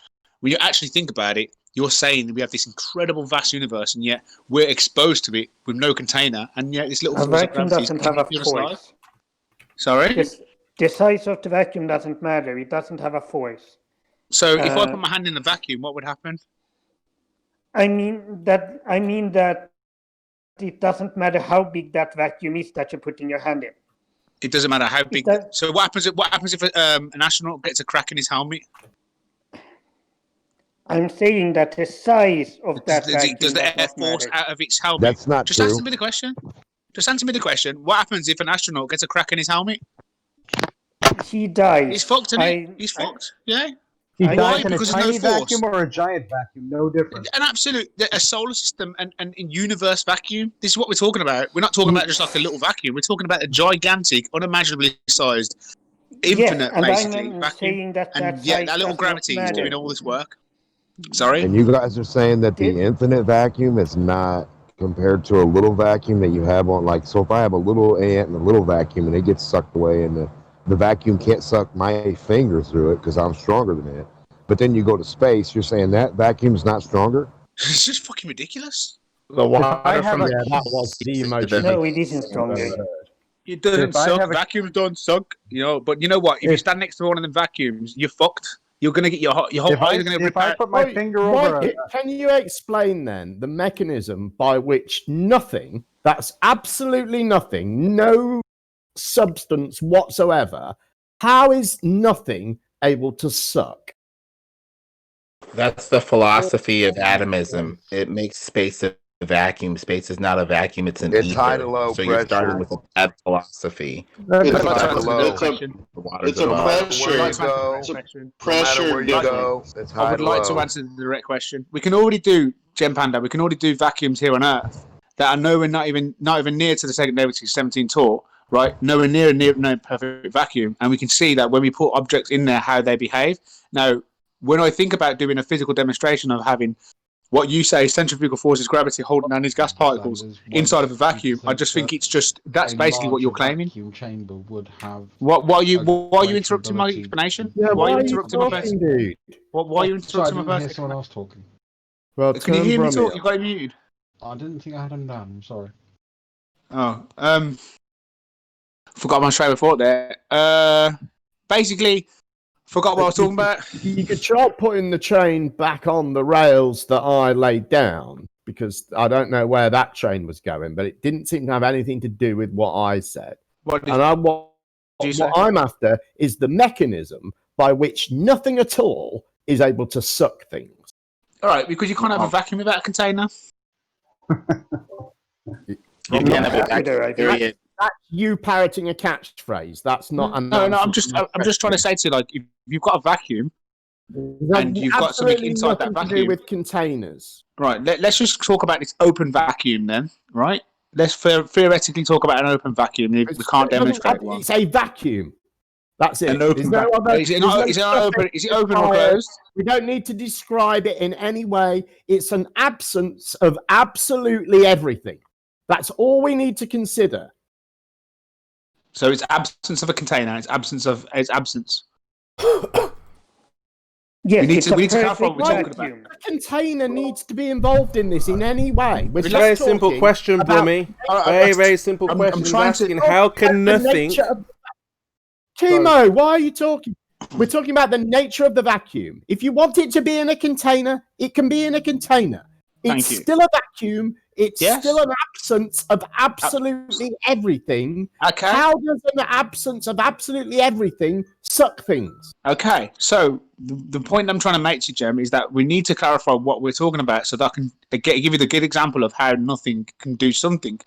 when you actually think about it, you're saying that we have this incredible vast universe, and yet we're exposed to it with no container, and yet this little A force of vacuum gravity is doesn't have a keeping us alive. force. Sorry? The size of the vacuum doesn't matter. It doesn't have a force. So if I put my hand in a vacuum, what would happen? I mean that it doesn't matter how big that vacuum is that you're putting your hand in. It doesn't matter how big. So what happens if an astronaut gets a crack in his helmet? I'm saying that the size of that vacuum does the air force out of its helmet? That's not Just true. answer me the question. Just answer me the question. What happens if an astronaut gets a crack in his helmet? He dies. He's fucked, isn't he? He's fucked. Yeah. He Why? dies in a Because there's tiny no force. vacuum or a giant vacuum, no difference. An absolute, a solar system and universe vacuum. This is what we're talking about. We're not talking about just like a little vacuum. We're talking about a gigantic, unimaginably sized, infinite, and basically, I'm vacuum. saying that And yeah, that little gravity is doing all this work. Sorry? And you guys are saying that the infinite vacuum is not compared to a little vacuum that you have on, like, so if I have a little ant and a little vacuum and it gets sucked away and the vacuum can't suck my finger through it because I'm stronger than it. But then you go to space, you're saying that vacuum's not stronger? It's just fucking ridiculous. The water from that was the emotion. No, it isn't stronger. It doesn't If I suck. have a- Vacuums don't suck, you know. But you know what? If you stand next to one of them vacuums, you're fucked. You're gonna get your whole body's gonna rip out. put my finger over it. Can you explain then the mechanism by which nothing, that's absolutely nothing, no substance whatsoever, how is nothing able to suck? That's the philosophy of atomism. It makes space a vacuum. Space is not a vacuum; it's an It's ether. high to low so you're starting pressure. with a bad philosophy. It's high to low. The water's It's a above. pressure. Pressure Where you go, it's high I would to like low. to answer the direct question. We can already do Gem Panda. We can already do vacuums here on Earth that are nowhere not even near to the second negative 17 torque, right? Nowhere near no perfect vacuum, and we can see that when we put objects in there, how they behave. Now, when I think about doing a physical demonstration of having what you say centrifugal forces, gravity holding down these gas particles inside of a vacuum, I just think it's just that's basically what you're claiming. Vacuum chamber would have. Why are you interrupting my explanation? Yeah, why are why you interrupting my talking, first? dude? Why are you interrupting my Sorry, I didn't hear first? someone else talking. Well, Can you hear me talk? You've got it muted. I didn't think I had him down. I'm sorry. Oh, forgot my train of thought there. Basically, forgot what I was talking about. You could try putting the train back on the rails that I laid down, because I don't know where that train was going, but it didn't seem to have anything to do with what I said. What I'm after is the mechanism by which nothing at all is able to suck things. All right, because you can't have a vacuum without a container. You can't have a vacuum, period. That's you parroting a catchphrase. That's not. No, I'm just trying to say to you, like, if you've got a vacuum and you've got something inside that vacuum to do with containers. Right. Let's just talk about this open vacuum then. Right. Let's theoretically talk about an open vacuum. We can't demonstrate one. It's a vacuum. That's it. An open vacuum. Is it open or closed? We don't need to describe it in any way. It's an absence of absolutely everything. That's all we need to consider. So it's absence of a container. It's absence. Yes, we need to clarify what we're talking about. A container needs to be involved in this in any way. It's a very simple question, Brummy. Very simple question. I'm asking, how can nothing... Chemo, why are you talking? We're talking about the nature of the vacuum. If you want it to be in a container, it can be in a container. It's Thank you. still a vacuum. It's Yes. still an absence of absolutely everything. Okay. How does an absence of absolutely everything suck things? Okay, so the point I'm trying to make to you, Jem, is that we need to clarify what we're talking about so that I can give you the good example of how nothing can do something.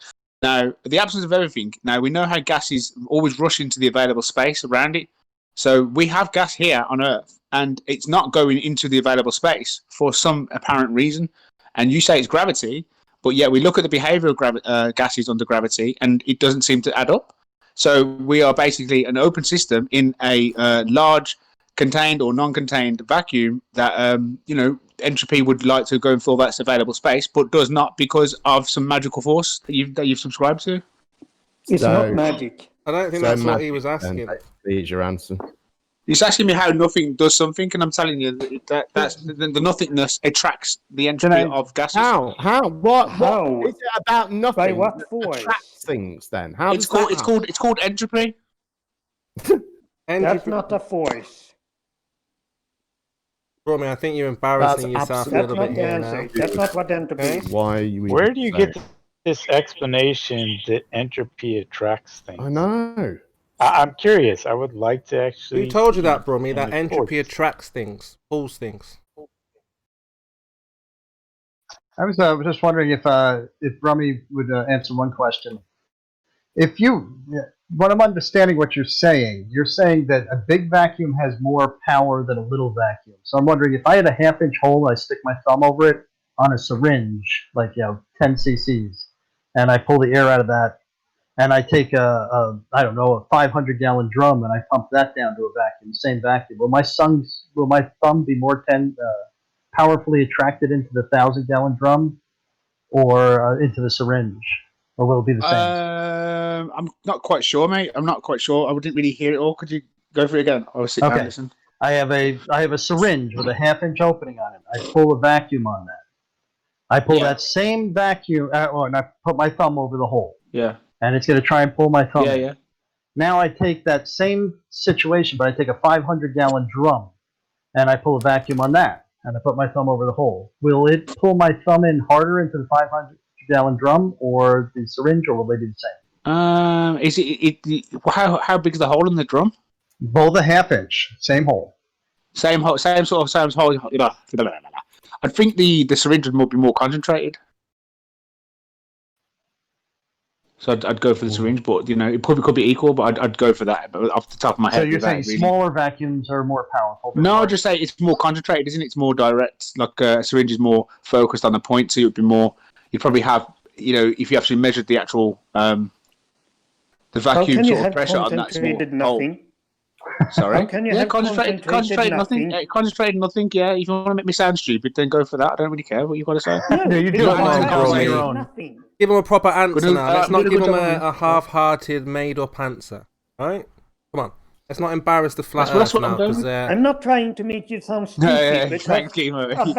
Now, the absence of everything. Now, we know how gases always rush into the available space around it. So we have gas here on Earth, and it's not going into the available space for some apparent reason. And you say it's gravity, but yet we look at the behavior of gases under gravity, and it doesn't seem to add up. So we are basically an open system in a large contained or non-contained vacuum that, entropy would like to go and fill that available space, but does not because of some magical force that you've subscribed to. It's not magic. I don't think that's what he was asking. Here's your answer. He's asking me how nothing does something, and I'm telling you that's the nothingness attracts the entropy of gases. How? What is it about nothing? By what force? Attracts things then? How It's does that called happen? entropy. That's not a force. Romy, I think you're embarrassing yourself a little bit here now. That's not what entropy is. Why are you? Where do you get this explanation that entropy attracts things? I know. I'm curious. I would like to actually. Who told you that, Brummy? That entropy attracts things, pulls things. I was just wondering if Rummy would answer one question. What I'm understanding what you're saying that a big vacuum has more power than a little vacuum. So I'm wondering if I had a half-inch hole, I stick my thumb over it on a syringe, 10 cc's, and I pull the air out of that, and I take a 500-gallon drum and I pump that down to a vacuum, the same vacuum. Will my thumb be more powerfully attracted into the 1,000-gallon drum or into the syringe? Or will it be the same? I'm not quite sure, mate. I'm not quite sure. I didn't really hear it all. Could you go for it again? I'll sit down and listen. I have a syringe with a half-inch opening on it. I pull a vacuum on that. I pull that same vacuum, and I put my thumb over the hole. Yeah. And it's going to try and pull my thumb. Yeah. Now I take that same situation, but I take a 500-gallon drum, and I pull a vacuum on that, and I put my thumb over the hole. Will it pull my thumb in harder into the 500-gallon drum or the syringe, or will they be the same? Is it how big is the hole in the drum? Both a half-inch, same hole. Same hole. I think the syringe would be more concentrated. So I'd go for the syringe, but it probably could be equal. But I'd go for that. But off the top of my head, So you're saying smaller vacuums are more powerful? No, I'd just say it's more concentrated, isn't it? It's more direct. Like a syringe is more focused on the point, so it'd be more. You'd probably have, if you actually measured the actual the vacuum sort of pressure on that small hole. Sorry. How can you have concentrated nothing? Concentrated nothing. Yeah. If you want to make me sound stupid, then go for that. I don't really care what you've got to say. No, you do nothing. Give him a proper answer now. Let's not give him a half-hearted, made-up answer. Right? Come on. Let's not embarrass the flat Earth now. I'm not trying to make you sound stupid. Thanks, Chemo. Let's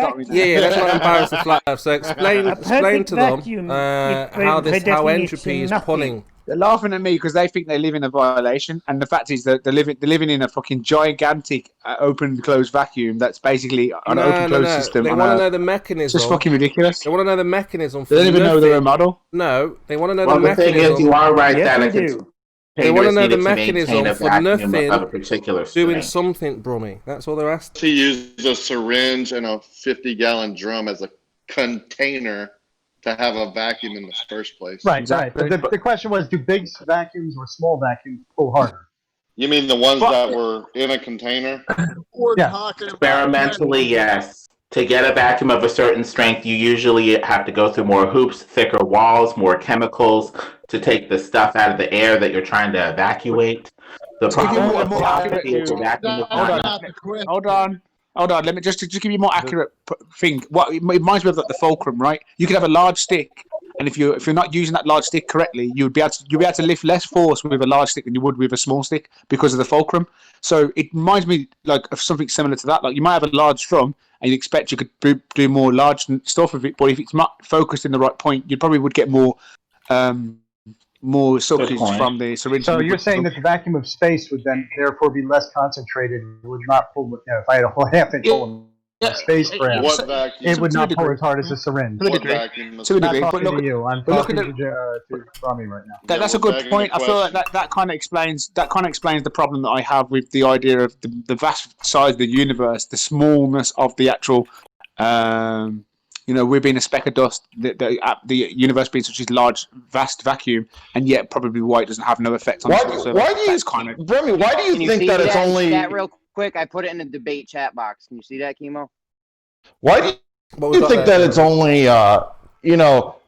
not embarrass the flat Earth. So explain to them how entropy is pulling. They're laughing at me because they think they live in a violation, and the fact is that they're living in a fucking gigantic open-closed vacuum that's basically an open-closed system. They want to know the mechanism. It's just fucking ridiculous. They want to know the mechanism. They don't even know their own model. No, they want to know the mechanism. Thing is, you are right that they want to know the mechanism for nothing of a particular doing something, Brummy. That's all they're asking. To use a syringe and a 50-gallon drum as a container to have a vacuum in the first place. Right, exactly. Right. The question was, do big vacuums or small vacuums pull harder? You mean the ones that were in a container? Experimentally, yes. To get a vacuum of a certain strength, you usually have to go through more hoops, thicker walls, more chemicals to take the stuff out of the air that you're trying to evacuate. The problem with Hold on. Let me just give you a more accurate thing. It reminds me of the fulcrum, right? You could have a large stick, and if you're not using that large stick correctly, you'll be able to lift less force with a large stick than you would with a small stick because of the fulcrum. So it reminds me of something similar to that. Like you might have a large drum, and you expect you could do more large stuff with it, but if it's not focused in the right point, you probably would get more more subtleties from the syringe. So you're saying that the vacuum of space would then therefore be less concentrated, would not pull, if I had a whole half-inch hole in a spacecraft, What vacuum? it would To a not pull degree. as hard as a syringe. To a What degree. vacuum? To a I'm not degree. But talking look, to you. I'm but look talking at to Rami right now. that's a we're good begging point. the I feel like that kind of explains the problem that I have with the idea of the vast size of the universe, the smallness of the actual. We're being a speck of dust. The universe being such a large, vast vacuum, and yet probably white doesn't have no effect on it whatsoever. Why do you, Remy? Why do you Can think that it's in only? chat real quick? I put it in the debate chat box. Can you see that, Chemo? Why do you think that it's only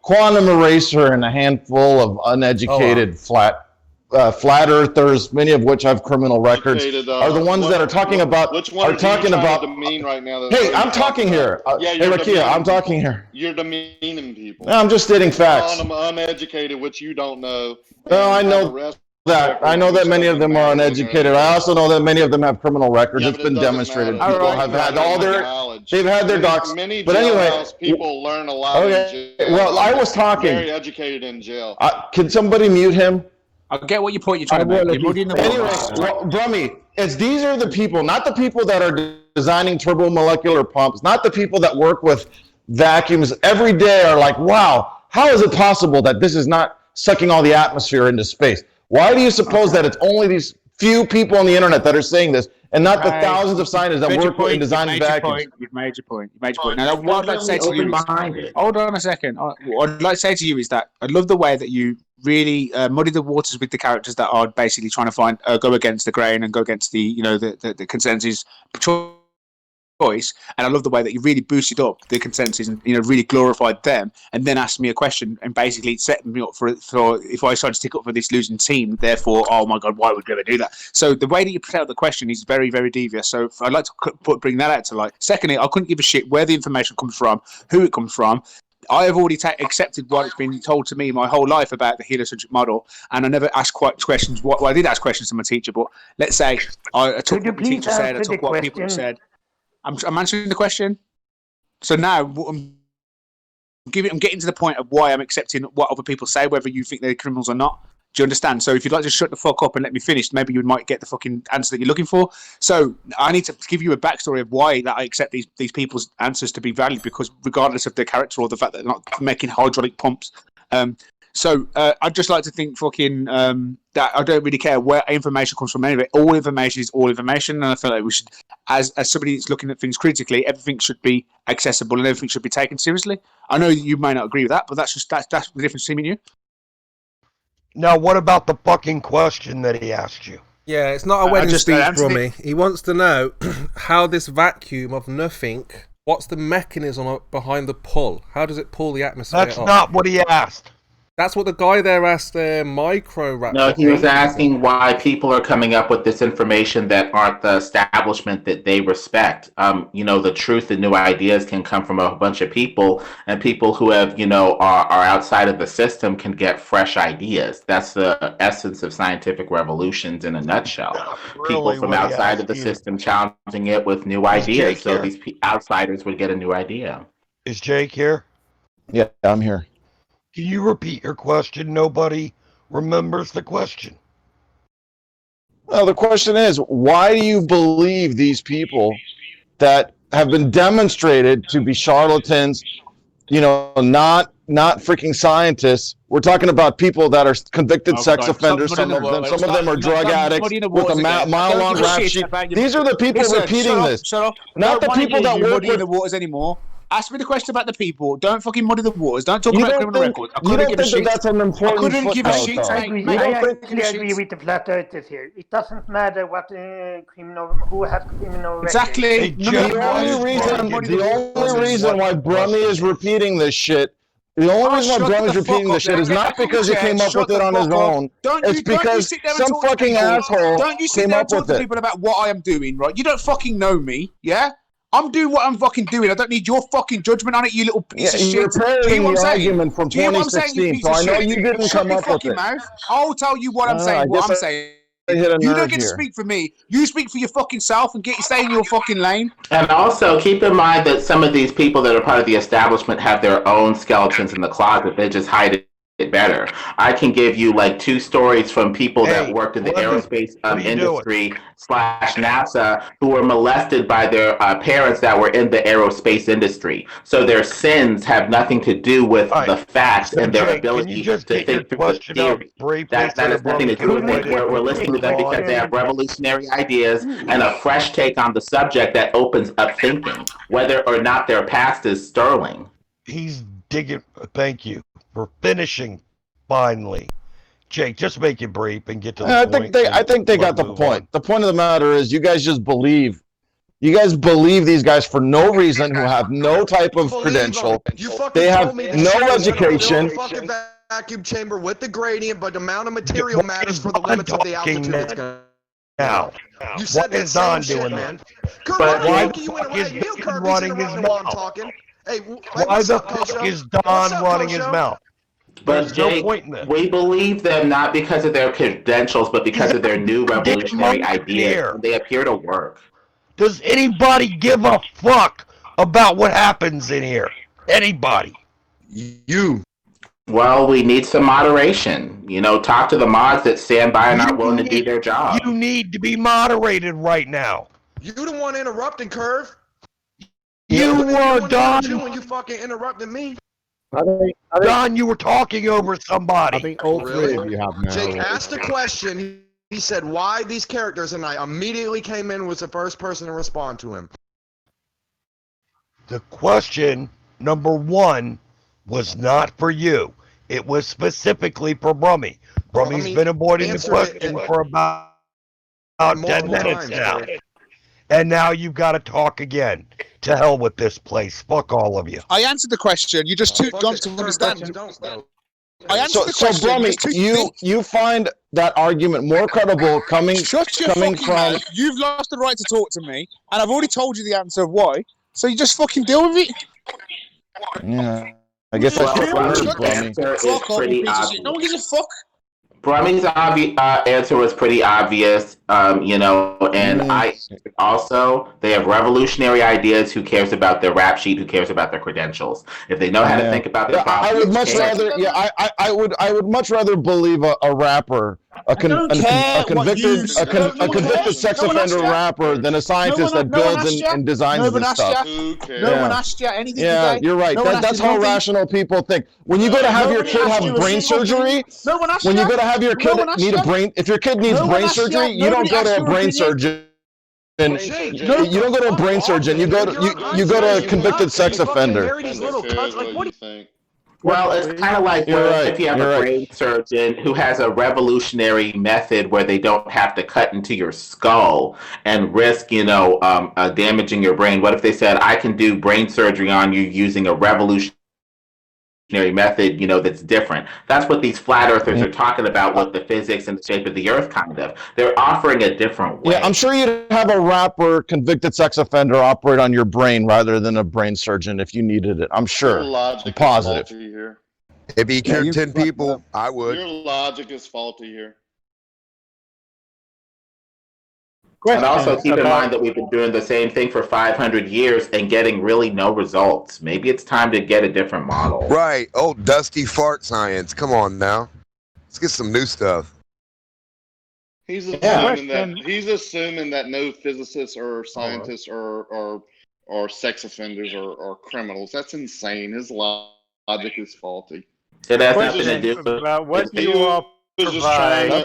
Quantum Eraser and a handful of uneducated flat earthers, many of which have criminal records, are the ones that are talking about. Which one are talking about? Demean right now. Hey, I'm talking here. Hey, Rakia, I'm talking here. You're demeaning people. No, I'm just stating facts. I'm uneducated, which you don't know. No, I know that. I know that many of them are uneducated. I also know that many of them have criminal records. It's been demonstrated. People have had all their. They've had their docs. But anyway, people learn a lot. Okay. Well, I was talking. Very educated in jail. Can somebody mute him? I get what your point you're trying to make. You're muddying the Anyway, Brummy, these are the people, not the people that are designing turbomolecular pumps, not the people that work with vacuums every day are like, wow, how is it possible that this is not sucking all the atmosphere into space? Why do you suppose that it's only these few people on the internet that are saying this and not the thousands of scientists that work in designing vacuums? You've made your point. Now, what I'd like to say to you is, hold on a second. What I'd like to say to you is that I love the way that you really muddy the waters with the characters that are basically trying to go against the grain and go against the consensus choice. And I love the way that you really boosted up the consensus and really glorified them, and then asked me a question and basically set me up for if I decided to stick up for this losing team. Therefore, oh my god, why would we ever do that? So the way that you put out the question is very, very devious. So I'd like to bring that out to light. Secondly, I couldn't give a shit where the information comes from, who it comes from. I have already accepted what has been told to me my whole life about the heliocentric model, and I never asked questions. Well, I did ask questions to my teacher, but let's say I took what the teacher said, I took what people said. I'm answering the question. So now I'm getting to the point of why I'm accepting what other people say, whether you think they're criminals or not. Do you understand? So if you'd like to shut the fuck up and let me finish, maybe you might get the fucking answer that you're looking for. So I need to give you a backstory of why that I accept these people's answers to be valid, because regardless of their character or the fact that they're not making hydraulic pumps. So I'd just like to think fucking that I don't really care where information comes from anyway. All information is all information, and I feel like we should, as somebody that's looking at things critically, everything should be accessible and everything should be taken seriously. I know you may not agree with that, but that's the difference between me and you. Now, what about the fucking question that he asked you? Yeah, it's not a wedding speech, Brummy. He wants to know how this vacuum of nothing, what's the mechanism behind the pull? How does it pull the atmosphere That's up? not what he asked. That's what the guy there asked Micro Rap. No, he was asking why people are coming up with this information that aren't the establishment that they respect. The truth and new ideas can come from a bunch of people, and people who have, are outside of the system can get fresh ideas. That's the essence of scientific revolutions in a nutshell. People from outside of the system challenging it with new ideas, so these outsiders would get a new idea. Is Jake here? Yeah, I'm here. Can you repeat your question? Nobody remembers the question. Well, the question is, why do you believe these people that have been demonstrated to be charlatans, not freaking scientists? We're talking about people that are convicted sex offenders. Some of them are drug addicts with a mile-long rap sheet. These are the people repeating this. Not the people that work with the waters anymore. Ask me the question about the people. Don't fucking muddy the waters. Don't talk about criminal records. I couldn't give a shit. That's an important I couldn't give a shit. I actually agree with the flat earthers here. It doesn't matter what who has criminal records. Exactly. The only reason why Brummy is repeating this shit. The only reason why Brummy's repeating this shit is not because he came up with it on his own. It's because some fucking asshole came up with it. People about what I am doing, right? You don't fucking know me, yeah? I'm doing what I'm fucking doing. I don't need your fucking judgment on it, you little piece of shit. You're parroting the argument from 2016, so I know you didn't come up with it. I'll tell you what I'm saying. You don't get to speak for me. You speak for your fucking self and stay in your fucking lane. And also keep in mind that some of these people that are part of the establishment have their own skeletons in the closet. They just hide better. I can give you like 2 stories from people that worked in the aerospace industry / NASA who were molested by their parents that were in the aerospace industry. So their sins have nothing to do with the facts and their ability to think through the theory. That has nothing to do with it. We're listening to them because they have revolutionary ideas and a fresh take on the subject that opens up thinking, whether or not their past is sterling. He's digging. Thank you for finishing. Finally, Jake, just make it brief and get to the point. I think they got the point. The point of the matter is, you guys just believe. You guys believe these guys for no reason, who have no type of credential. They have no education. Fucking vacuum chamber with the gradient, but the amount of material matters for the limits of the altitude it's gonna. Now, you said that same shit, man. Kurt, why the fuck is Don running his mouth? Hey, why the fuck is Don running his mouth? But Jake, we believe them not because of their credentials, but because of their new revolutionary ideas. And they appear to work. Does anybody give a fuck about what happens in here? Anybody? You. Well, we need some moderation. You know, talk to the mods that stand by and aren't willing to do their job. You need to be moderated right now. You the one interrupting, Curve. You were, Don. When you fucking interrupted me. Don, you were talking over somebody. I think all three of you have now. Jake asked a question. He said, why these characters? And I immediately came in, was the first person to respond to him. The question, number one, was not for you. It was specifically for Brummy. Brummy's been avoiding the question for about 10 minutes now. And now you've got to talk again. To hell with this place. Fuck all of you. I answered the question. You just took John to understand. I answered the question. So Brummy, you find that argument more credible coming from... Mouth. You've lost the right to talk to me, and I've already told you the answer of why. So you just fucking deal with it. Yeah. I guess that's what I heard, Brummy. No one gives a fuck. Brummy's answer was pretty obvious, you know, and they have revolutionary ideas. Who cares about their rap sheet? Who cares about their credentials? If they know how to think about their problems, I would much rather. Yeah, I would much rather believe a rapper, a convicted sex offender rapper than a scientist that builds and designs this stuff. No one asked you anything. Yeah, you're right. That's how rational people think. When you go to have your kid have brain surgery, when you go to have your kid need a brain, if your kid needs brain surgery, you don't go to a brain surgeon. And you don't go to a brain surgeon. You go to a convicted sex offender. Well, it's kind of like if you have a brain surgeon who has a revolutionary method where they don't have to cut into your skull and risk, damaging your brain. What if they said, I can do brain surgery on you using a revolutionary method, that's different. That's what these flat earthers are talking about with the physics and the shape of the earth, kind of. They're offering a different way. Yeah, I'm sure you'd have a rapper, convicted sex offender operate on your brain rather than a brain surgeon if you needed it. I'm sure. I'm positive. Here. If he cured 10 people, I would. Your logic is faulty here. And also keep in mind that we've been doing the same thing for 500 years and getting really no results. Maybe it's time to get a different model. Right. Oh, dusty fart science. Come on now. Let's get some new stuff. He's assuming that no physicists or scientists or sex offenders or criminals. That's insane. His logic is faulty. It has nothing to do with about what you all provide.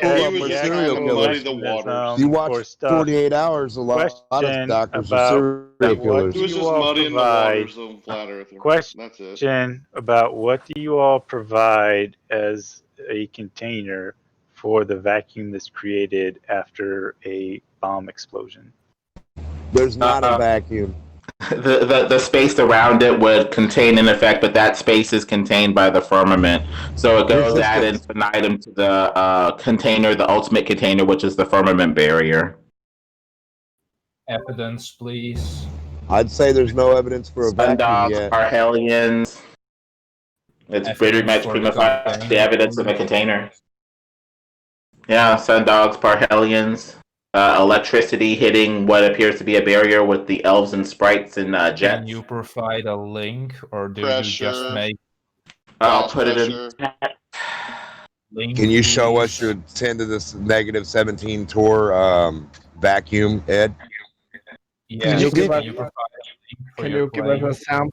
You watch 48 Hours. A lot of doctors are serial killers. He was just muddying the waters of flat earth. Question about what do you all provide as a container for the vacuum that's created after a bomb explosion? There's not a vacuum. The space around it would contain an effect, but that space is contained by the firmament. So it goes ad infinitum to the container, the ultimate container, which is the firmament barrier. Evidence, please. I'd say there's no evidence for a vacuum yet. Parhelions. It's pretty much the evidence of a container. Yeah, sundogs, parhelions. Electricity hitting what appears to be a barrier with the elves and sprites and jets. Can you provide a link, or do you just make... I'll put it in chat. Can you show us your 10 to the negative 17 Torr vacuum, Ed? Can you give us a sample